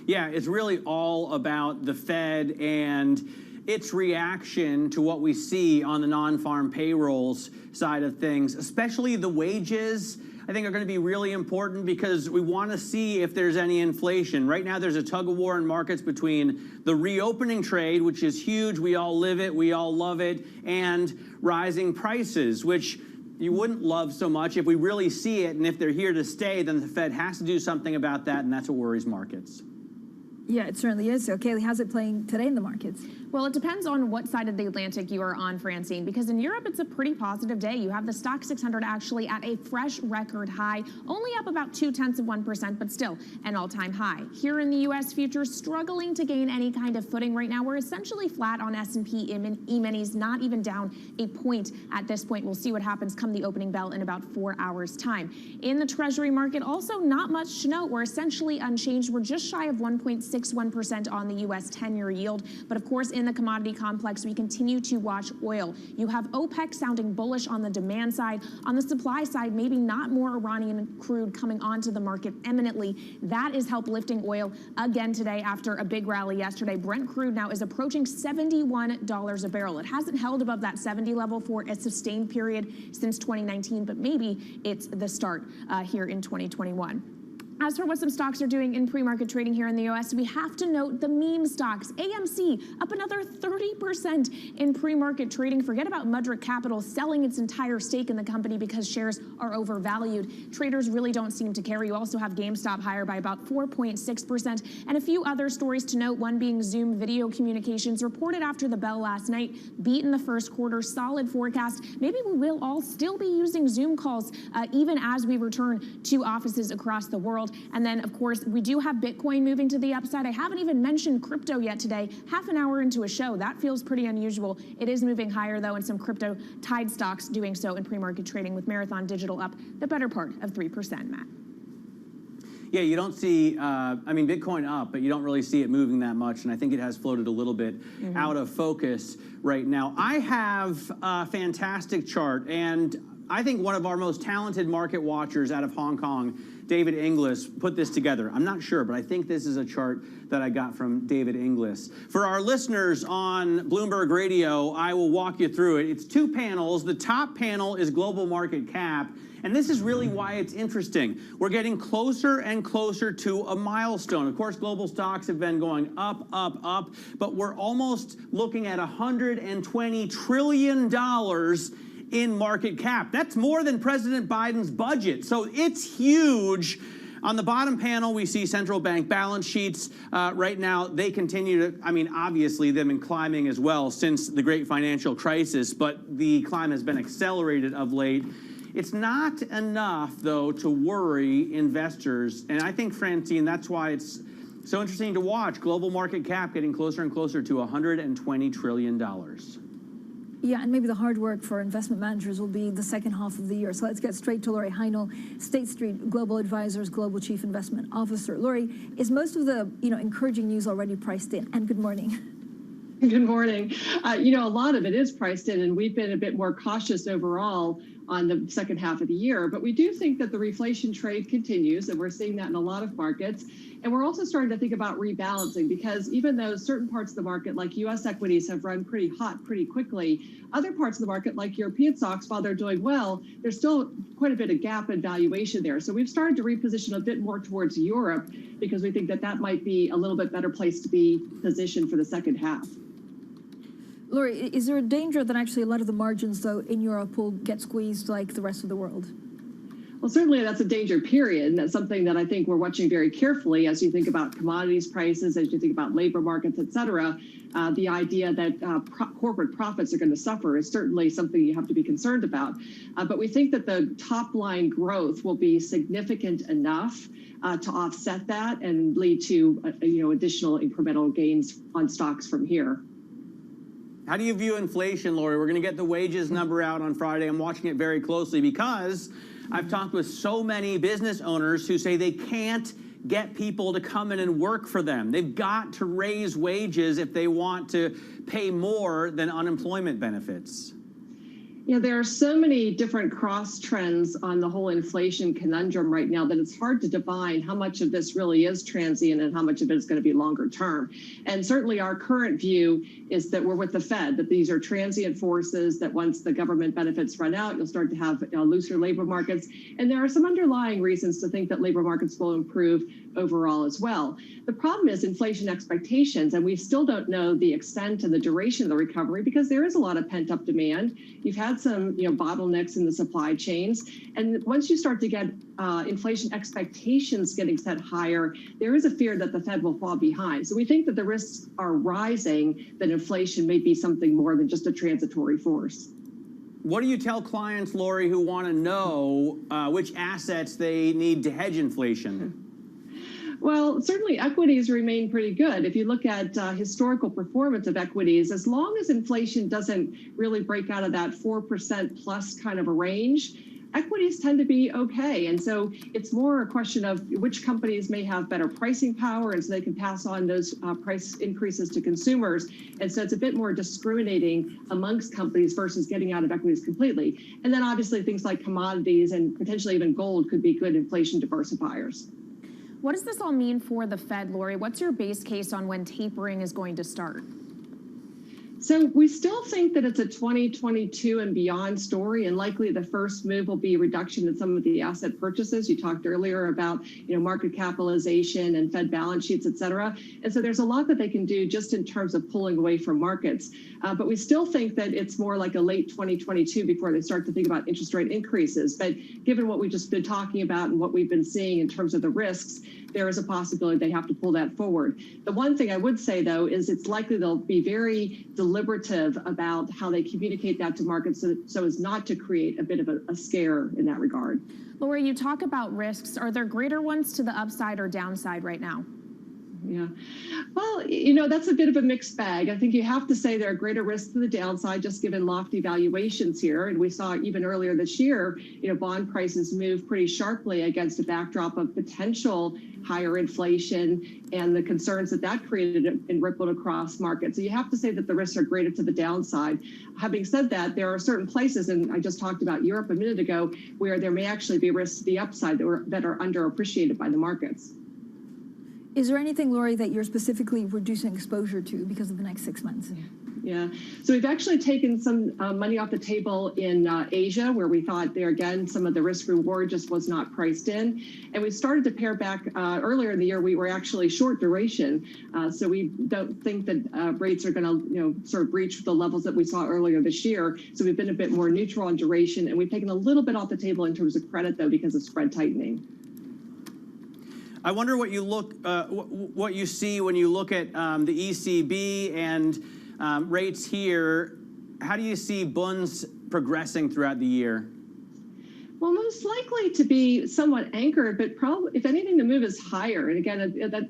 Yeah, it's really all about the Fed and its reaction to what we see on the non-farm payrolls side of things, especially the wages. I think are going to be really important because we want to see if there's any inflation. Right now, there's a tug of war in markets between the reopening trade, which is huge, we all live it, we all love it, and rising prices, which you wouldn't love so much if we really see it, and if they're here to stay, then the Fed has to do something about that, and that's what worries markets.
Yeah, it certainly is. So, Kaylee, how's it playing today in the markets?
Well, it depends on what side of the Atlantic you are on, Francine, because in Europe, it's a pretty positive day. You have the stock 600 actually at a fresh record high, only up about 0.2%, but still an all-time high. Here in the U.S., futures struggling to gain any kind of footing right now. We're essentially flat on S&P E-minis, not even down a point at this point. We'll see what happens come the opening bell in about 4 hours' time. In the Treasury market, also not much to note. We're essentially unchanged. We're just shy of 1.61% on the U.S. 10-year yield. But of course, in the commodity complex, we continue to watch oil. You have OPEC sounding bullish on the demand side. On the supply side, maybe not more Iranian crude coming onto the market imminently. That is help lifting oil again today after a big rally yesterday. Brent crude now is approaching $71 a barrel. It hasn't held above that 70 level for a sustained period since 2019, but maybe it's the start here in 2021. As for what some stocks are doing in pre-market trading here in the U.S., we have to note the meme stocks. AMC up another 30% in pre-market trading. Forget about Mudrick Capital selling its entire stake in the company because shares are overvalued. Traders really don't seem to care. You also have GameStop higher by about 4.6%. And a few other stories to note, one being Zoom Video Communications reported after the bell last night, beat in the first quarter, solid forecast. Maybe we will all still be using Zoom calls even as we return to offices across the world. And then, of course, we do have Bitcoin moving to the upside. I haven't even mentioned crypto yet today. Half an hour into a show, that feels pretty unusual. It is moving higher, though, and some crypto-tied stocks doing so in pre-market trading with Marathon Digital up the better part of 3%, Matt.
Yeah, you don't see, I mean, Bitcoin up, but you don't really see it moving that much, and I think it has floated a little bit out of focus right now. I have a fantastic chart, and I think one of our most talented market watchers out of Hong Kong, David Inglis, put this together. I'm not sure, but I think this is a chart that I got from David Inglis. For our listeners on Bloomberg Radio, I will walk you through it. It's two panels. The top panel is global market cap, and this is really why it's interesting. We're getting closer and closer to a milestone. Of course, global stocks have been going up, up, up, but we're almost looking at $120 trillion in market cap. That's more than President Biden's budget. So it's huge. On the bottom panel, we see central bank balance sheets. Right now, they continue to, I mean, obviously, they've been climbing as well since the great financial crisis, but the climb has been accelerated of late. It's not enough, though, to worry investors. And I think, Francine, that's why it's so interesting to watch. Global market cap getting closer and closer to $120 trillion.
Yeah, and maybe the hard work for investment managers will be the second half of the year. So let's get straight to Lori Heinel, State Street Global Advisors Global Chief Investment Officer. Lori, is most of the encouraging news already priced in? And good morning.
Good morning. A lot of it is priced in, and we've been a bit more cautious overall on the second half of the year. But we do think that the reflation trade continues, and we're seeing that in a lot of markets. And we're also starting to think about rebalancing, because even though certain parts of the market, like U.S. equities, have run pretty hot pretty quickly, other parts of the market, like European stocks, while they're doing well, there's still quite a bit of gap in valuation there. So we've started to reposition a bit more towards Europe, because we think that that might be a little bit better place to be positioned for the second half.
Lori, is there a danger that actually a lot of the margins, though, in Europe will get squeezed like the rest of the world?
Well, certainly that's a danger period, and that's something that I think we're watching very carefully as you think about commodities prices, as you think about labor markets, et cetera. The idea that corporate profits are going to suffer is certainly something you have to be concerned about. But we think that the top line growth will be significant enough to offset that and lead to additional incremental gains on stocks from here.
How do you view inflation, Lori? We're going to get the wages number out on Friday. I'm watching it very closely because I've talked with so many business owners who say they can't get people to come in and work for them. They've got to raise wages if they want to pay more than unemployment benefits.
There are so many different cross trends on the whole inflation conundrum right now that it's hard to define how much of this really is transient and how much of it is going to be longer term. And certainly our current view is that we're with the Fed, that these are transient forces, that once the government benefits run out, you'll start to have looser labor markets. And there are some underlying reasons to think that labor markets will improve overall as well. The problem is inflation expectations, and we still don't know the extent and the duration of the recovery because there is a lot of pent-up demand. You've had some bottlenecks in the supply chains, and once you start to get inflation expectations getting set higher, there is a fear that the Fed will fall behind. So we think that the risks are rising, that inflation may be something more than just a transitory force.
What do you tell clients, Lori, who want to know which assets they need to hedge inflation?
Well, certainly equities remain pretty good. If you look at historical performance of equities, as long as inflation doesn't really break out of that 4% plus kind of a range, equities tend to be okay. And so it's more a question of which companies may have better pricing power, and so they can pass on those price increases to consumers. And so it's a bit more discriminating amongst companies versus getting out of equities completely. And then obviously things like commodities and potentially even gold could be good inflation diversifiers.
What does this all mean for the Fed, Lori? What's your base case on when tapering is going to start?
So we still think that it's a 2022 and beyond story, and likely the first move will be reduction in some of the asset purchases. You talked earlier about market capitalization and Fed balance sheets, et cetera. And so there's a lot that they can do just in terms of pulling away from markets. But we still think that it's more like a late 2022 before they start to think about interest rate increases. But given what we've just been talking about and what we've been seeing in terms of the risks, there is a possibility they have to pull that forward. The one thing I would say, though, is it's likely they'll be very deliberative about how they communicate that to markets so as not to create a bit of a scare in that regard.
Lori, you talk about risks. Are there greater ones to the upside or downside right now?
Yeah. Well, that's a bit of a mixed bag. I think you have to say there are greater risks to the downside just given lofty valuations here. And we saw even earlier this year, bond prices move pretty sharply against a backdrop of potential higher inflation and the concerns that created and rippled across markets. So you have to say that the risks are greater to the downside. Having said that, there are certain places, and I just talked about Europe a minute ago, where there may actually be risks to the upside that are underappreciated by the markets.
Is there anything, Lori, that you're specifically reducing exposure to because of the next 6 months?
Yeah. So we've actually taken some money off the table in Asia, where we thought there, again, some of the risk reward just was not priced in. And we started to pare back earlier in the year. We were actually short duration. So we don't think that rates are going to, sort of breach the levels that we saw earlier this year. So we've been a bit more neutral on duration. And we've taken a little bit off the table in terms of credit, though, because of spread tightening.
I wonder what you see when you look at the ECB and rates here. How do you see bunds progressing throughout the year?
Well, most likely to be somewhat anchored, but probably, if anything, the move is higher. And again, that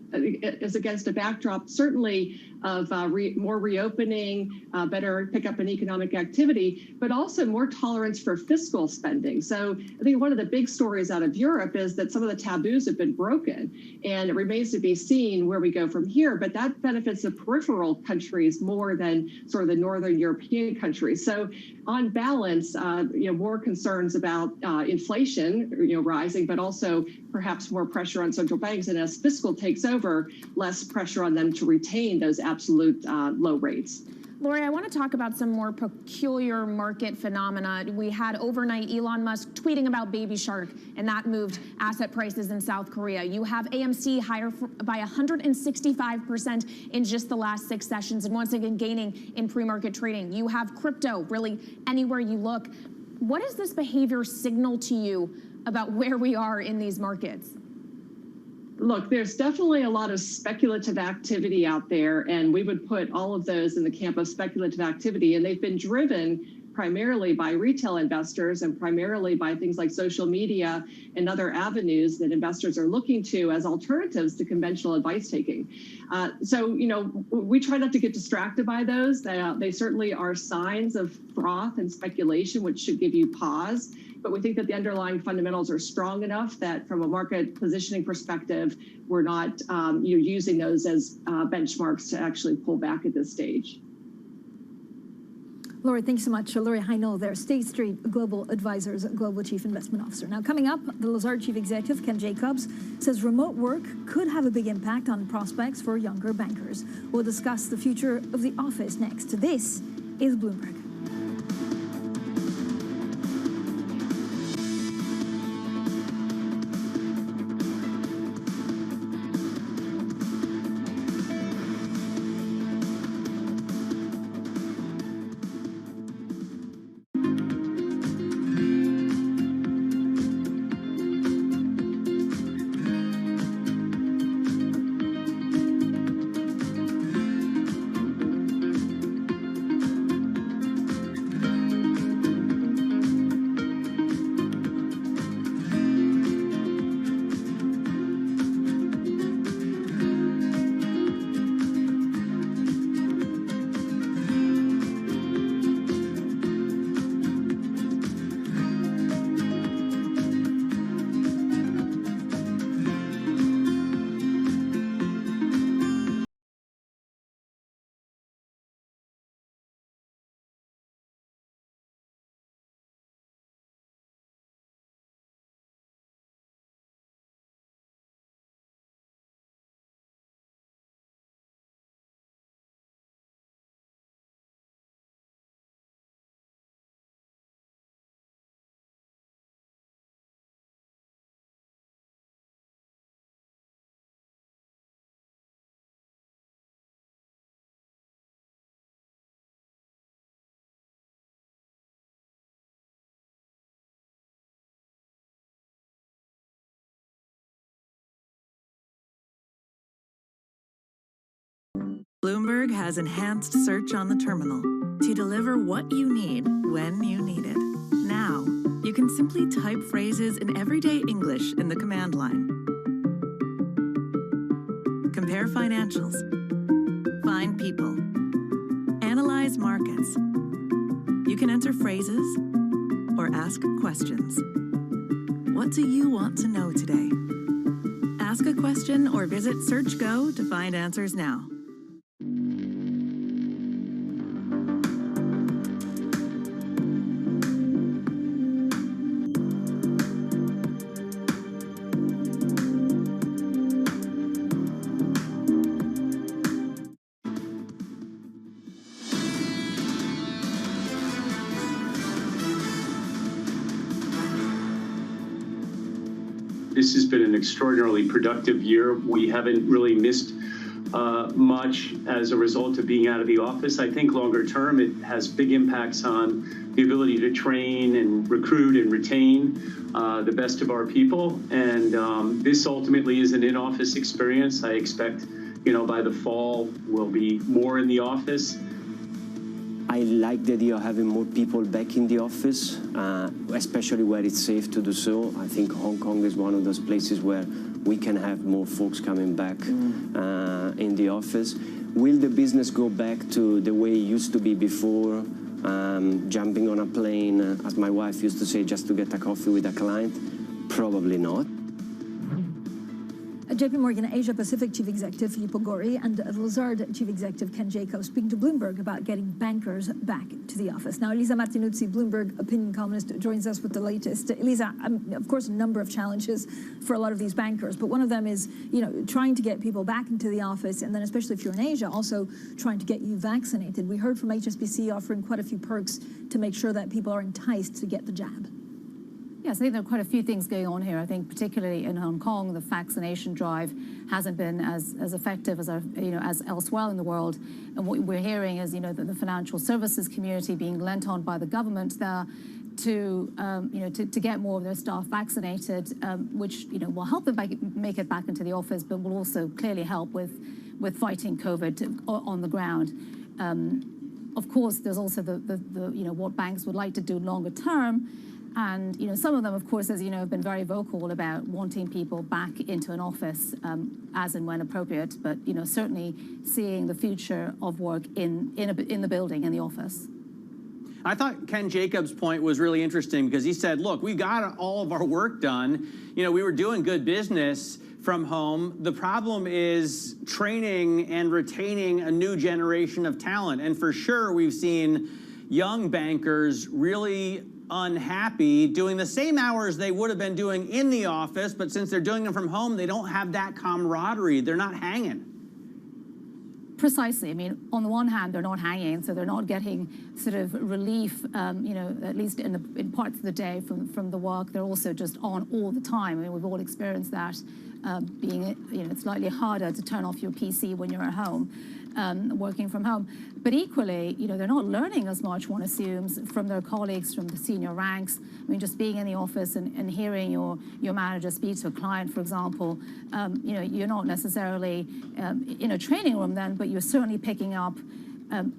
is against a backdrop, certainly of more reopening, better pickup in economic activity, but also more tolerance for fiscal spending. So I think one of the big stories out of Europe is that some of the taboos have been broken, and it remains to be seen where we go from here. But that benefits the peripheral countries more than sort of the Northern European countries. So on balance, more concerns about inflation, rising, but also perhaps more pressure on central banks. And as fiscal takes over, less pressure on them to retain those absolute low rates.
Lori, I want to talk about some more peculiar market phenomena. We had overnight Elon Musk tweeting about Baby Shark, and that moved asset prices in South Korea. You have AMC higher by 165% in just the last 6 sessions, and once again gaining in pre-market trading. You have crypto really anywhere you look. What does this behavior signal to you about where we are in these markets?
Look, there's definitely a lot of speculative activity out there, and we would put all of those in the camp of speculative activity, and they've been driven primarily by retail investors and primarily by things like social media and other avenues that investors are looking to as alternatives to conventional advice taking. So, you know, we try not to get distracted by those. They certainly are signs of froth and speculation, which should give you pause. But we think that the underlying fundamentals are strong enough that from a market positioning perspective, we're not using those as benchmarks to actually pull back at this stage.
Laurie, thanks so much. Laurie Heinel there, State Street Global Advisors Global Chief Investment Officer. Now, coming up, the Lazard Chief Executive, Ken Jacobs, says remote work could have a big impact on prospects for younger bankers. We'll discuss the future of the office next. This is Bloomberg.
Bloomberg has enhanced search on the terminal to deliver what you need when you need it. Now, you can simply type phrases in everyday English in the command line. Compare financials. Find people. Analyze markets. You can enter phrases or ask questions. What do you want to know today? Ask a question or visit SearchGo to find answers now.
This has been an extraordinarily productive year. We haven't really missed much as a result of being out of the office. I think longer term, it has big impacts on the ability to train and recruit and retain the best of our people. And this ultimately is an in-office experience. I expect, you know, by the fall, we'll be more in the office.
I like the idea of having more people back in the office, especially where it's safe to do so. I think Hong Kong is one of those places where we can have more folks coming back in the office. Will the business go back to the way it used to be before, jumping on a plane, as my wife used to say, just to get a coffee with a client? Probably not.
JP Morgan Asia Pacific Chief Executive Filippo Gori and Lazard Chief Executive Ken Jacobs speaking to Bloomberg about getting bankers back to the office. Now, Elisa Martinuzzi, Bloomberg opinion columnist, joins us with the latest. Elisa, of course, a number of challenges for a lot of these bankers, but one of them is, you know, trying to get people back into the office, and then especially if you're in Asia, also trying to get you vaccinated. We heard from HSBC offering quite a few perks to make sure that people are enticed to get the jab.
Yes, I think there are quite a few things going on here. I think particularly in Hong Kong, the vaccination drive hasn't been as effective as as elsewhere in the world. And what we're hearing is, that the financial services community being lent on by the government there to get more of their staff vaccinated, which will help them make it back into the office, but will also clearly help with fighting COVID on the ground. Of course, there's also the what banks would like to do longer term. And some of them, of course, as you know, have been very vocal about wanting people back into an office as and when appropriate. But certainly seeing the future of work in the building, in the office.
I thought Ken Jacobs' point was really interesting because he said, look, we got all of our work done. We were doing good business from home. The problem is training and retaining a new generation of talent. And for sure, we've seen young bankers really unhappy doing the same hours they would have been doing in the office, but since they're doing them from home, they don't have that camaraderie. They're not hanging.
Precisely. I mean, on the one hand, they're not hanging, so they're not getting sort of relief, at least in parts of the day from the work. They're also just on all the time. I mean, we've all experienced that, it's slightly harder to turn off your PC when you're at home, working from home. But equally, they're not learning as much, one assumes, from their colleagues from the senior ranks. I mean, just being in the office and hearing your manager speak to a client, for example, you're not necessarily in a training room then, but you're certainly picking up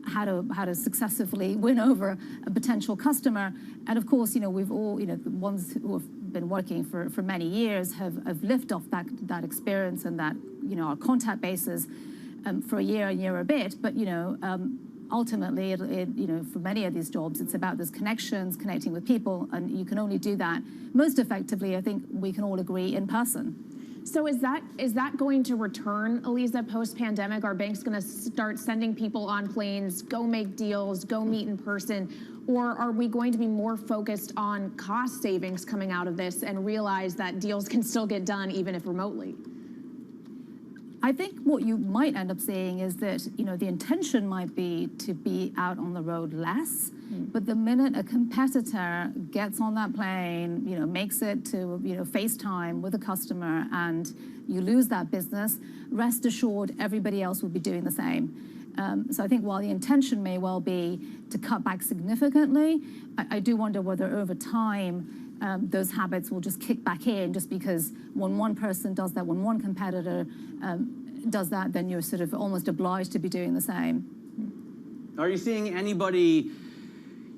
how to successfully win over a potential customer. And of course, we've all, the ones who have been working for many years have lived off that experience and that, our contact bases for a year a bit. But, ultimately, for many of these jobs, it's about those connections, connecting with people, and you can only do that most effectively, I think we can all agree, in person.
So is that going to return, Eliza, post-pandemic? Are banks going to start sending people on planes, go make deals, go meet in person? Or are we going to be more focused on cost savings coming out of this and realize that deals can still get done even if remotely?
I think what you might end up seeing is that, the intention might be to be out on the road less, but the minute a competitor gets on that plane, makes it to, FaceTime with a customer and you lose that business, rest assured everybody else will be doing the same. So I think while the intention may well be to cut back significantly, I do wonder whether over time those habits will just kick back in, just because when one person does that, when one competitor does that, then you're sort of almost obliged to be doing the same.
Are you seeing anybody,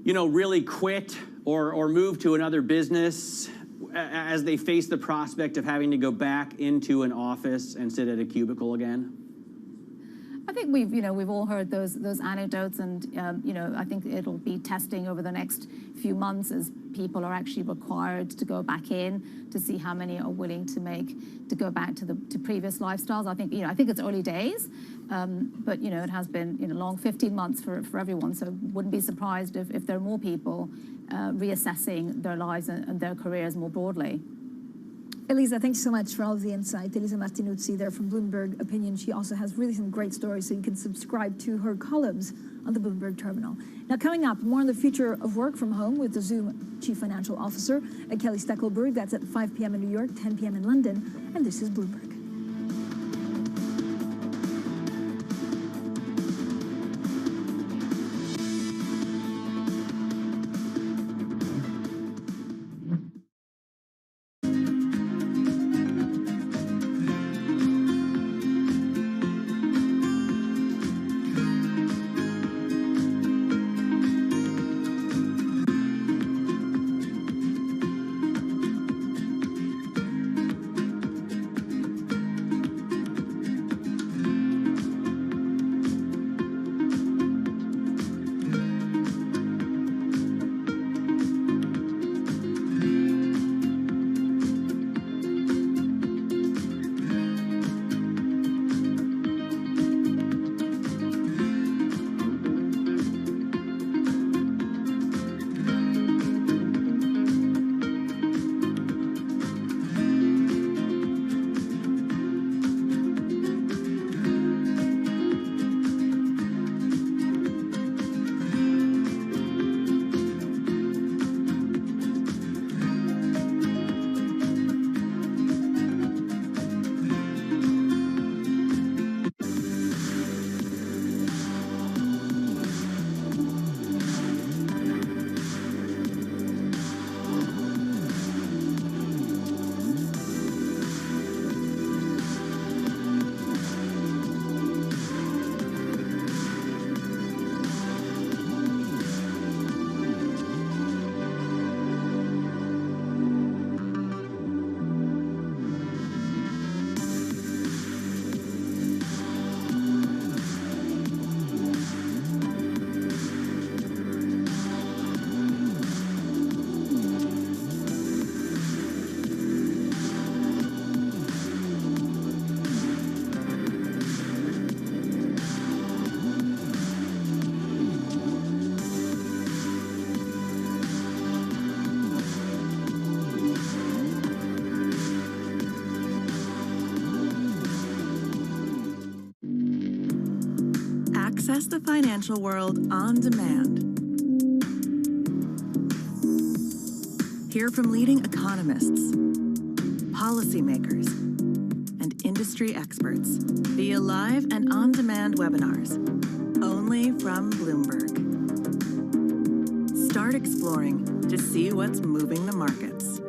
really quit or move to another business as they face the prospect of having to go back into an office and sit at a cubicle again?
I think we've all heard those anecdotes, and I think it'll be testing over the next few months as people are actually required to go back in to see how many are willing to go back to previous lifestyles. I think it's early days, but it has been long 15 months for everyone. So wouldn't be surprised if there are more people reassessing their lives and their careers more broadly.
Eliza, thanks so much for all of the insight. Eliza Martinuzzi there from Bloomberg Opinion. She also has really some great stories, so you can subscribe to her columns on the Bloomberg terminal. Now, coming up, more on the future of work from home with the Zoom Chief Financial Officer, Kelly Steckelberg. That's at 5 p.m. in New York, 10 p.m. in London. And this is Bloomberg.
Access the financial world on demand. Hear from leading economists, policymakers, and industry experts via live and on-demand webinars, only from Bloomberg. Start exploring to see what's moving the markets.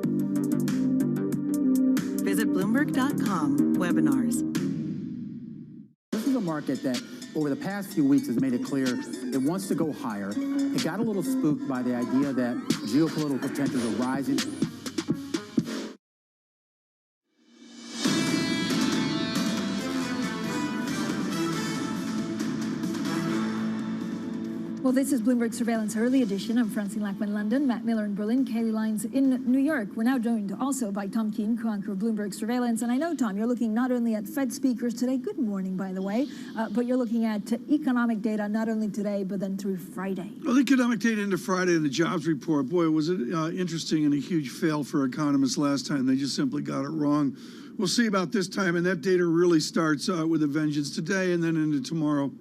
Visit Bloomberg.com/webinars.
This is a market that over the past few weeks has made it clear it wants to go higher. It got a little spooked by the idea that geopolitical tensions are rising.
Well, this is Bloomberg Surveillance Early Edition. I'm Francine Lackman in London, Matt Miller in Berlin, Kaylee Lyons in New York. We're now joined also by Tom Keene, co-anchor of Bloomberg Surveillance. And I know, Tom, you're looking not only at Fed speakers today, good morning, by the way, but you're looking at economic data not only today, but then through Friday.
Well, the economic data into Friday and the jobs report, boy, was it interesting and a huge fail for economists last time. They just simply got it wrong. We'll see about this time, and that data really starts with a vengeance today and then into tomorrow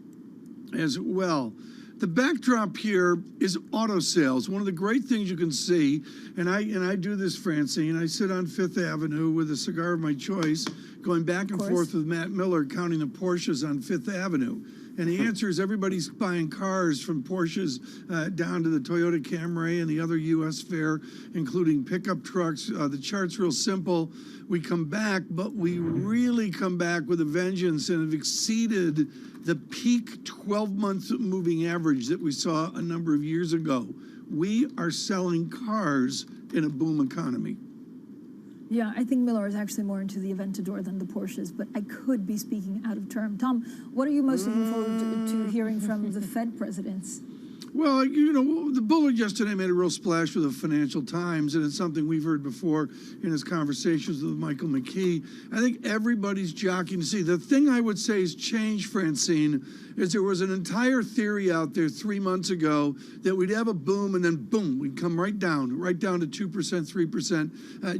as well. The backdrop here is auto sales. One of the great things you can see, and I do this, Francine, I sit on Fifth Avenue with a cigar of my choice, going back and forth with Matt Miller, counting the Porsches on Fifth Avenue. And the answer is everybody's buying cars from Porsches down to the Toyota Camry and the other U.S. fare, including pickup trucks. The chart's real simple. We come back, but we really come back with a vengeance and have exceeded the peak 12-month moving average that we saw a number of years ago. We are selling cars in a boom economy.
Yeah, I think Miller is actually more into the Aventador than the Porsches, but I could be speaking out of term. Tom, what are you most looking forward to hearing from the Fed presidents?
Well, you know, the Bullard yesterday made a real splash with the Financial Times, and it's something we've heard before in his conversations with Michael McKee. I think everybody's jockeying to see. The thing I would say has changed, Francine, is there was an entire theory out there 3 months ago that we'd have a boom and then boom, we'd come right down to 2%, 3%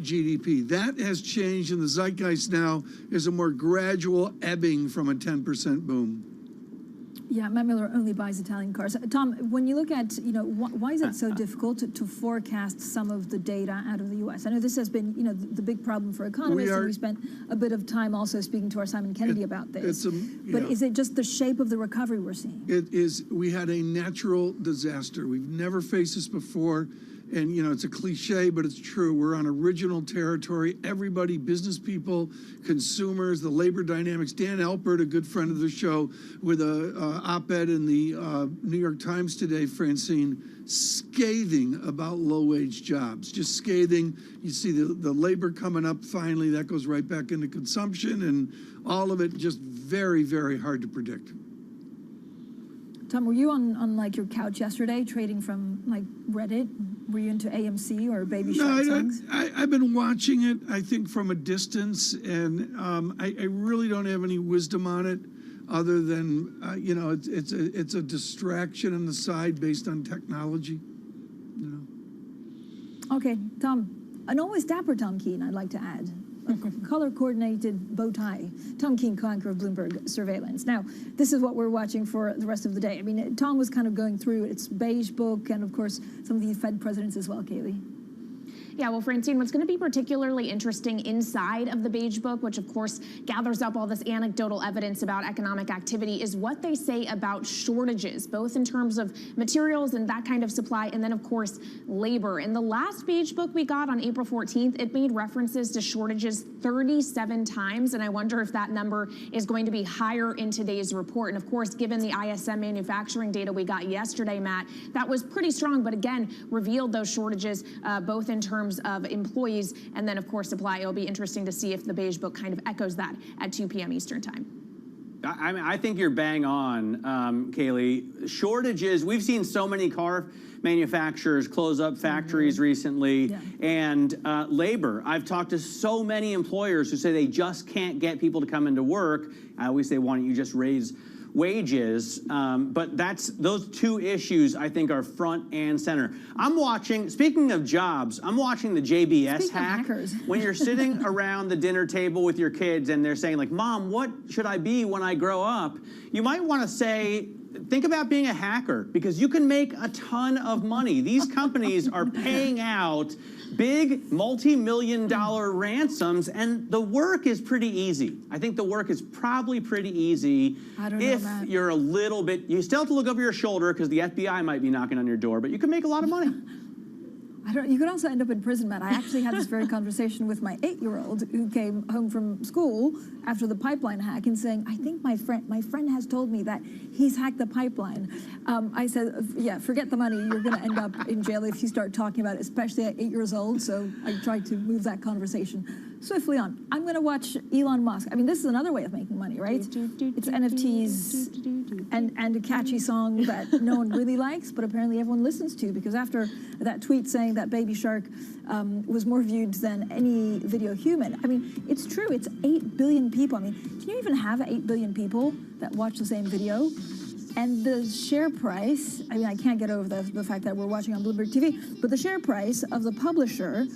GDP. That has changed, and the zeitgeist now is a more gradual ebbing from a 10% boom.
Yeah, Matt Miller only buys Italian cars. Tom, when you look at, you know, why is it so difficult to forecast some of the data out of the U.S.? I know this has been, you know, the big problem for economists, and we spent a bit of time also speaking to our Simon Kennedy about this. But is it just the shape of the recovery we're seeing?
It is. We had a natural disaster. We've never faced this before. And, you know, it's a cliche, but it's true. We're on original territory. Everybody, business people, consumers, the labor dynamics. Dan Alpert, a good friend of the show, with a op-ed in the New York Times today, Francine, scathing about low-wage jobs. Just scathing. You see the labor coming up finally. That goes right back into consumption, and all of it just very, very hard to predict.
Tom, were you on like your couch yesterday trading from like Reddit? Were you into AMC or Baby Shark songs?
I've been watching it, I think, from a distance, and I really don't have any wisdom on it other than, you know, it's a distraction on the side based on technology. You know.
Okay, Tom, an always dapper Tom Keene, I'd like to add. Color-coordinated bow tie. Tom Keene, co-anchor of Bloomberg Surveillance. Now, this is what we're watching for the rest of the day. I mean, Tom was kind of going through its beige book and, of course, some of the Fed presidents as well, Kaylee.
Yeah, well, Francine, what's going to be particularly interesting inside of the Beige Book, which, of course, gathers up all this anecdotal evidence about economic activity, is what they say about shortages, both in terms of materials and that kind of supply, and then, of course, labor. In the last Beige Book we got on April 14th, it made references to shortages 37 times, and I wonder if that number is going to be higher in today's report. And, of course, given the ISM manufacturing data we got yesterday, Matt, that was pretty strong, but, again, revealed those shortages both in terms of employees and then, of course, supply. It'll be interesting to see if the Beige Book kind of echoes that at 2 p.m. Eastern time.
I mean, I think you're bang on, Kaylee. Shortages, we've seen so many car manufacturers close up factories recently, and labor. I've talked to so many employers who say they just can't get people to come into work. I always say, why don't you just raise wages, but those two issues I think are front and center. I'm watching, speaking of jobs, I'm watching the JBS hack. When you're sitting around the dinner table with your kids and they're saying like, Mom, what should I be when I grow up? You might want to say, think about being a hacker, because you can make a ton of money. These companies are paying out big multi-million-dollar ransoms, and the work is pretty easy. I think the work is probably pretty easy if you're a little bit, you still have to look over your shoulder because the FBI might be knocking on your door, but you can make a lot of money.
You could also end up in prison, Matt. I actually had this very conversation with my 8-year-old who came home from school after the pipeline hack and saying, I think my friend has told me that he's hacked the pipeline. I said, yeah, forget the money. You're going to end up in jail if you start talking about it, especially at 8 years old. So I tried to move that conversation swiftly on. I'm going to watch Elon Musk. I mean, this is another way of making money, right? It's NFTs and a catchy song that no one really likes, but apparently everyone listens to, because after that tweet saying that Baby Shark was more viewed than any video human. I mean, it's true. It's 8 billion people. I mean, can you even have 8 billion people that watch the same video? And the share price, I mean, I can't get over the fact that we're watching on Bloomberg TV, but the share price of the publisher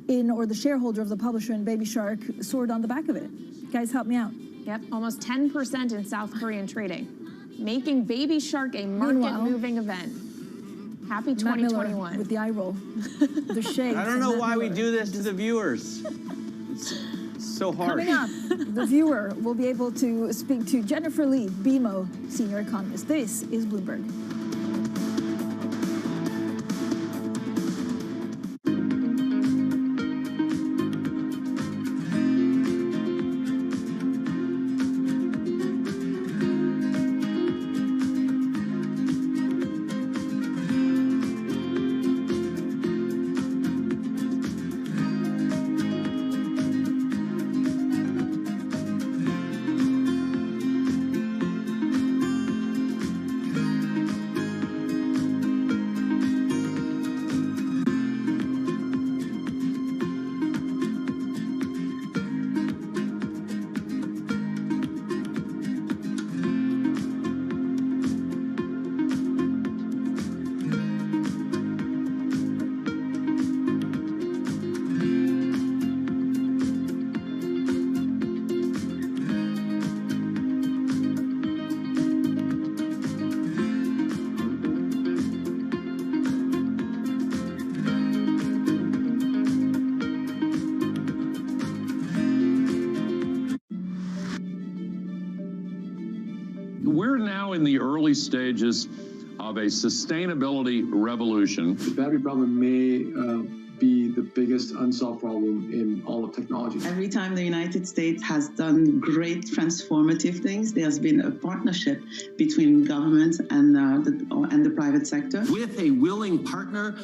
or the shareholder of the publisher in Baby Shark soared on the back of it. Guys, help me out.
Yep, almost 10% in South Korean trading, making Baby Shark a market-moving event. Happy 2021.
With the eye roll. The shade.
I don't know why we do this to the viewers. It's so hard.
Coming up, the viewer will be able to speak to Jennifer Lee, BMO senior economist. This is Bloomberg.
We're now in the early stages of a sustainability revolution.
The battery problem may be the biggest unsolved problem in all of technology.
Every time the United States has done great transformative things, there's been a partnership between governments and the private sector.
With a willing partner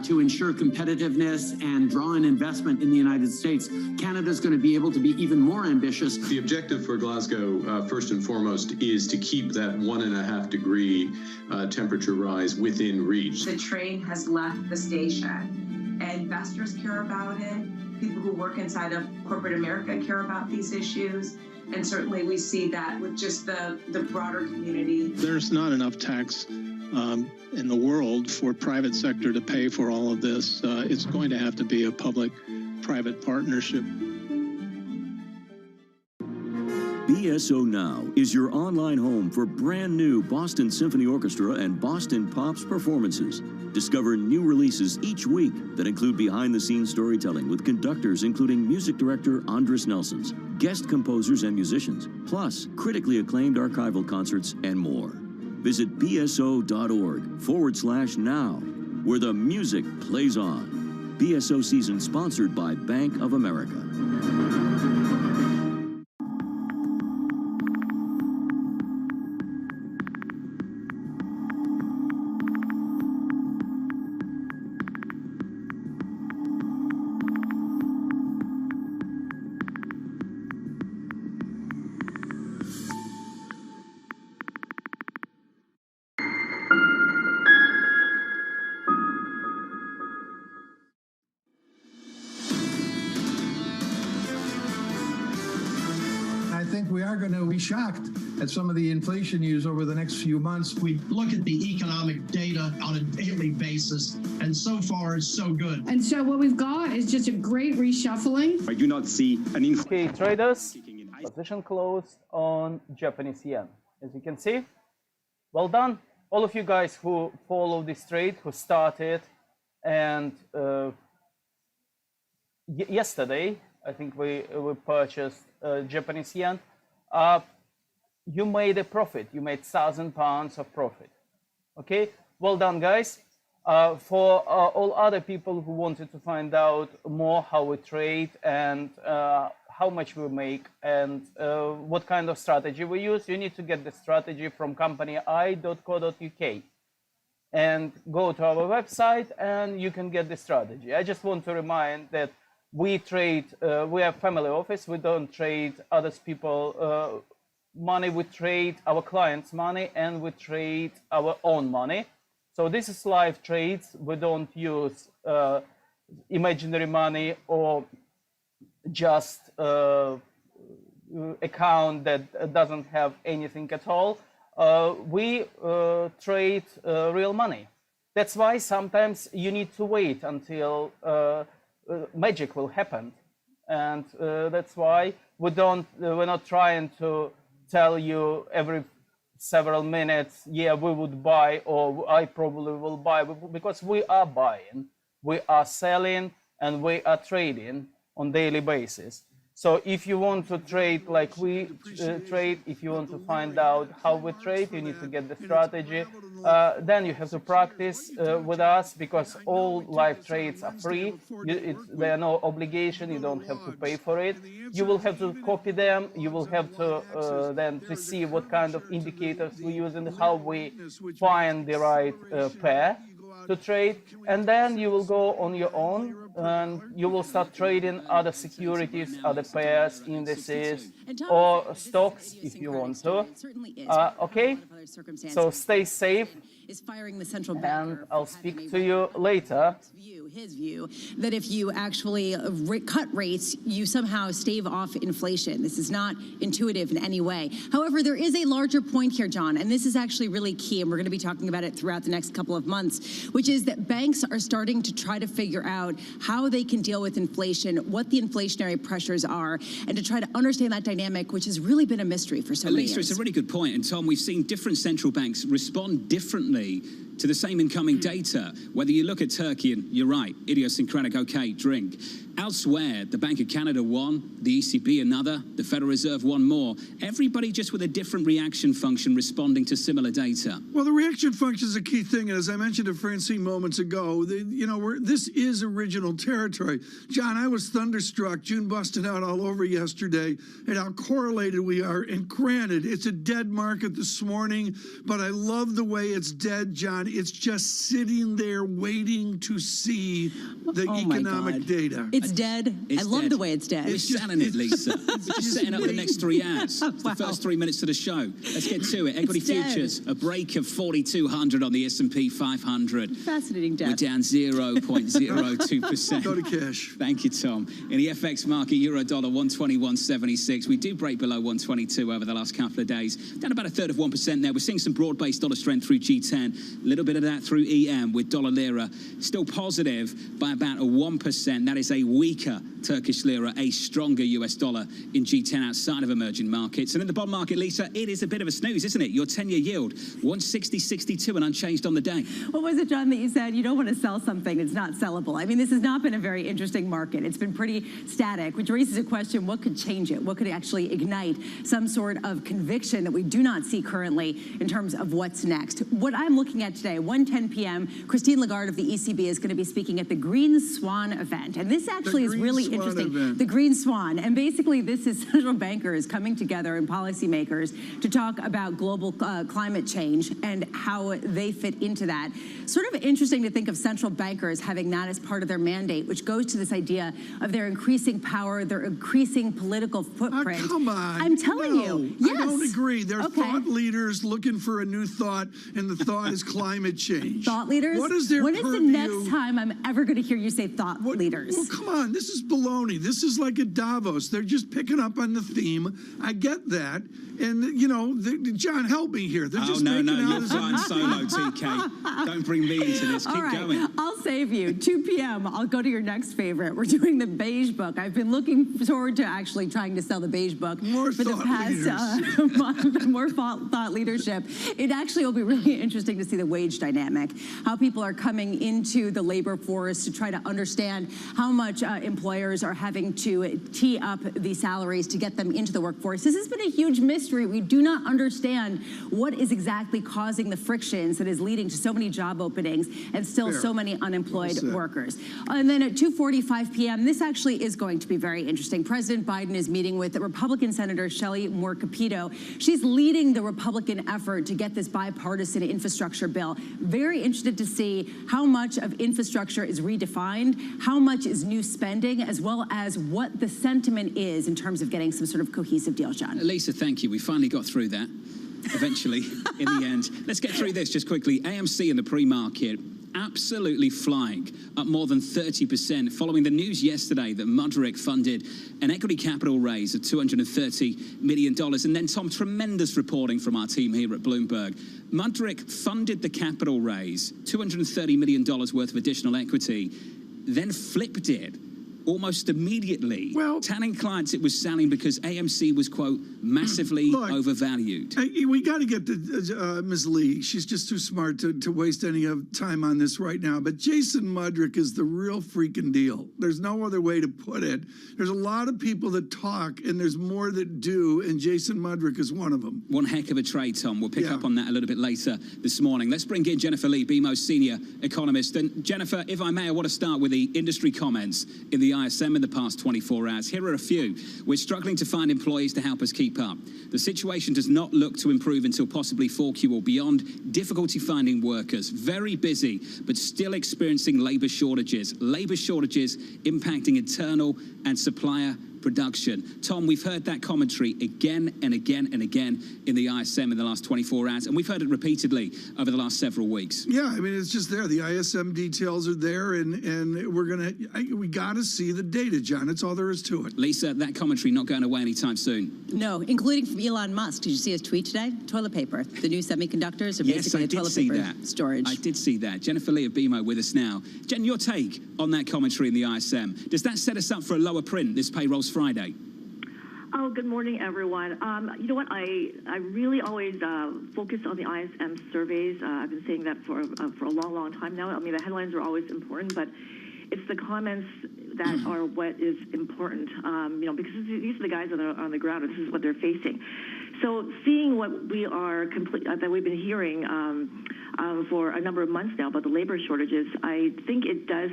to ensure competitiveness and draw in investment in the United States, Canada's going to be able to be even more ambitious.
The objective for Glasgow, first and foremost, is to keep that 1.5 degree temperature rise within reach.
The train has left the station. Investors care about it. People who work inside of corporate America care about these issues. And certainly we see that with just the broader community.
There's not enough tax in the world for private sector to pay for all of this. It's going to have to be a public-private partnership.
BSO Now is your online home for brand new Boston Symphony Orchestra and Boston Pops performances. Discover new releases each week that include behind-the-scenes storytelling with conductors including music director Andres Nelsons, guest composers and musicians, plus critically acclaimed archival concerts and more. Visit bso.org/now, where the music plays on. BSO season sponsored by Bank of America.
Shocked at some of the inflation news over the next few months. We look at the economic data on a daily basis, and so far it's so good.
And so what we've got is just a great reshuffling.
I do not see an
Okay, traders, position closed on Japanese yen. As you can see,
well done. All of you guys who follow this trade, who started, and yesterday, I think we purchased Japanese yen. You made a profit. You made £1,000 of profit. Okay, well done, guys. For all other people who wanted to find out more how we trade and how much we make and what kind of strategy we use, you need to get the strategy from companyi.co.uk and go to our website and you can get the strategy. I just want to remind that we trade, we are a family office, we don't trade other people's money, we trade our clients' money and we trade our own money. So this is live trades. We don't use imaginary money or just account that doesn't have anything at all. We trade real money. That's why sometimes you need to wait until magic will happen. And that's why we're not trying to tell you every several minutes, yeah, we would buy, or I probably will buy, because we are buying, we are selling, and we are trading on daily basis. So if you want to trade like we trade, if you want to find out how we trade, you need to get the strategy. Then you have to practice with us, because all live trades are free. There are no obligation. You don't have to pay for it. You will have to copy them. You will have to then to see what kind of indicators we use and how we find the right pair to trade, and then you will go on your own and you will start trading other securities, other pairs, indices, or stocks if you want to. Okay, so stay safe.
Is firing the central bank.
And I'll speak to you later.
His view that if you actually cut rates, you somehow stave off inflation. This is not intuitive in any way. However, there is a larger point here, John, and this is actually really key, and we're going to be talking about it throughout the next couple of months, which is that banks are starting to try to figure out how they can deal with inflation, what the inflationary pressures are, and to try to understand that dynamic, which has really been a mystery for so many years.
It's a really good point. And Tom, we've seen different central banks respond differently to the same incoming data. Whether you look at Turkey, and you're right, idiosyncratic, okay, drink. Elsewhere, the Bank of Canada won, the ECB another, the Federal Reserve one more. Everybody just with a different reaction function responding to similar data.
Well, the reaction function is a key thing, and as I mentioned to Francine moments ago, this is original territory. John, I was thunderstruck. June busted out all over yesterday at how correlated we are. And granted, it's a dead market this morning, but I love the way it's dead, John. It's just sitting there waiting to see the economic data.
It's dead. I love the way it's dead.
We're selling it, Lisa. We're just setting up the next 3 hours. The first 3 minutes of the show. Let's get to it. Equity futures, a break of 4,200 on the S&P 500.
Fascinating, Jeff.
We're down 0.02%.
Go to cash.
Thank you, Tom. In the FX market, euro dollar 121.76. We do break below 122 over the last couple of days. Down about a third of 1% there. We're seeing some broad-based dollar strength through G10. A little bit of that through EM with dollar lira. Still positive by about a 1%. That is a weaker Turkish lira, a stronger US dollar in G10 outside of emerging markets. And in the bond market, Lisa, it is a bit of a snooze, isn't it? Your 10-year yield, 160.62 and unchanged on the day.
What was it, John, that you said? You don't want to sell something that's not sellable. I mean, this has not been a very interesting market. It's been pretty static, which raises a question, what could change it? What could actually ignite some sort of conviction that we do not see currently in terms of what's next? What I'm looking at today, 1:10 p.m., Christine Lagarde of the ECB is going to be speaking at the Green Swan event. And this actually is really interesting. The Green Swan. And basically, this is central bankers coming together and policymakers to talk about global climate change and how they fit into that. Sort of interesting to think of central bankers having that as part of their mandate, which goes to this idea of their increasing power, their increasing political footprint.
Oh, come on.
I'm telling you. Yes.
I don't agree. They're thought leaders looking for a new thought, and the thought is climate change.
Thought leaders?
What is their
When is
purview?
the next time I'm ever going to hear you say thought leaders?
Well, come on. This is below baloney. This is like a Davos. They're just picking up on the theme. I get that. And, you know, John, help me here. They're just
no,
making out
you're
as
flying solo, TK. Don't bring me into this. Keep going.
I'll save you. 2 p.m. I'll go to your next favorite. We're doing the beige book. I've been looking forward to actually trying to sell the beige book for the past month. More thought leadership. It actually will be really interesting to see the wage dynamic, how people are coming into the labor force to try to understand how much employers are having to tee up the salaries to get them into the workforce. This has been a huge mystery. We do not understand what is exactly causing the frictions that is leading to so many job openings and still so many unemployed workers. And then at 2:45 p.m., this actually is going to be very interesting. President Biden is meeting with the Republican Senator Shelley Moore Capito. She's leading the Republican effort to get this bipartisan infrastructure bill. Very interested to see how much of infrastructure is redefined, how much is new spending, as well as what the sentiment is in terms of getting some sort of cohesive deal, John.
Lisa, thank you. We finally got through that, eventually, in the end. Let's get through this just quickly. AMC in the pre-market, absolutely flying, up more than 30%, following the news yesterday that Mudrick funded an equity capital raise of $230 million. And then, Tom, tremendous reporting from our team here at Bloomberg. Mudrick funded the capital raise, $230 million worth of additional equity, then flipped it almost immediately, telling clients it was selling because AMC was, quote, massively overvalued.
We got to get to Ms. Lee. She's just too smart to waste any time on this right now. But Jason Mudrick is the real freaking deal. There's no other way to put it. There's a lot of people that talk, and there's more that do, and Jason Mudrick is one of them.
One heck of a trade, Tom. We'll pick up on that a little bit later this morning. Let's bring in Jennifer Lee, BMO's senior economist. And Jennifer, if I may, I want to start with the industry comments in the ISM in the past 24 hours. Here are a few. We're struggling to find employees to help us keep up. The situation does not look to improve until possibly 4Q or beyond. Difficulty finding workers. Very busy, but still experiencing labor shortages. Labor shortages impacting internal and supplier production. Tom, we've heard that commentary again and again and again in the ISM in the last 24 hours, and we've heard it repeatedly over the last several weeks.
Yeah, I mean, it's just there. The ISM details are there, and we got to see the data, John. That's all there is to it.
Lisa, that commentary not going away anytime soon.
No, including from Elon Musk. Did you see his tweet today? Toilet paper. The new semiconductors are basically toilet paper storage.
I did see that. Jennifer Lee of BMO with us now. Jen, your take on that commentary in the ISM. Does that set us up for a lower print this payrolls Friday?
Oh, good morning, everyone. You know what? I really always focus on the ISM surveys. I've been saying that for a long, long time now. I mean, the headlines are always important, but it's the comments that are what is important. You know, because these are the guys on the ground, and this is what they're facing. So, seeing what we are that we've been hearing for a number of months now about the labor shortages, I think it does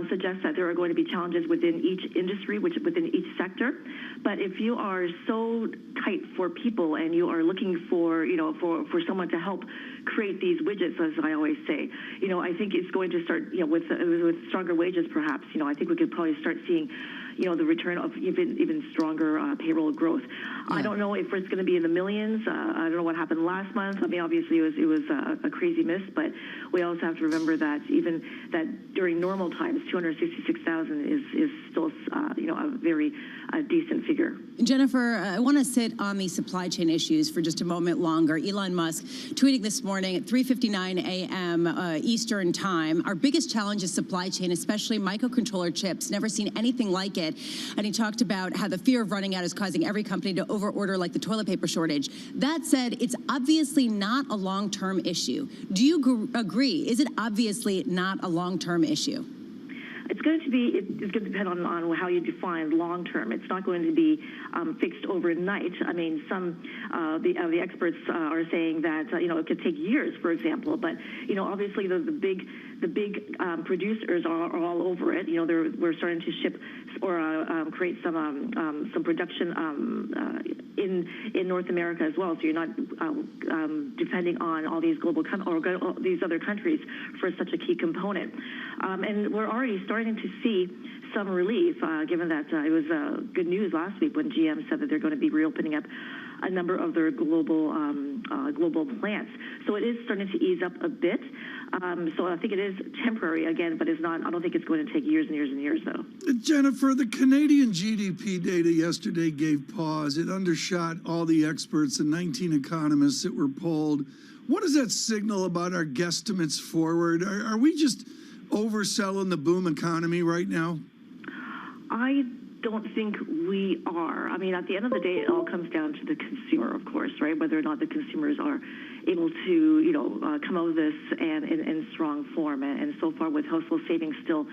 suggest that there are going to be challenges within each industry, within each sector. But if you are so tight for people and you are looking for, you know, for someone to help create these widgets, as I always say, you know, I think it's going to start, you know, with stronger wages, perhaps. You know, I think we could probably start seeing, you know, the return of even stronger payroll growth. I don't know if it's going to be in the millions. I don't know what happened last month. I mean, obviously it was a crazy miss, but we also have to remember that even that during normal times, 266,000 is still, you know, a very decent figure.
Jennifer, I want to sit on the supply chain issues for just a moment longer. Elon Musk tweeting this morning at 3:59 a.m. Eastern time. Our biggest challenge is supply chain, especially microcontroller chips. Never seen anything like it. And he talked about how the fear of running out is causing every company to overorder like the toilet paper shortage. That said, it's obviously not a long-term issue. Do you agree? Is it obviously not a long-term issue?
It's going to depend on how you define long term. It's not going to be fixed overnight. I mean, some the experts are saying that you know, it could take years, for example. But you know, obviously the big producers are all over it. You know, we're starting to ship or create some production in North America as well. So you're not depending on all these global or these other countries for such a key component. And we're already starting to see some relief, given that it was good news last week when GM said that they're going to be reopening up a number of their global plants. So it is starting to ease up a bit. So I think it is temporary again, but it's not. I don't think it's going to take years and years and years, though.
Jennifer, the Canadian GDP data yesterday gave pause. It undershot all the experts and 19 economists that were polled. What does that signal about our guesstimates forward? Are we just overselling the boom economy right now? I don't think we are. I mean, at the end of the day, it all comes down to the consumer, of course, right? Whether or not the consumers are able to, come out of this and in strong form. And so far, with household savings still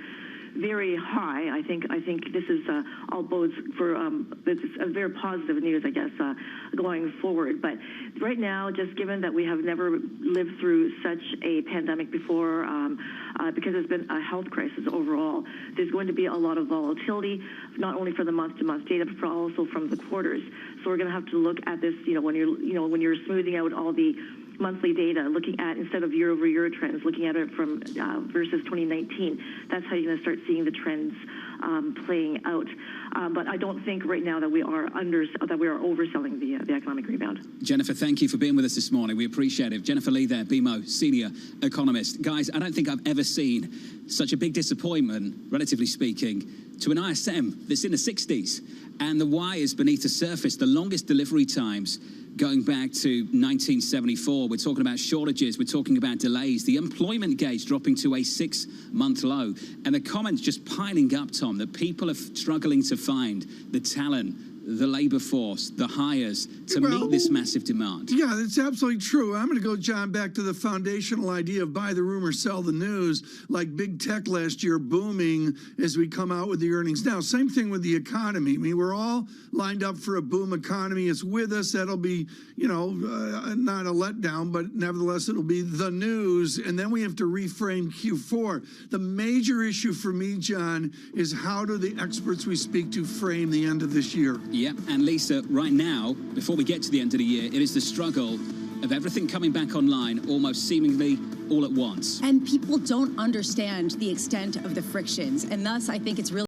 very high, I think this is all bodes for this is a very positive news, I guess, going forward. But right now, just given that we have never lived through such a pandemic before, because it's been a health crisis overall, there's going to be a lot of volatility, not only for the month-to-month data, but also from the quarters. So we're going to have to look at this, when you're smoothing out all the monthly data, looking at, instead of year-over-year trends, looking at it from versus 2019. That's how you're going to start seeing the trends playing out. But I don't think right now that we are overselling the economic rebound.
Jennifer, thank you for being with us this morning. We appreciate it. Jennifer Lee there, BMO, senior economist. Guys, I don't think I've ever seen such a big disappointment, relatively speaking, to an ISM that's in the 60s. And the why is beneath the surface. The longest delivery times going back to 1974. We're talking about shortages. We're talking about delays. The employment gauge dropping to a 6-month low. And the comments just piling up, Tom, that people are struggling to find the talent, the labor force, the hires to meet this massive demand.
Yeah, that's absolutely true. I'm going to go, John, back to the foundational idea of buy the rumor, sell the news, like big tech last year booming as we come out with the earnings. Now, same thing with the economy. I mean, we're all lined up for a boom economy. It's with us. That'll be, not a letdown, but nevertheless, it'll be the news. And then we have to reframe Q4. The major issue for me, John, is how do the experts we speak to frame the end of this year?
Yep, and Lisa, right now, before we get to the end of the year, it is the struggle of everything coming back online almost seemingly all at once.
And people don't understand the extent of the frictions, and thus I think it's really